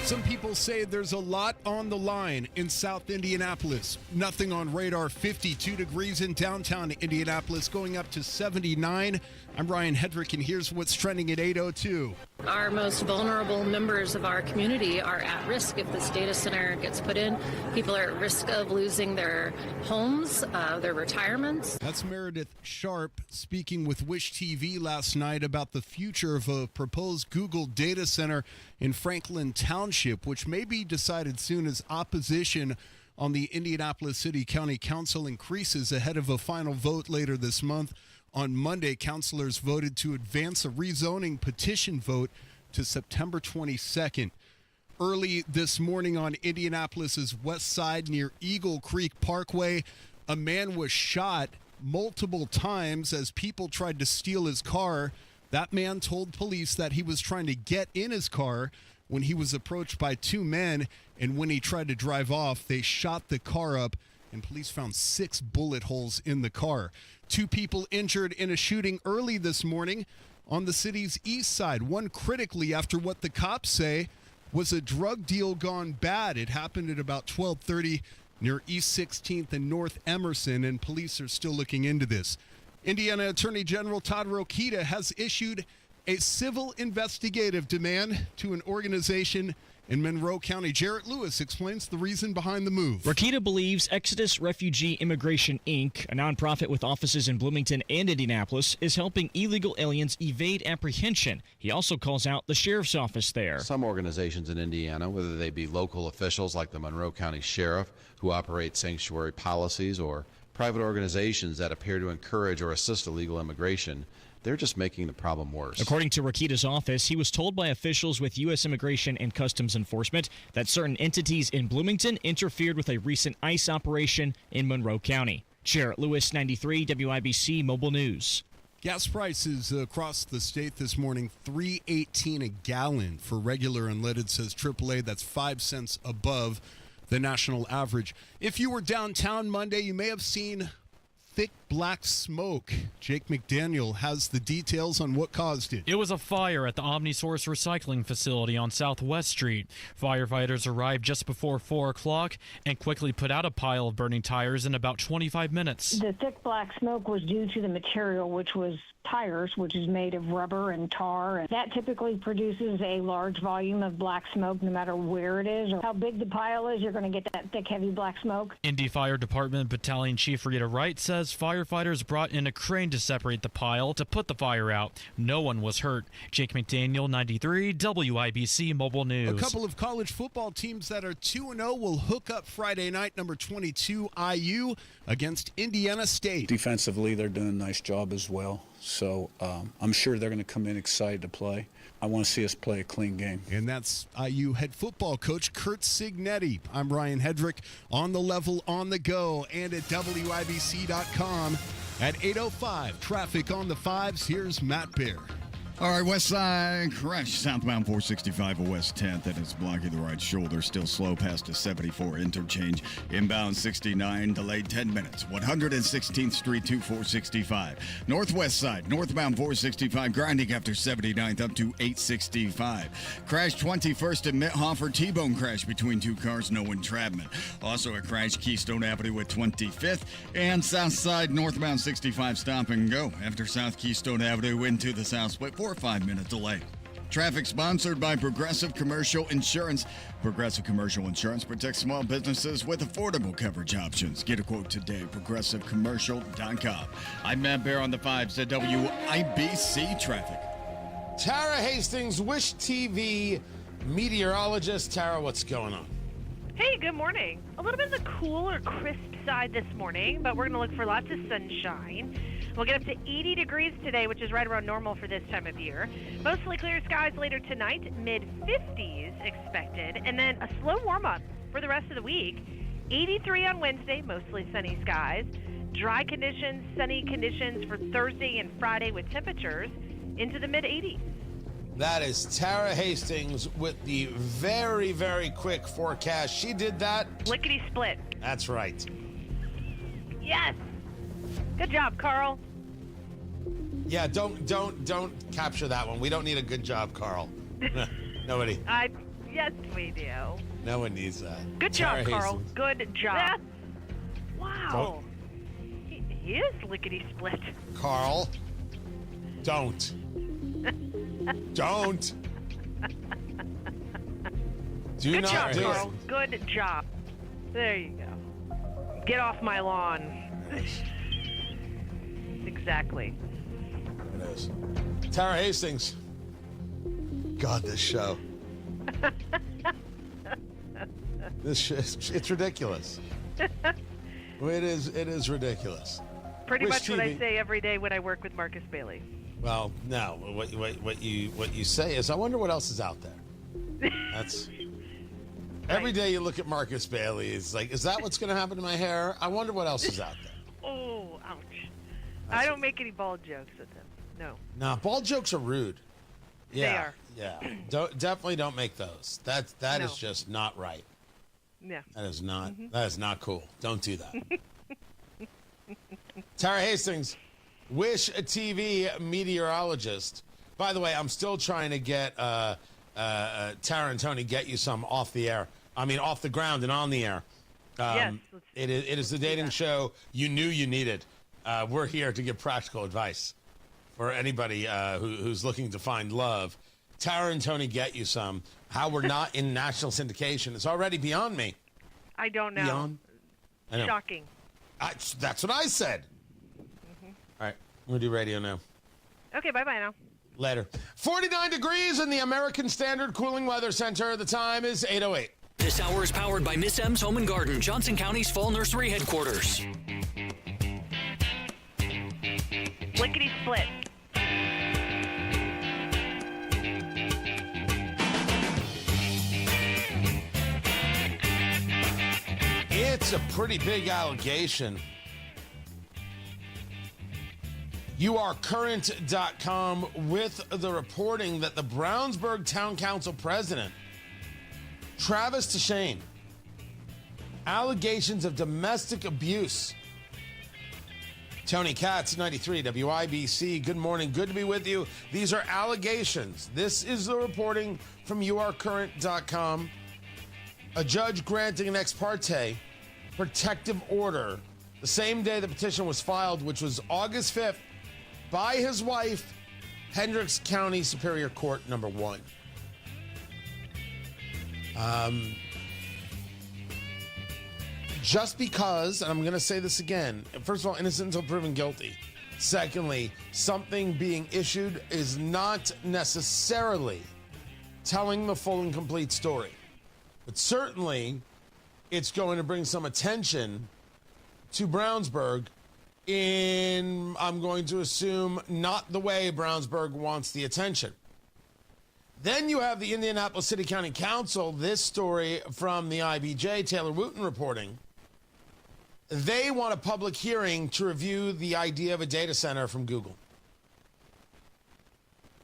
Some people say there's a lot on the line in South Indianapolis. Nothing on radar. 52 degrees in downtown Indianapolis, going up to 79. I'm Ryan Hedrick, and here's what's trending at 8:02. Our most vulnerable members of our community are at risk if this data center gets put in. People are at risk of losing their homes, their retirements. That's Meredith Sharp speaking with Wish TV last night about the future of a proposed Google data center in Franklin Township, which may be decided soon as opposition on the Indianapolis City County Council increases ahead of a final vote later this month. On Monday, councilors voted to advance a rezoning petition vote to September 22nd. Early this morning on Indianapolis's west side near Eagle Creek Parkway, a man was shot multiple times as people tried to steal his car. That man told police that he was trying to get in his car when he was approached by two men, and when he tried to drive off, they shot the car up, and police found 6 bullet holes in the car. 2 people injured in a shooting early this morning on the city's east side, one critically after what the cops say was a drug deal gone bad. It happened at about 12:30 near East 16th and North Emerson, and police are still looking into this. Indiana Attorney General Todd Rokita has issued a civil investigative demand to an organization in Monroe County. Jarrett Lewis explains the reason behind the move. Rokita believes Exodus Refugee Immigration, Inc., a nonprofit with offices in Bloomington and Indianapolis, is helping illegal aliens evade apprehension. He also calls out the sheriff's office there. Some organizations in Indiana, whether they be local officials like the Monroe County Sheriff, who operate sanctuary policies, or private organizations that appear to encourage or assist illegal immigration, they're just making the problem worse. According to Rokita's office, he was told by officials with U.S. Immigration and Customs Enforcement that certain entities in Bloomington interfered with a recent ICE operation in Monroe County. Jarrett Lewis, 93 WIBC Mobile News. Gas prices across the state this morning, $3.18 a gallon for regular unleaded, says AAA. That's 5 cents above the national average. If you were downtown Monday, you may have seen thick black smoke. Jake McDaniel has the details on what caused it. It was a fire at the OmniSource recycling facility on Southwest Street. Firefighters arrived just before 4 o'clock and quickly put out a pile of burning tires in about 25 minutes. The thick black smoke was due to the material, which was tires, which is made of rubber and tar. And that typically produces a large volume of black smoke no matter where it is or how big the pile is. You're going to get that thick, heavy black smoke. Indy Fire Department Battalion Chief Rita Wright says firefighters brought in a crane to separate the pile to put the fire out. No one was hurt. Jake McDaniel, 93 WIBC Mobile News. A couple of college football teams that are 2-0 will hook up Friday night. Number 22 IU against Indiana State. Defensively, they're doing a nice job as well. So I'm sure they're going to come in excited to play. I want to see us play a clean game. And that's IU head football coach Kurt Signetti. I'm Ryan Hedrick, on the level, on the go, and at WIBC.com at 8:05. Traffic on the 5s. Here's Matt Bear. All right, west side crash, southbound 465 of West 10th, and it's blocking the right shoulder. Still slow past the 74 interchange. Inbound 69, delayed 10 minutes. 116th Street to 465. Northwest side, northbound 465, grinding after 79th up to 865. Crash 21st and Mithofer, T-bone crash between 2 cars, no entrapment. Also a crash Keystone Avenue at 25th, and south side, northbound 65, stop and go after South Keystone Avenue into the south split. 4 or 5 minute delay. Traffic sponsored by Progressive Commercial Insurance. Progressive Commercial Insurance protects small businesses with affordable coverage options. Get a quote today, progressivecommercial.com. I'm Matt Bear on the 5s at WIBC Traffic. Tara Hastings, Wish TV meteorologist. Tara, what's going on? Hey, good morning. A little bit of the cooler, crisp side this morning, but we're going to look for lots of sunshine. We'll get up to 80 degrees today, which is right around normal for this time of year. Mostly clear skies later tonight, mid-50s expected, and then a slow warm-up for the rest of the week. 83 on Wednesday, mostly sunny skies. Dry conditions, sunny conditions for Thursday and Friday with temperatures into the mid-80s. That is Tara Hastings with the very, very quick forecast. She did that. Lickety-split. That's right. Yes. Good job, Carl. Yeah, don't capture that one. We don't need a good job, Carl. Nobody. Yes, we do. No one needs that. Good Tara job, Carl. Hastings. Good job. Wow. He is lickety-split. Carl, don't. Don't. Do Good not job, do Carl. it. Good job. There you go. Get off my lawn. Exactly. It is. Tara Hastings. God, this show. It's ridiculous. It is ridiculous. Pretty Wish much what I TV. say every day when I work with Marcus Bailey. Well, no. What you say is, I wonder what else is out there. That's every day you look at Marcus Bailey. It's like, is that what's going to happen to my hair? I wonder what else is out there. Oh, ouch. I don't make any bald jokes with him. No. Nah, bald jokes are rude. Yeah, They are. Yeah. Definitely don't make those. That No. is just not right. Yeah. That is not. That is not cool. Don't do that. Tara Hastings, Wish a TV meteorologist. By the way, I'm still trying to get Tara and Tony get you some off the air. I mean, off the ground and on the air. Yes. It is the dating show you knew you needed. We're here to give practical advice for anybody who's looking to find love. Tara and Tony get you some. How we're not in national syndication is already beyond me. I don't know. Beyond? I know. Shocking. That's what I said. All right, I'm going to do radio now. Okay, bye-bye now. Later. 49 degrees in the American Standard Cooling Weather Center. The time is 8:08. This hour is powered by Miss M's Home and Garden, Johnson County's Fall Nursery headquarters. Lickety split. It's a pretty big allegation. YouAreCurrent.com with the reporting that the Brownsburg Town Council president, Travis Tashane, allegations of domestic abuse. Tony Katz, 93 WIBC. Good morning. Good to be with you. These are allegations. This is the reporting from YouAreCurrent.com. A judge granting an ex parte protective order the same day the petition was filed, which was August 5th, by his wife, Hendricks County Superior Court number 1. Just because, and I'm going to say this again, first of all, innocent until proven guilty. Secondly, something being issued is not necessarily telling the full and complete story. But certainly, it's going to bring some attention to Brownsburg in, I'm going to assume, not the way Brownsburg wants the attention. Then you have the Indianapolis City County Council, this story from the IBJ, Taylor Wooten reporting. They want a public hearing to review the idea of a data center from Google.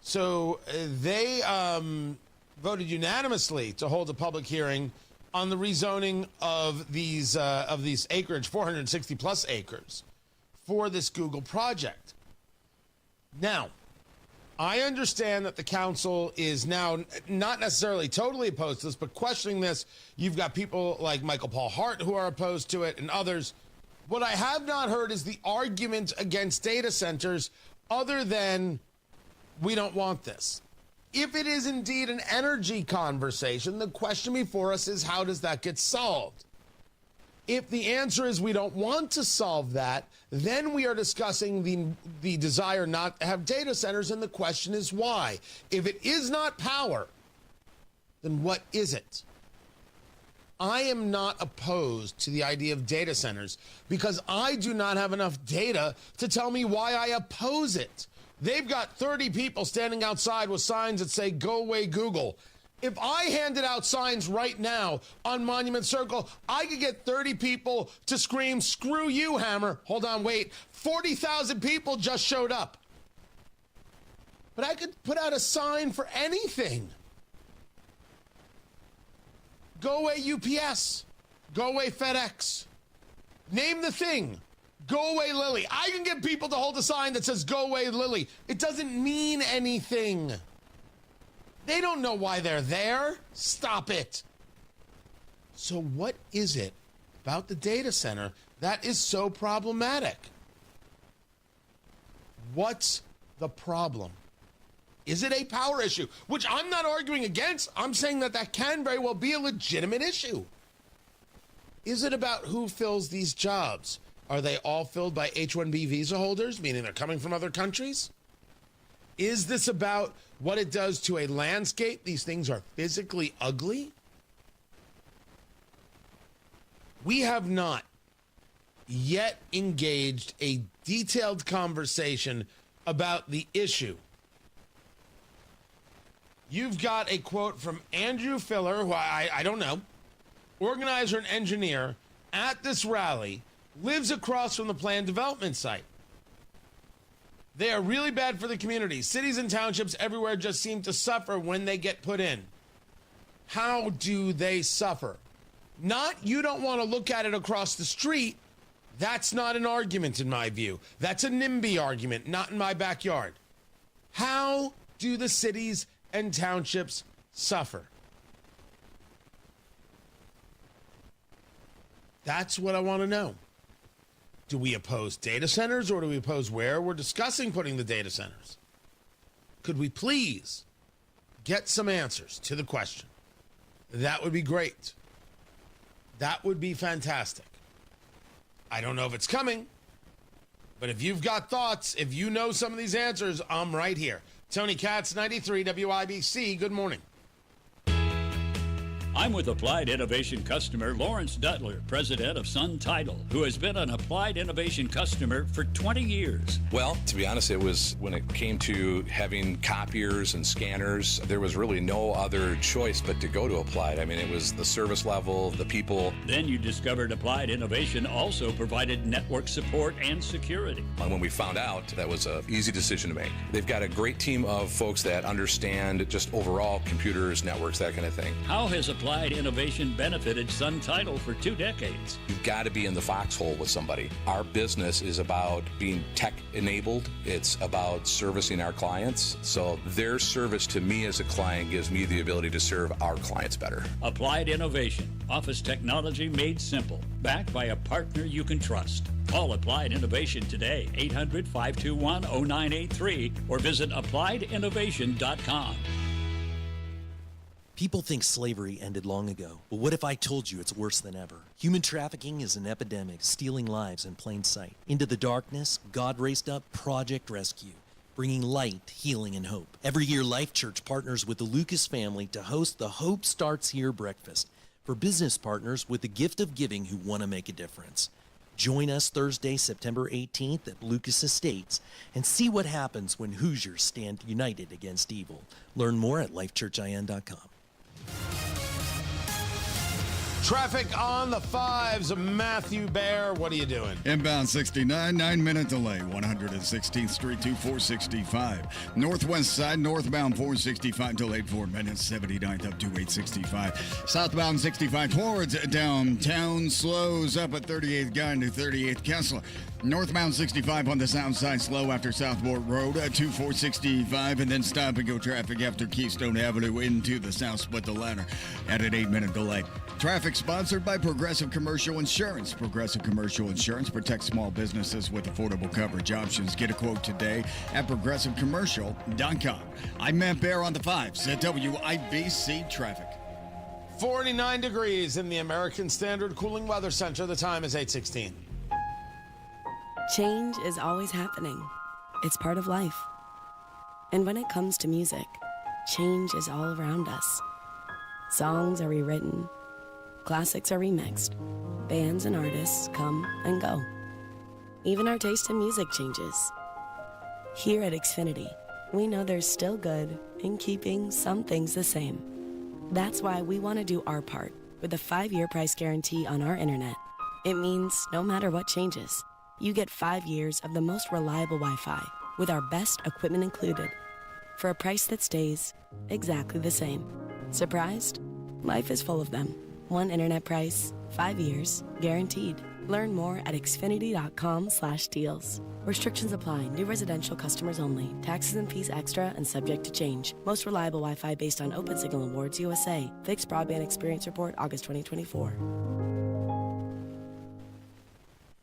So they voted unanimously to hold a public hearing on the rezoning of these acreage, 460 plus acres, for this Google project. Now, I understand that the council is now not necessarily totally opposed to this, but questioning this. You've got people like Michael Paul Hart who are opposed to it and others. What I have not heard is the argument against data centers other than we don't want this. If it is indeed an energy conversation, the question before us is how does that get solved? If the answer is we don't want to solve that, then we are discussing the desire not to have data centers, and the question is why. If it is not power, then what is it? I am not opposed to the idea of data centers because I do not have enough data to tell me why I oppose it. They've got 30 people standing outside with signs that say, "Go away, Google." If I handed out signs right now on Monument Circle, I could get 30 people to scream, "Screw you, Hammer." Hold on, wait. 40,000 people just showed up. But I could put out a sign for anything. Go away, UPS. Go away, FedEx. Name the thing. Go away, Lily. I can get people to hold a sign that says, "Go away, Lily." It doesn't mean anything. They don't know why they're there. Stop it. So what is it about the data center that is so problematic? What's the problem? Is it a power issue? Which I'm not arguing against. I'm saying that can very well be a legitimate issue. Is it about who fills these jobs? Are they all filled by H-1B visa holders, meaning they're coming from other countries? Is this about what it does to a landscape? These things are physically ugly. We have not yet engaged a detailed conversation about the issue. You've got a quote from Andrew Filler, who I don't know, organizer and engineer at this rally, lives across from the planned development site. They are really bad for the community. Cities and townships everywhere just seem to suffer when they get put in. How do they suffer? Not, you don't want to look at it across the street. That's not an argument in my view. That's a NIMBY argument, not in my backyard. How do the cities and townships suffer? That's what I want to know. Do we oppose data centers, or do we oppose where we're discussing putting the data centers? Could we please get some answers to the question? That would be great. That would be fantastic. I don't know if it's coming, but if you've got thoughts, if you know some of these answers, I'm right here. Tony Katz, 93 WIBC. Good morning. I'm with Applied Innovation customer Lawrence Duttler, president of Sun Title, who has been an Applied Innovation customer for 20 years. Well, to be honest, it was when it came to having copiers and scanners, there was really no other choice but to go to Applied. I mean, it was the service level, the people. Then you discovered Applied Innovation also provided network support and security. And when we found out, that was an easy decision to make. They've got a great team of folks that understand just overall computers, networks, that kind of thing. How has Applied Innovation benefited Sun Title for 2 decades? You've got to be in the foxhole with somebody. Our business is about being tech-enabled. It's about servicing our clients. So their service to me as a client gives me the ability to serve our clients better. Applied Innovation, office technology made simple, backed by a partner you can trust. Call Applied Innovation today, 800-521-0983, or visit appliedinnovation.com. People think slavery ended long ago, but what if I told you it's worse than ever? Human trafficking is an epidemic, stealing lives in plain sight. Into the darkness, God raised up Project Rescue, bringing light, healing, and hope. Every year, Life Church partners with the Lucas family to host the Hope Starts Here breakfast for business partners with the gift of giving who want to make a difference. Join us Thursday, September 18th at Lucas Estates and see what happens when Hoosiers stand united against evil. Learn more at lifechurchin.com. Traffic on the 5s. Matthew Bear, what are you doing? Inbound 69, 9-minute delay, 116th Street to 465. Northwest side, northbound 465, delayed 4 minutes, 79th up to 865. Southbound 65 towards downtown, slows up at 38th Guy to 38th Kessler. Northbound 65 on the south side, slow after Southport Road to 465, and then stop and go traffic after Keystone Avenue into the south, split the latter at an 8-minute delay. Traffic sponsored by Progressive Commercial Insurance. Progressive Commercial Insurance protects small businesses with affordable coverage options. Get a quote today at progressivecommercial.com. I'm Matt Bear on the 5s at WIBC Traffic. 49 degrees in the American Standard Cooling Weather Center. The time is 8:16. Change is always happening. It's part of life. And when it comes to music, change is all around us. Songs are rewritten. Classics are remixed. Bands and artists come and go. Even our taste in music changes. Here at Xfinity, we know there's still good in keeping some things the same. That's why we want to do our part with a 5-year price guarantee on our internet. It means no matter what changes, you get 5 years of the most reliable Wi-Fi with our best equipment included for a price that stays exactly the same. Surprised? Life is full of them. One internet price, 5 years, guaranteed. Learn more at xfinity.com/deals. Restrictions apply. New residential customers only. Taxes and fees extra and subject to change. Most reliable Wi-Fi based on Open Signal Awards USA. Fixed Broadband Experience Report, August 2024.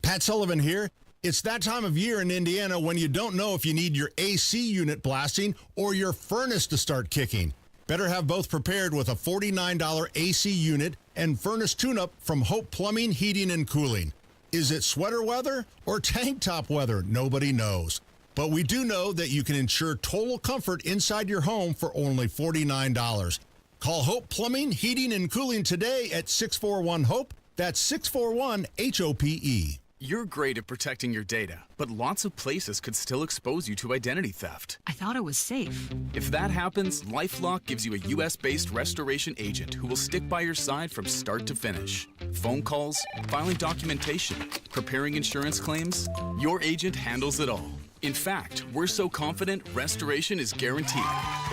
Pat Sullivan here. It's that time of year in Indiana when you don't know if you need your AC unit blasting or your furnace to start kicking. Better have both prepared with a $49 AC unit and furnace tune-up from Hope Plumbing, Heating, and Cooling. Is it sweater weather or tank top weather? Nobody knows. But we do know that you can ensure total comfort inside your home for only $49. Call Hope Plumbing, Heating, and Cooling today at 641-HOPE. That's 641-HOPE. You're great at protecting your data, but lots of places could still expose you to identity theft. I thought it was safe. If that happens, LifeLock gives you a U.S.-based restoration agent who will stick by your side from start to finish. Phone calls, filing documentation, preparing insurance claims, your agent handles it all. In fact, we're so confident restoration is guaranteed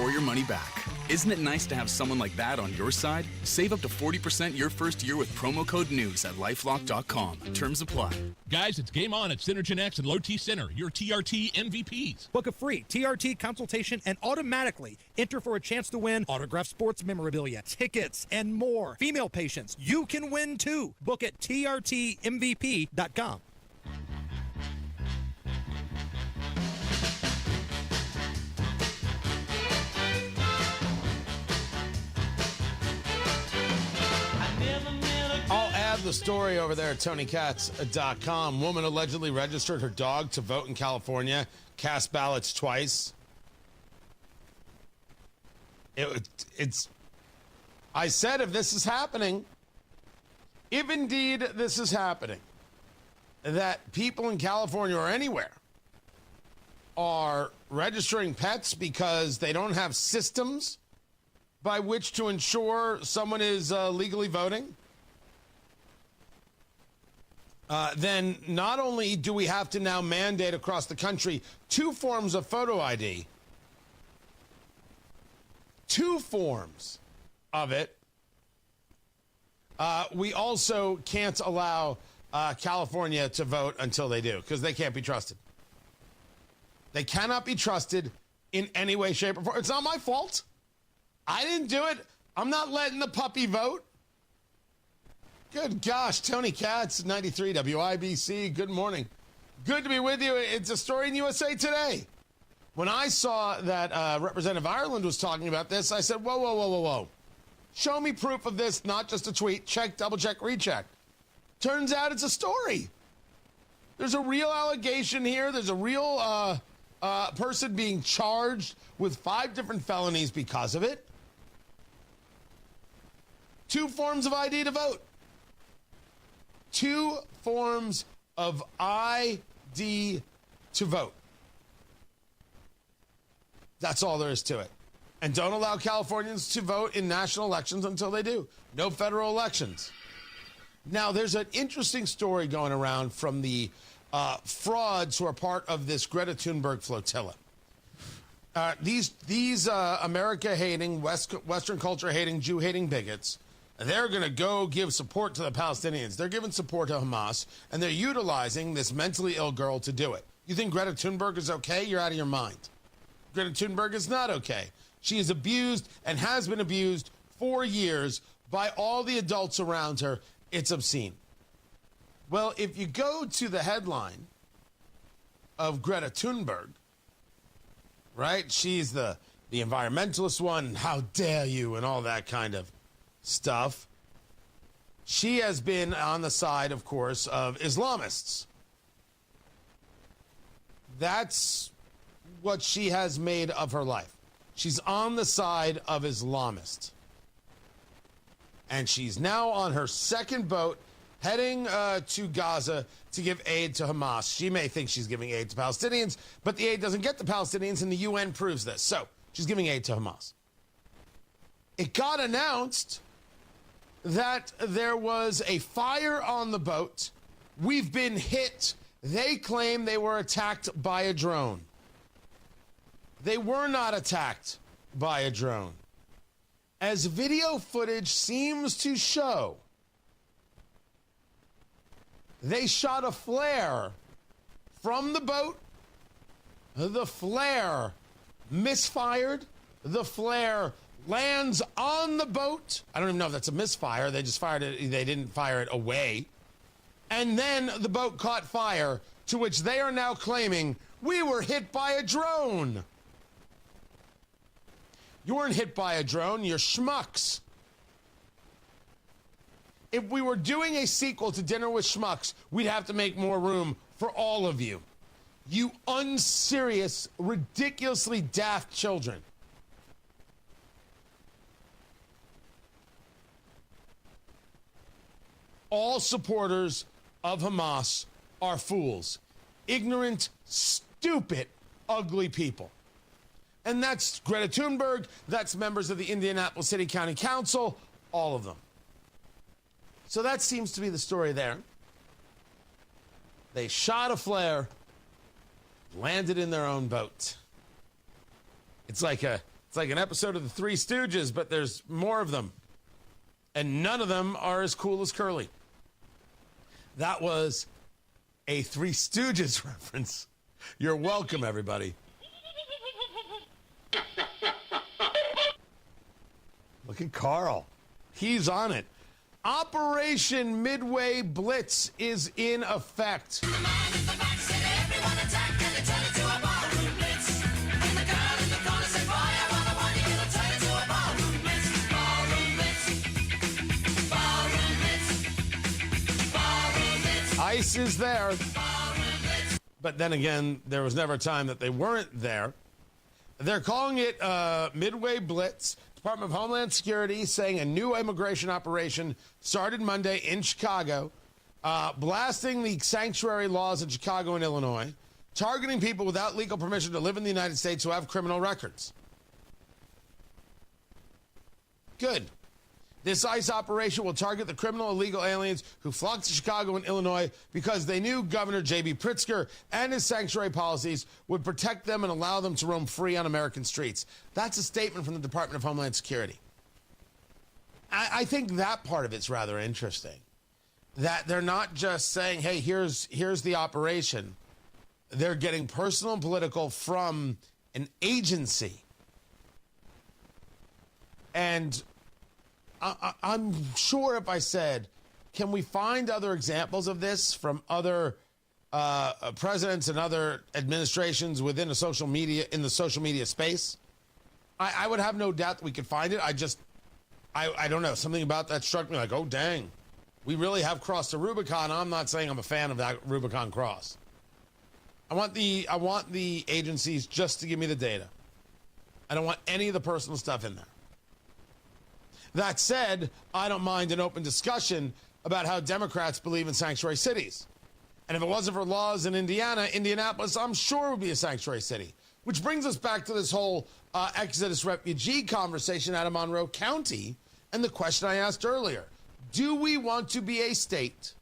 or your money back. Isn't it nice to have someone like that on your side? Save up to 40% your first year with promo code NEWS at LifeLock.com. Terms apply. Guys, it's game on at Synergen X and Low T Center, your TRT MVPs. Book a free TRT consultation and automatically enter for a chance to win autographed sports memorabilia, tickets, and more. Female patients, you can win too. Book at TRTMVP.com. I'll add the story over there at TonyKatz.com. Woman allegedly registered her dog to vote in California, cast ballots twice. I said if this is happening, if indeed this is happening, that people in California or anywhere are registering pets because they don't have systems by which to ensure someone is legally voting, then not only do we have to now mandate across the country 2 forms of photo ID, 2 forms of it, we also can't allow California to vote until they do, because they can't be trusted. They cannot be trusted in any way, shape, or form. It's not my fault. I didn't do it. I'm not letting the puppy vote. Good gosh, Tony Katz, 93 WIBC. Good morning. Good to be with you. It's a story in USA Today. When I saw that Representative Ireland was talking about this, I said, whoa, whoa, whoa, whoa, whoa. Show me proof of this, not just a tweet. Check, double check, recheck. Turns out it's a story. There's a real allegation here. There's a real person being charged with 5 different felonies because of it. 2 forms of ID to vote. 2 forms of ID to vote. That's all there is to it. And don't allow Californians to vote in national elections until they do. No federal elections. Now, there's an interesting story going around from the frauds who are part of this Greta Thunberg flotilla. These America-hating, Western culture-hating, Jew-hating bigots, they're going to go give support to the Palestinians. They're giving support to Hamas, and they're utilizing this mentally ill girl to do it. You think Greta Thunberg is okay? You're out of your mind. Greta Thunberg is not okay. She is abused and has been abused for years by all the adults around her. It's obscene. Well, if you go to the headline of Greta Thunberg, right? She's the environmentalist one, how dare you, and all that kind of stuff. She has been on the side, of course, of Islamists. That's what she has made of her life. She's on the side of Islamists. And she's now on her second boat heading to Gaza to give aid to Hamas. She may think she's giving aid to Palestinians, but the aid doesn't get to Palestinians, and the UN proves this. So she's giving aid to Hamas. It got announced that there was a fire on the boat. We've been hit. They claim they were attacked by a drone. They were not attacked by a drone. As video footage seems to show, they shot a flare from the boat. The flare misfired. The flare lands on the boat. I don't even know if that's a misfire. They just fired it. They didn't fire it away. And then the boat caught fire, to which they are now claiming we were hit by a drone. You weren't hit by a drone, you're schmucks. If we were doing a sequel to Dinner with Schmucks, we'd have to make more room for all of you. You unserious, ridiculously daft children. All supporters of Hamas are fools. Ignorant, stupid, ugly people. And that's Greta Thunberg, that's members of the Indianapolis City County Council, all of them. So that seems to be the story there. They shot a flare, landed in their own boat. It's like an episode of the Three Stooges, but there's more of them. And none of them are as cool as Curly. That was a Three Stooges reference. You're welcome, everybody. Look at Carl. He's on it. Operation Midway Blitz is in effect. ICE is there. But then again, there was never a time that they weren't there. They're calling it Midway Blitz. Department of Homeland Security saying a new immigration operation started Monday in Chicago, blasting the sanctuary laws in Chicago and Illinois, targeting people without legal permission to live in the United States who have criminal records. Good. This ICE operation will target the criminal illegal aliens who flocked to Chicago and Illinois because they knew Governor J.B. Pritzker and his sanctuary policies would protect them and allow them to roam free on American streets. That's a statement from the Department of Homeland Security. I think that part of it's rather interesting. That they're not just saying, hey, here's the operation. They're getting personal and political from an agency. And I'm sure if I said, can we find other examples of this from other presidents and other administrations within in the social media space? I would have no doubt that we could find it. I don't know. Something about that struck me like, oh, dang. We really have crossed the Rubicon. I'm not saying I'm a fan of that Rubicon cross. I want the agencies just to give me the data. I don't want any of the personal stuff in there. That said, I don't mind an open discussion about how Democrats believe in sanctuary cities. And if it wasn't for laws in Indianapolis, I'm sure would be a sanctuary city. Which brings us back to this whole Exodus refugee conversation out of Monroe County and the question I asked earlier. Do we want to be a state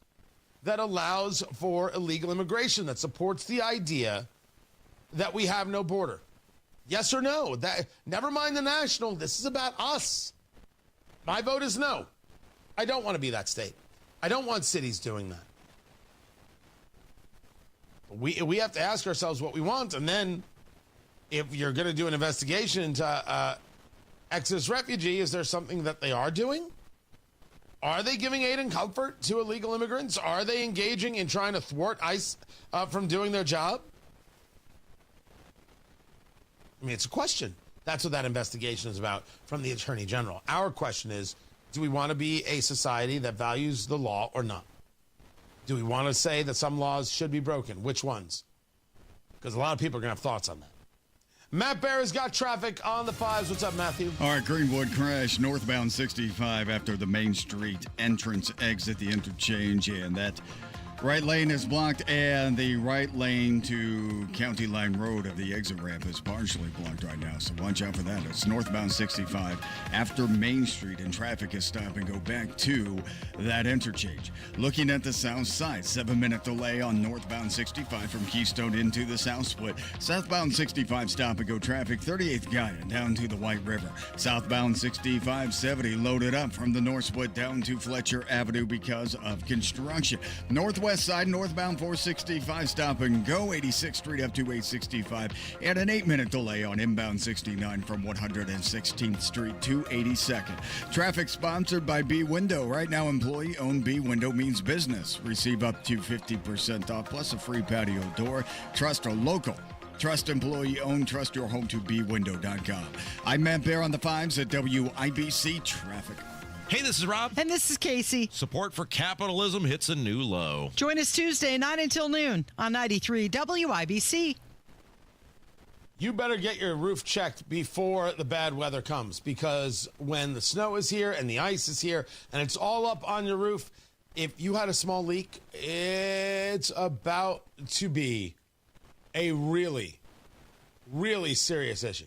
that allows for illegal immigration, that supports the idea that we have no border? Yes or no? Never mind the national. This is about us. My vote is no. I don't want to be that state. I don't want cities doing that. We have to ask ourselves what we want, and then if you're going to do an investigation into Exodus refugee, is there something that they are doing? Are they giving aid and comfort to illegal immigrants? Are they engaging in trying to thwart ICE from doing their job? I mean, it's a question. That's what that investigation is about from the Attorney General. Our question is, do we want to be a society that values the law or not? Do we want to say that some laws should be broken? Which ones? Because a lot of people are going to have thoughts on that. Matt Bear has got traffic on the 5s. What's up, Matthew? All right, Greenwood crash northbound 65 after the Main Street entrance exit, the interchange, and that right lane is blocked, and the right lane to County Line Road of the exit ramp is partially blocked right now, so watch out for that. It's northbound 65 after Main Street, and traffic is stop and go back to that interchange. Looking at the south side, 7-minute delay on northbound 65 from Keystone into the South Split. Southbound 65 stop and go traffic, 38th Guyan down to the White River. Southbound 65-70 loaded up from the North Split down to Fletcher Avenue because of construction. Northwest west side, northbound 465, stop and go. 86th Street up to 865. And an 8-minute delay on inbound 69 from 116th Street to 82nd. Traffic sponsored by B Window. Right now, employee-owned B Window means business. Receive up to 50% off, plus a free patio door. Trust a local. Trust employee-owned. Trust your home to bwindow.com. I'm Matt Bear on the 5s at WIBC Traffic. Hey, this is Rob. And this is Casey. Support for capitalism hits a new low. Join us Tuesday, 9 until noon on 93 WIBC. You better get your roof checked before the bad weather comes, because when the snow is here and the ice is here and it's all up on your roof, if you had a small leak, it's about to be a really, really serious issue.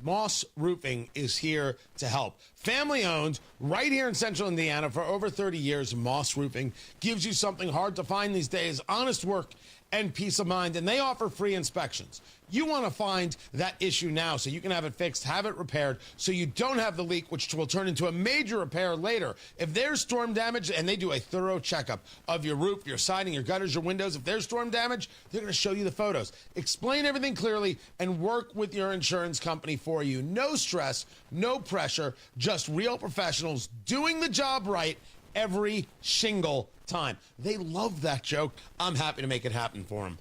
Moss Roofing is here to help. Family owned, right here in central Indiana for over 30 years. Moss Roofing gives you something hard to find these days: honest work and peace of mind, and they offer free inspections. You want to find that issue now so you can have it fixed, have it repaired, so you don't have the leak, which will turn into a major repair later. If there's storm damage, and they do a thorough checkup of your roof, your siding, your gutters, your windows, if there's storm damage, they're going to show you the photos, explain everything clearly, and work with your insurance company for you. No stress, no pressure, just real professionals doing the job right every single time. They love that joke. I'm happy to make it happen for them.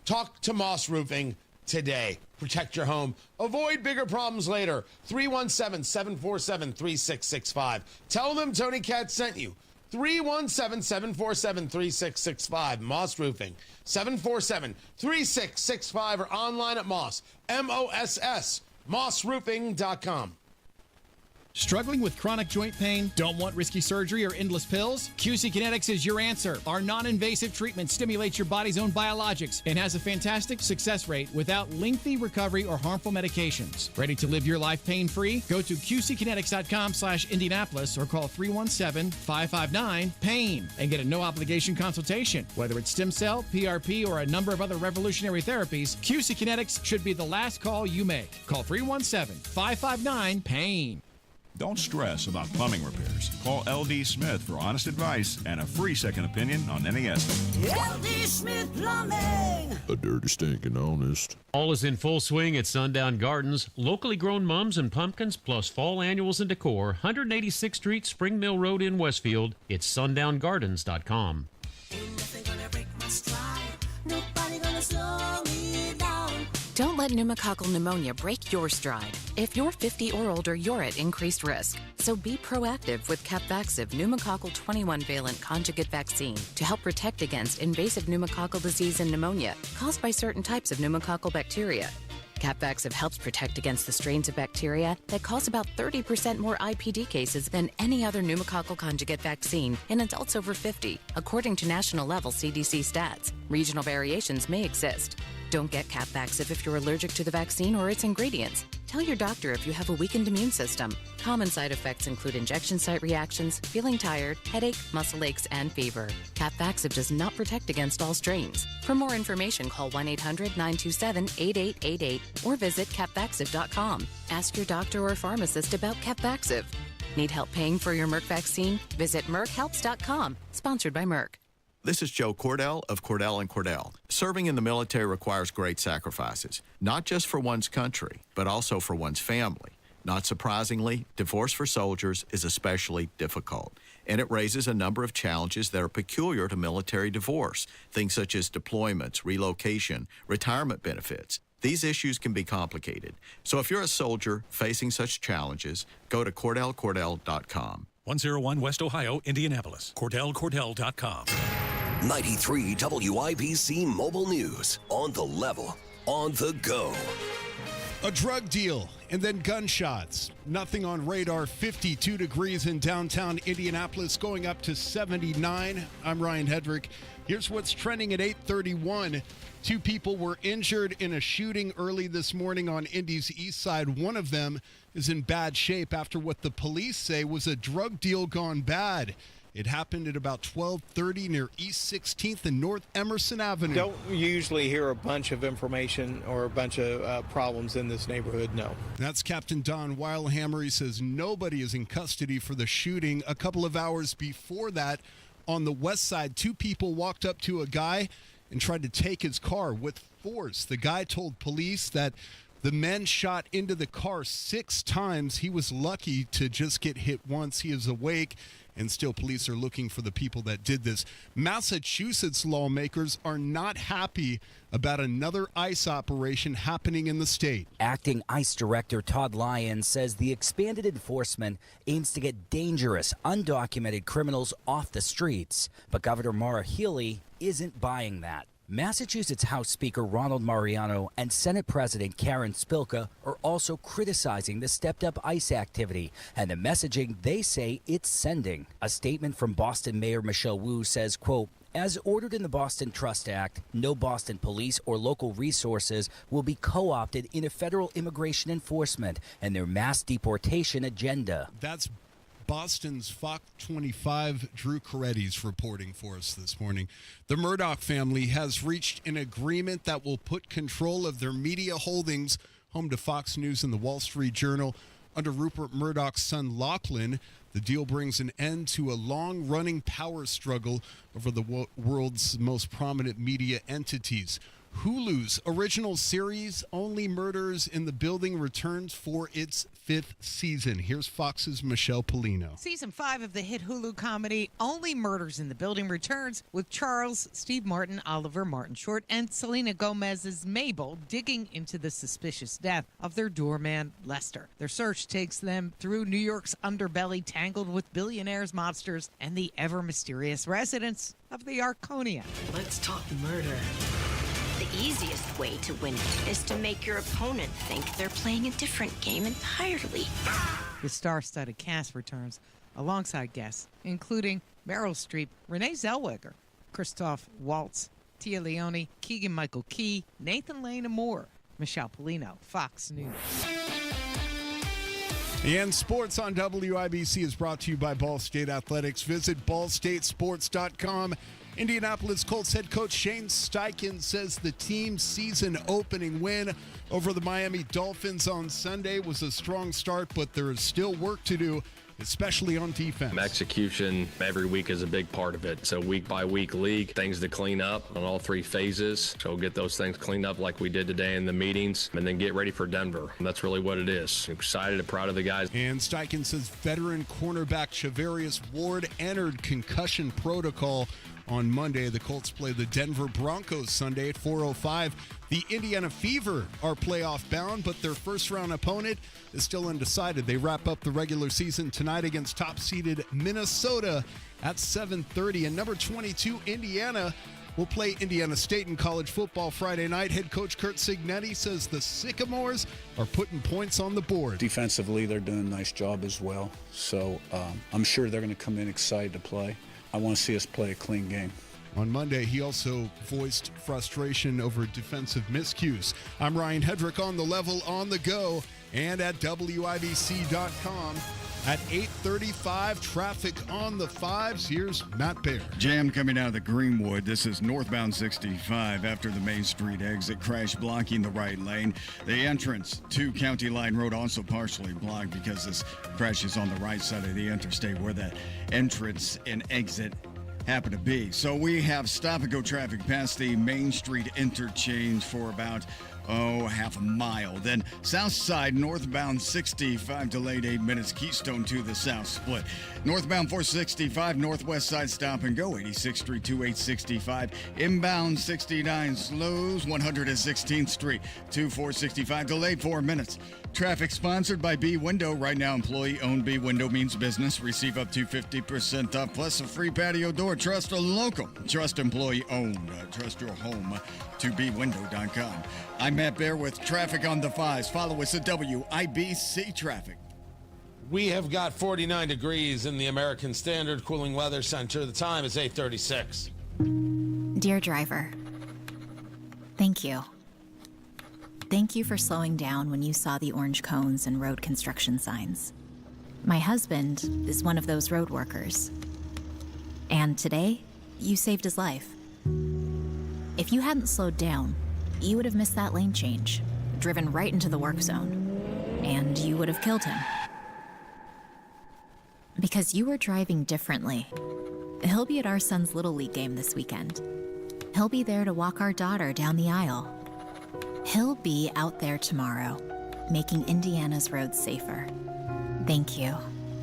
Talk to Moss Roofing today. Protect your home. Avoid bigger problems later. 317-747-3665. Tell them Tony Katz sent you. 317-747-3665. Moss Roofing. 747-3665 or online at Moss. M-O-S-S. MossRoofing.com. Struggling with chronic joint pain? Don't want risky surgery or endless pills? QC Kinetics is your answer. Our non-invasive treatment stimulates your body's own biologics and has a fantastic success rate without lengthy recovery or harmful medications. Ready to live your life pain-free? Go to qckinetics.com/Indianapolis or call 317-559-PAIN and get a no-obligation consultation. Whether it's stem cell, PRP, or a number of other revolutionary therapies, QC Kinetics should be the last call you make. Call 317-559-PAIN. Don't stress about plumbing repairs. Call LD Smith for honest advice and a free second opinion on any estimate. LD Smith Plumbing. A dirty, stinking honest. Fall is in full swing at Sundown Gardens. Locally grown mums and pumpkins, plus fall annuals and decor. 186th Street, Spring Mill Road in Westfield. It's sundown.gardens.com. Ain't nothing gonna break my stride. Nobody gonna slow me down. Don't let pneumococcal pneumonia break your stride. If you're 50 or older, you're at increased risk. So be proactive with Capvaxive pneumococcal 21-valent conjugate vaccine to help protect against invasive pneumococcal disease and pneumonia caused by certain types of pneumococcal bacteria. Capvaxive helps protect against the strains of bacteria that cause about 30% more IPD cases than any other pneumococcal conjugate vaccine in adults over 50, according to national-level CDC stats. Regional variations may exist. Don't get Capvaxive if you're allergic to the vaccine or its ingredients. Tell your doctor if you have a weakened immune system. Common side effects include injection site reactions, feeling tired, headache, muscle aches, and fever. Capvaxive does not protect against all strains. For more information, call 1-800-927-8888 or visit capvaxive.com. Ask your doctor or pharmacist about Capvaxive. Need help paying for your Merck vaccine? Visit merckhelps.com. Sponsored by Merck. This is Joe Cordell of Cordell & Cordell. Serving in the military requires great sacrifices, not just for one's country, but also for one's family. Not surprisingly, divorce for soldiers is especially difficult, and it raises a number of challenges that are peculiar to military divorce, things such as deployments, relocation, retirement benefits. These issues can be complicated. So if you're a soldier facing such challenges, go to CordellCordell.com. 101 West Ohio, Indianapolis. CordellCordell.com. 93 WIBC Mobile News. On the level, on the go. A drug deal and then gunshots. Nothing on radar. 52 degrees in downtown Indianapolis, going up to 79. I'm Ryan Hedrick. Here's what's trending at 8:31. 2 people were injured in a shooting early this morning on Indy's east side. One of them is in bad shape after what the police say was a drug deal gone bad. It happened at about 12:30 near East 16th and North Emerson Avenue. Don't usually hear a bunch of information or a bunch of problems in this neighborhood, no. That's Captain Don Weilhammer. He says nobody is in custody for the shooting. A couple of hours before that, on the west side, two people walked up to a guy and tried to take his car with force. The guy told police that the men shot into the car 6 times. He was lucky to just get hit once. He is awake, and still police are looking for the people that did this. Massachusetts lawmakers are not happy about another ICE operation happening in the state. Acting ICE Director Todd Lyons says the expanded enforcement aims to get dangerous, undocumented criminals off the streets. But Governor Maura Healey isn't buying that. Massachusetts House Speaker Ronald Mariano and Senate President Karen Spilka are also criticizing the stepped-up ICE activity and the messaging they say it's sending. A statement from Boston Mayor Michelle Wu says, quote, "As ordered in the Boston Trust Act, no Boston police or local resources will be co-opted in a federal immigration enforcement and their mass deportation agenda." That's Boston's Fox 25 Drew Coretti's reporting for us this morning. The Murdoch family has reached an agreement that will put control of their media holdings, home to Fox News and the Wall Street Journal, under Rupert Murdoch's son Lachlan. The deal brings an end to a long-running power struggle over the world's most prominent media entities. Hulu's original series, Only Murders in the Building, returns for its 5th season. Here's Fox's Michelle Polino. Season 5 of the hit Hulu comedy Only Murders in the Building returns with Charles, Steve Martin, Oliver Martin Short, and Selena Gomez's Mabel digging into the suspicious death of their doorman, Lester. Their search takes them through New York's underbelly tangled with billionaires, mobsters, and the ever-mysterious residents of the Arconia. Let's talk murder. The easiest way to win it is to make your opponent think they're playing a different game entirely. The star-studded cast returns alongside guests, including Meryl Streep, Renee Zellweger, Christoph Waltz, Tia Leone, Keegan-Michael Key, Nathan Lane, and more. Michelle Polino, Fox News. And sports on WIBC is brought to you by Ball State Athletics. Visit ballstatesports.com. Indianapolis Colts head coach Shane Steichen says the team's season opening win over the Miami Dolphins on Sunday was a strong start, but there is still work to do, especially on defense. Execution every week is a big part of it. So week by week league, things to clean up on all 3 phases. So get those things cleaned up like we did today in the meetings, and then get ready for Denver. And that's really what it is. Excited and proud of the guys. And Steichen says veteran cornerback Chavarius Ward entered concussion protocol on Monday. The Colts play the Denver Broncos Sunday at 4:05. The Indiana Fever are playoff bound, but their first-round opponent is still undecided. They wrap up the regular season tonight against top-seeded Minnesota at 7:30. And number 22, Indiana, will play Indiana State in college football Friday night. Head coach Kurt Cignetti says the Sycamores are putting points on the board. Defensively, they're doing a nice job as well. So I'm sure they're going to come in excited to play. I want to see us play a clean game. On Monday, he also voiced frustration over defensive miscues. I'm Ryan Hedrick on the level, on the go, and at WIBC.com. At 8:35, traffic on the 5s. Here's Matt Baer. Jam coming out of the Greenwood. This is northbound 65 after the Main Street exit. Crash blocking the right lane. The entrance to County Line Road also partially blocked because this crash is on the right side of the interstate where that entrance and exit happen to be. So we have stop-and-go traffic past the Main Street interchange for about half a mile. Then south side, northbound 65 delayed 8 minutes. Keystone to the south split. Northbound 465, northwest side stop and go. 86th Street to 865. Inbound 69 slows 116th Street to 465. Delayed 4 minutes. Traffic sponsored by B Window. Right now, employee-owned B Window means business. Receive up to 50% off, plus a free patio door. Trust a local. Trust employee-owned. Trust your home to bwindow.com. I'm Matt Baer with traffic on the 5s. Follow us at WIBC Traffic. We have got 49 degrees in the American Standard Cooling Weather Center. The time is 8:36. Dear driver, thank you. Thank you for slowing down when you saw the orange cones and road construction signs. My husband is one of those road workers. And today, you saved his life. If you hadn't slowed down, you would have missed that lane change, driven right into the work zone, and you would have killed him. Because you were driving differently. He'll be at our son's Little League game this weekend. He'll be there to walk our daughter down the aisle. He'll be out there tomorrow, making Indiana's roads safer. Thank you.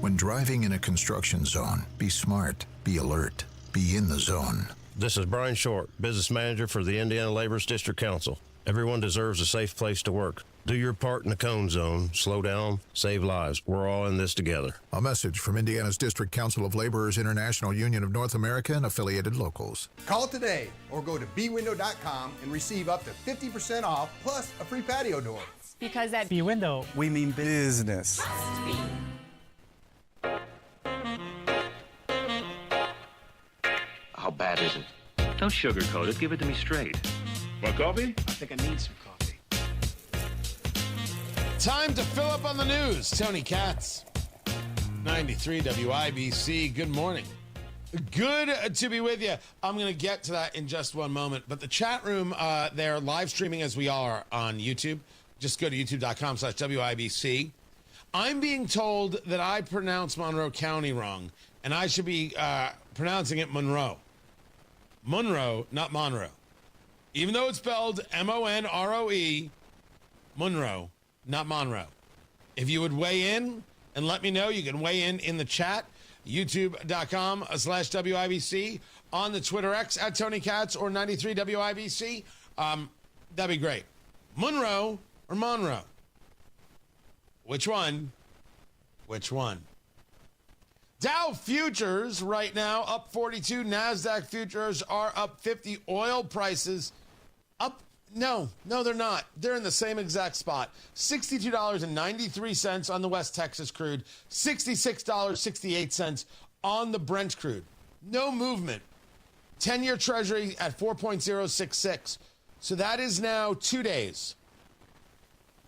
When driving in a construction zone, be smart, be alert, be in the zone. This is Brian Short, business manager for the Indiana Laborers District Council. Everyone deserves a safe place to work. Do your part in the cone zone. Slow down, save lives. We're all in this together. A message from Indiana's District Council of Laborers International Union of North America and affiliated locals. Call today or go to bwindow.com and receive up to 50% off plus a free patio door. Because at B-Window, we mean business. How bad is it? Don't sugarcoat it. Give it to me straight. Want coffee? I think I need some coffee. Time to fill up on the news. Tony Katz, 93 WIBC. Good morning. Good to be with you. I'm going to get to that in just one moment. But the chat room, they're live streaming as we are on YouTube. Just go to youtube.com/WIBC. I'm being told that I pronounce Monroe County wrong, and I should be pronouncing it Monroe. Monroe, not Monroe. Even though it's spelled M-O-N-R-O-E, Monroe, not Monroe. If you would weigh in and let me know, you can weigh in the chat, youtube.com/WIBC, on the Twitter X at Tony Katz or 93 WIBC. That'd be great. Monroe or Monroe? Which one? Which one? Dow futures right now up 42. NASDAQ futures are up 50. Oil prices up. No, they're not. They're in the same exact spot. $62.93 on the West Texas crude. $66.68 on the Brent crude. No movement. 10-year Treasury at 4.066. So that is now 2 days.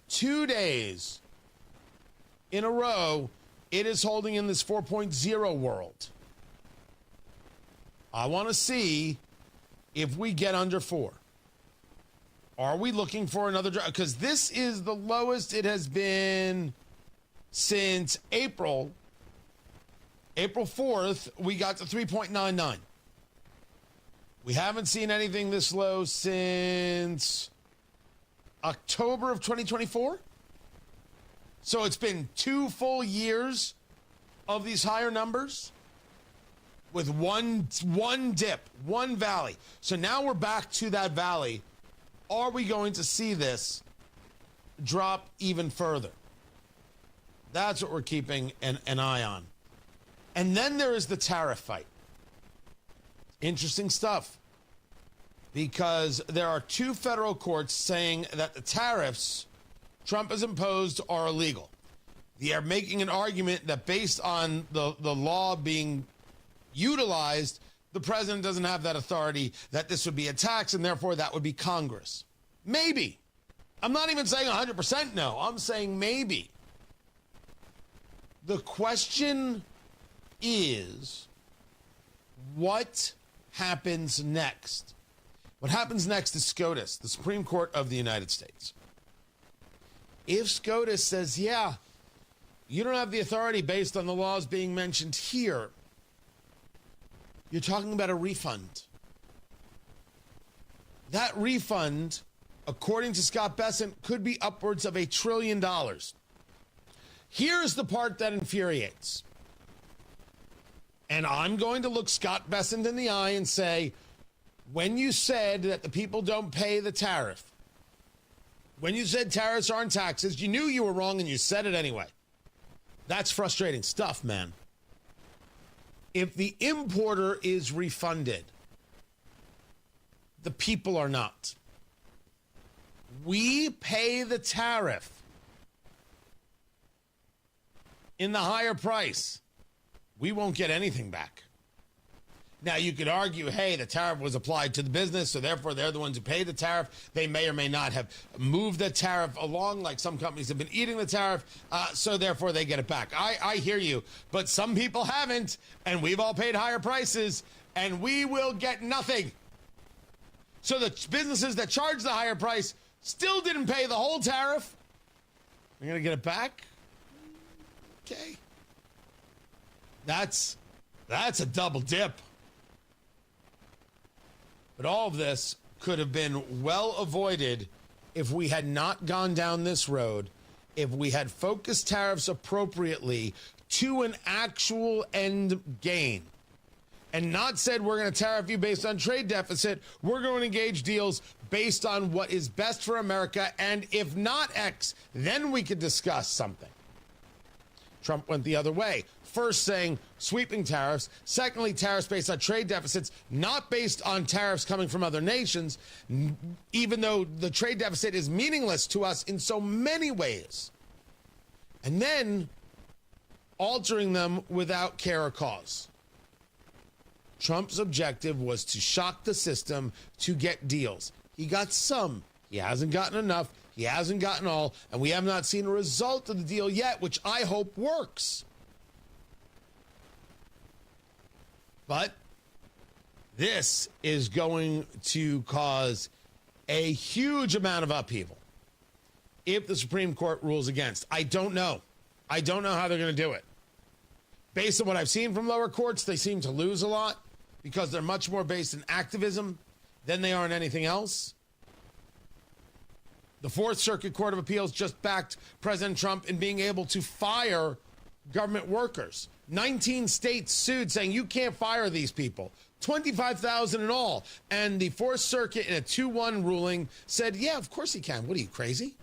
2 days in a row, it is holding in this 4.0 world. I want to see if we get under 4. Are we looking for another drop? Because this is the lowest it has been since April. April 4th, we got to 3.99. We haven't seen anything this low since October of 2024. So it's been 2 full years of these higher numbers with one dip, one valley. So now we're back to that valley. Are we going to see this drop even further? That's what we're keeping an eye on. And then there is the tariff fight. Interesting stuff. Because there are 2 federal courts saying that the tariffs Trump has imposed are illegal. They are making an argument that based on the law being utilized, the president doesn't have that authority, that this would be a tax, and therefore that would be Congress. Maybe. I'm not even saying 100% no. I'm saying maybe. The question is, what happens next? What happens next is SCOTUS, the Supreme Court of the United States. If SCOTUS says, yeah, you don't have the authority based on the laws being mentioned here, you're talking about a refund. That refund, according to Scott Bessent, could be upwards of $1 trillion. Here's the part that infuriates. And I'm going to look Scott Bessent in the eye and say, when you said that the people don't pay the tariff, when you said tariffs aren't taxes, you knew you were wrong and you said it anyway. That's frustrating stuff, man. If the importer is refunded, the people are not. We pay the tariff in the higher price. We won't get anything back. Now, you could argue, hey, the tariff was applied to the business, so therefore they're the ones who pay the tariff. They may or may not have moved the tariff along, like some companies have been eating the tariff, so therefore they get it back. I hear you, but some people haven't, and we've all paid higher prices, and we will get nothing. So the businesses that charge the higher price still didn't pay the whole tariff. They're going to get it back? Okay. That's a double dip. But all of this could have been well avoided if we had not gone down this road, if we had focused tariffs appropriately to an actual end gain, and not said we're going to tariff you based on trade deficit. We're going to engage deals based on what is best for America, and if not X, then we could discuss something. Trump went the other way. First saying sweeping tariffs. Secondly, tariffs based on trade deficits, not based on tariffs coming from other nations, even though the trade deficit is meaningless to us in so many ways. And then altering them without care or cause. Trump's objective was to shock the system to get deals. He got some. He hasn't gotten enough. He hasn't gotten all. And we have not seen a result of the deal yet, which I hope works. But this is going to cause a huge amount of upheaval if the Supreme Court rules against. I don't know. I don't know how they're going to do it. Based on what I've seen from lower courts, they seem to lose a lot because they're much more based in activism than they are in anything else. The Fourth Circuit Court of Appeals just backed President Trump in being able to fire government workers. 19 states sued saying you can't fire these people. 25,000 in all. And the Fourth Circuit in a 2-1 ruling said, yeah, of course he can. What are you, crazy?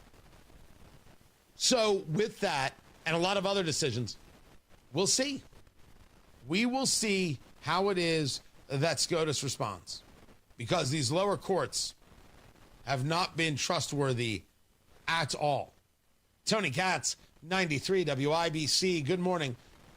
So with that and a lot of other decisions, we'll see. We will see how it is that SCOTUS responds, because these lower courts have not been trustworthy at all. Tony Katz, 93 WIBC. Good morning.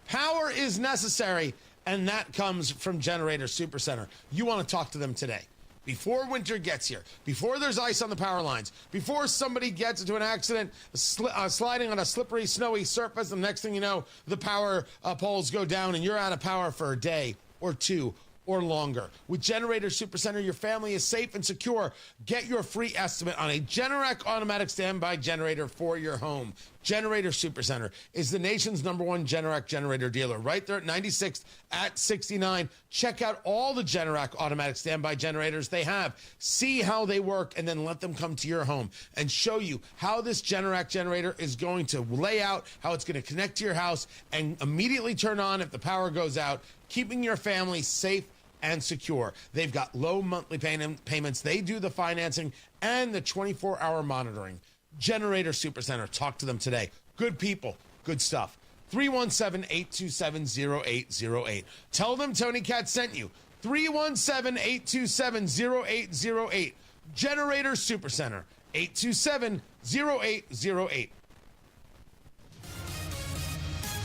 Power is necessary, and that comes from Generator Supercenter. You want to talk to them today. Before winter gets here, before there's ice on the power lines, before somebody gets into an accident sliding on a slippery, snowy surface, and the next thing you know, the power poles go down and you're out of power for a day or two or longer. With Generator Supercenter, your family is safe and secure. Get your free estimate on a Generac automatic standby generator for your home. Generator Supercenter is the nation's #1 Generac generator dealer, right there at 96th at 69. Check out all the Generac automatic standby generators they have. See how they work, and then let them come to your home and show you how this Generac generator is going to lay out, how it's going to connect to your house and immediately turn on if the power goes out, keeping your family safe and secure. They've got low monthly payments. They do the financing and the 24-hour monitoring. Generator Supercenter. Talk to them today. Good people, good stuff. 317-827-0808. Tell them Tony Katz sent you. 317-827-0808. Generator Supercenter. 827-0808.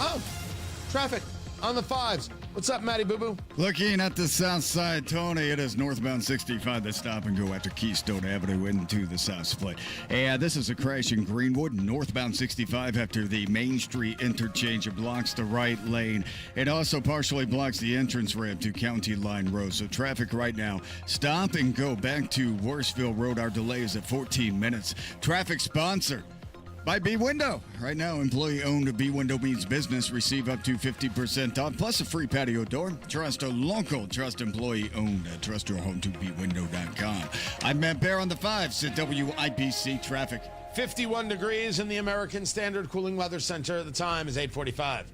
Oh, traffic on the 5s. What's up, Matty Boo Boo? Looking at the south side, Tony, it is northbound 65 that stop and go after Keystone Avenue into the south split. And this is a crash in Greenwood, northbound 65 after the Main Street interchange. It blocks the right lane. It also partially blocks the entrance ramp to County Line Road. So traffic right now, stop and go back to Worsville Road. Our delay is at 14 minutes. Traffic sponsored by B-Window. Right now, employee-owned B-Window means business. Receive up to 50% off, plus a free patio door. Trust a local, trust employee-owned. Trust your home to bwindow.com. I'm Matt Bear on the 5s at WIPC Traffic. 51 degrees in the American Standard Cooling Weather Center. The time is 8:45.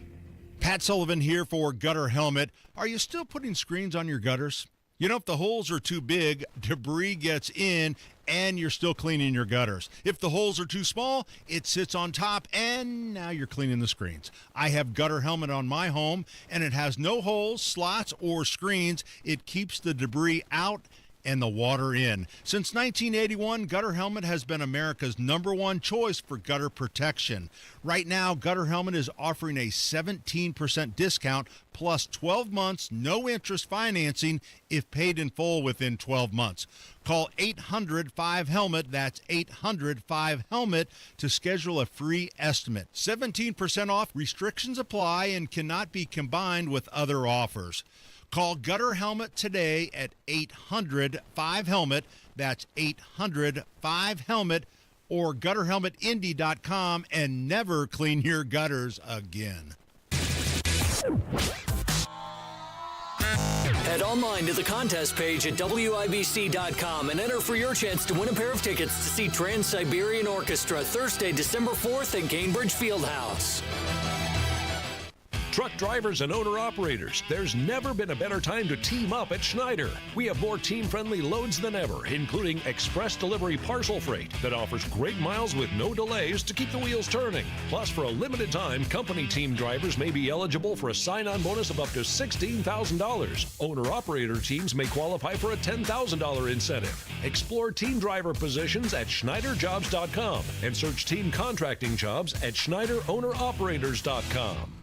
Pat Sullivan here for Gutter Helmet. Are you still putting screens on your gutters? You know, if the holes are too big, debris gets in, and you're still cleaning your gutters. If the holes are too small, it sits on top, and now you're cleaning the screens. I have Gutter Helmet on my home, and it has no holes, slots, or screens. It keeps the debris out and the water in. Since 1981, Gutter Helmet has been America's #1 choice for gutter protection. Right now, Gutter Helmet is offering a 17% discount plus 12 months, no interest financing if paid in full within 12 months. Call 800-5HELMET, that's 800-5HELMET, to schedule a free estimate. 17% off, restrictions apply, and cannot be combined with other offers. Call Gutter Helmet today at 800-5HELMET, that's 800-5HELMET, or gutterhelmetindy.com, and never clean your gutters again. Head online to the contest page at WIBC.com and enter for your chance to win a pair of tickets to see Trans-Siberian Orchestra Thursday, December 4th at Gainbridge Fieldhouse. Truck drivers and owner-operators, there's never been a better time to team up at Schneider. We have more team-friendly loads than ever, including express delivery parcel freight that offers great miles with no delays to keep the wheels turning. Plus, for a limited time, company team drivers may be eligible for a sign-on bonus of up to $16,000. Owner-operator teams may qualify for a $10,000 incentive. Explore team driver positions at SchneiderJobs.com and search team contracting jobs at SchneiderOwneroperators.com.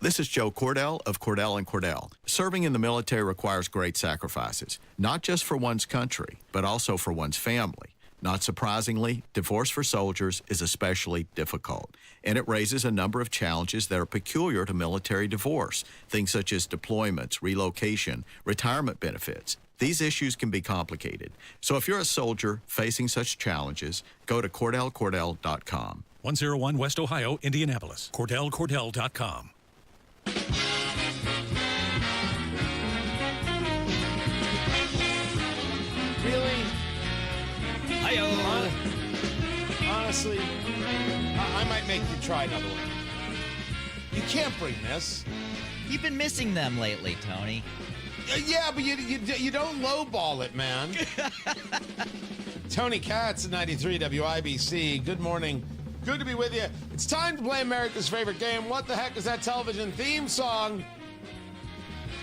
This is Joe Cordell of Cordell & Cordell. Serving in the military requires great sacrifices, not just for one's country, but also for one's family. Not surprisingly, divorce for soldiers is especially difficult, and it raises a number of challenges that are peculiar to military divorce, things such as deployments, relocation, retirement benefits. These issues can be complicated. So if you're a soldier facing such challenges, go to CordellCordell.com. 101 West Ohio, Indianapolis. CordellCordell.com. Really? Hi-yo. Honestly, I might make you try another one. You can't bring this. You've been missing them lately, Tony. Yeah, but you don't lowball it, man. Tony Katz at 93 WIBC. Good morning. Good to be with you. It's time to play America's favorite game. What the heck is that television theme song?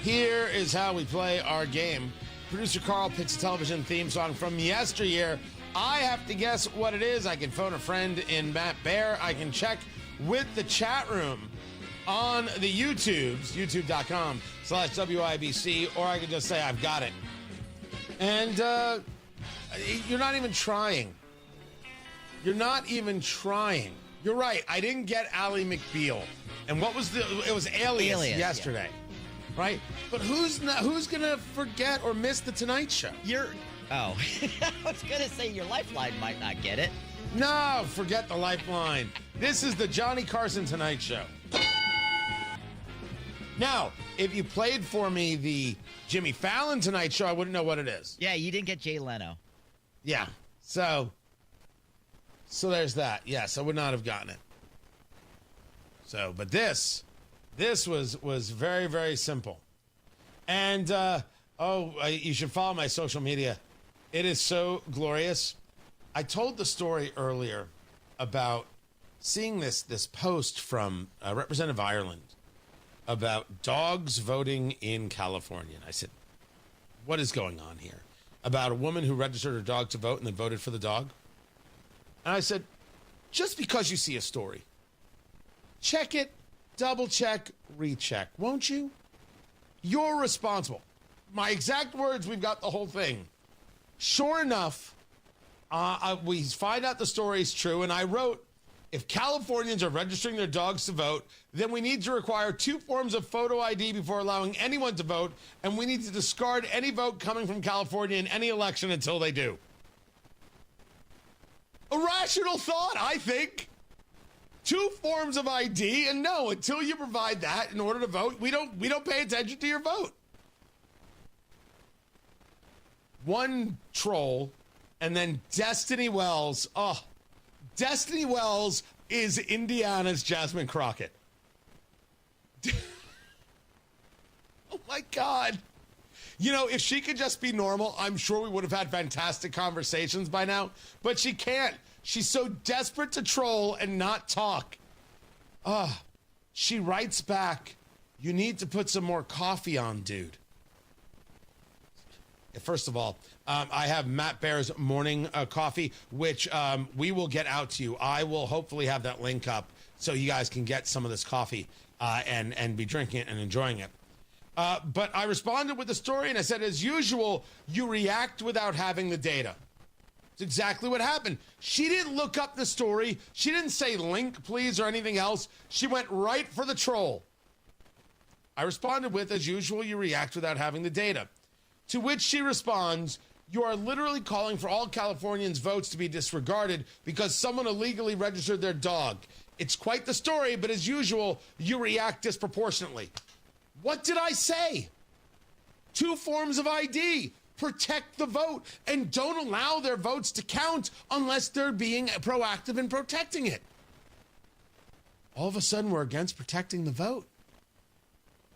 Here is how we play our game. Producer Carl picks a television theme song from yesteryear. I have to guess what it is. I can phone a friend in Matt Bear. I can check with the chat room on the YouTubes, youtube.com/WIBC, or I can just say I've got it. And you're not even trying. You're not even trying. You're right. I didn't get Ally McBeal. And what was it was Alias yesterday. Yeah. Right? But who's going to forget or miss the Tonight Show? I was going to say your Lifeline might not get it. No, forget the Lifeline. This is the Johnny Carson Tonight Show. Now, if you played for me the Jimmy Fallon Tonight Show, I wouldn't know what it is. Yeah, you didn't get Jay Leno. Yeah. So there's that. Yes, I would not have gotten it. So, but this was very, very simple. And, you should follow my social media. It is so glorious. I told the story earlier about seeing this post from Representative Ireland about dogs voting in California. And I said, what is going on here? About a woman who registered her dog to vote and then voted for the dog. And I said, just because you see a story, check it, double check, recheck, won't you? You're responsible. My exact words, we've got the whole thing. Sure enough, we find out the story is true, and I wrote, if Californians are registering their dogs to vote, then we need to require 2 forms of photo ID before allowing anyone to vote, and we need to discard any vote coming from California in any election until they do. A rational thought, I think. 2 forms of ID, and no, until you provide that in order to vote, we don't pay attention to your vote. One troll, and then Destiny Wells. Oh, Destiny Wells is Indiana's Jasmine Crockett. Oh my God. You know, if she could just be normal, I'm sure we would have had fantastic conversations by now. But she can't. She's so desperate to troll and not talk. She writes back, you need to put some more coffee on, dude. First of all, I have Matt Bear's morning coffee, which we will get out to you. I will hopefully have that link up so you guys can get some of this coffee and be drinking it and enjoying it. But I responded with the story, and I said, as usual, you react without having the data. It's exactly what happened. She didn't look up the story. She didn't say link, please, or anything else. She went right for the troll. I responded with, as usual, you react without having the data. To which she responds, you are literally calling for all Californians' votes to be disregarded because someone illegally registered their dog. It's quite the story, but as usual, you react disproportionately. What did I say? 2 forms of ID. Protect the vote and don't allow their votes to count unless they're being proactive in protecting it. All of a sudden, we're against protecting the vote.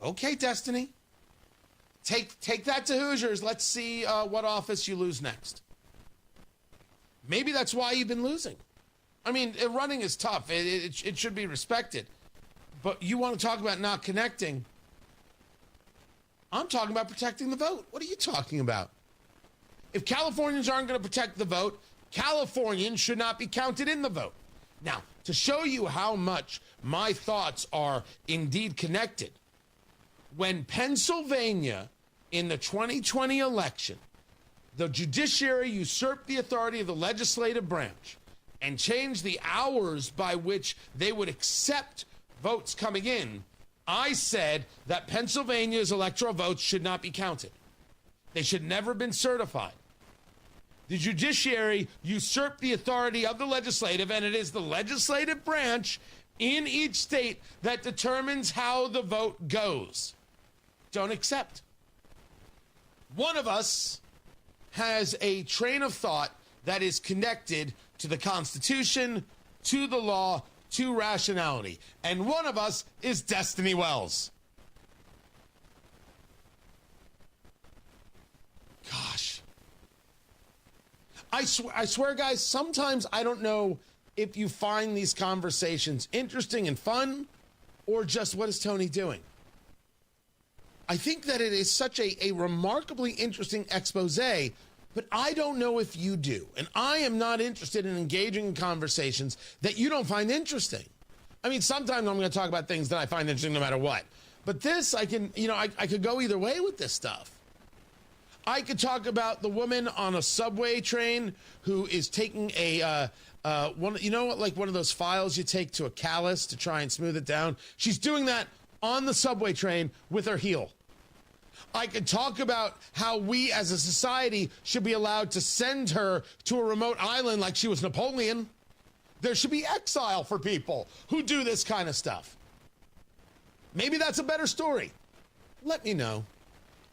Okay, Destiny. Take that to Hoosiers. Let's see what office you lose next. Maybe that's why you've been losing. I mean, running is tough. It should be respected. But you want to talk about not connecting. I'm talking about protecting the vote. What are you talking about? If Californians aren't going to protect the vote, Californians should not be counted in the vote. Now, to show you how much my thoughts are indeed connected, when Pennsylvania, in the 2020 election, the judiciary usurped the authority of the legislative branch and changed the hours by which they would accept votes coming in, I said that Pennsylvania's electoral votes should not be counted. They should never have been certified. The judiciary usurped the authority of the legislative, and it is the legislative branch in each state that determines how the vote goes. Don't accept. One of us has a train of thought that is connected to the Constitution, to the law, to rationality. And one of us is Destiny Wells. Gosh. I swear, guys, sometimes I don't know if you find these conversations interesting and fun or just what is Tony doing. I think that it is such a remarkably interesting expose, but I don't know if you do. And I am not interested in engaging in conversations that you don't find interesting. I mean, sometimes I'm going to talk about things that I find interesting no matter what. But this, I could go either way with this stuff. I could talk about the woman on a subway train who is taking one of those files you take to a callus to try and smooth it down. She's doing that on the subway train with her heel. I could talk about how we as a society should be allowed to send her to a remote island like she was Napoleon. There should be exile for people who do this kind of stuff. Maybe that's a better story. Let me know.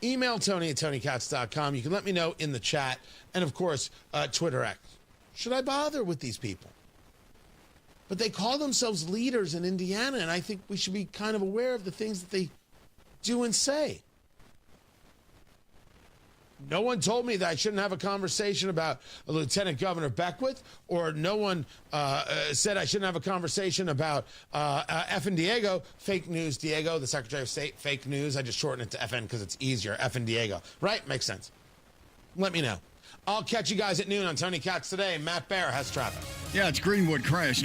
Email Tony at TonyKatz.com. You can let me know in the chat. And, of course, Twitter X. Should I bother with these people? But they call themselves leaders in Indiana, and I think we should be kind of aware of the things that they do and say. No one told me that I shouldn't have a conversation about Lieutenant Governor Beckwith, or no one said I shouldn't have a conversation about effing Diego. Fake news, Diego, the Secretary of State. Fake news. I just shorten it to FN because it's easier. Effing Diego. Right? Makes sense. Let me know. I'll catch you guys at noon on Tony Katz Today. Matt Bear has traffic. Yeah, it's Greenwood crash.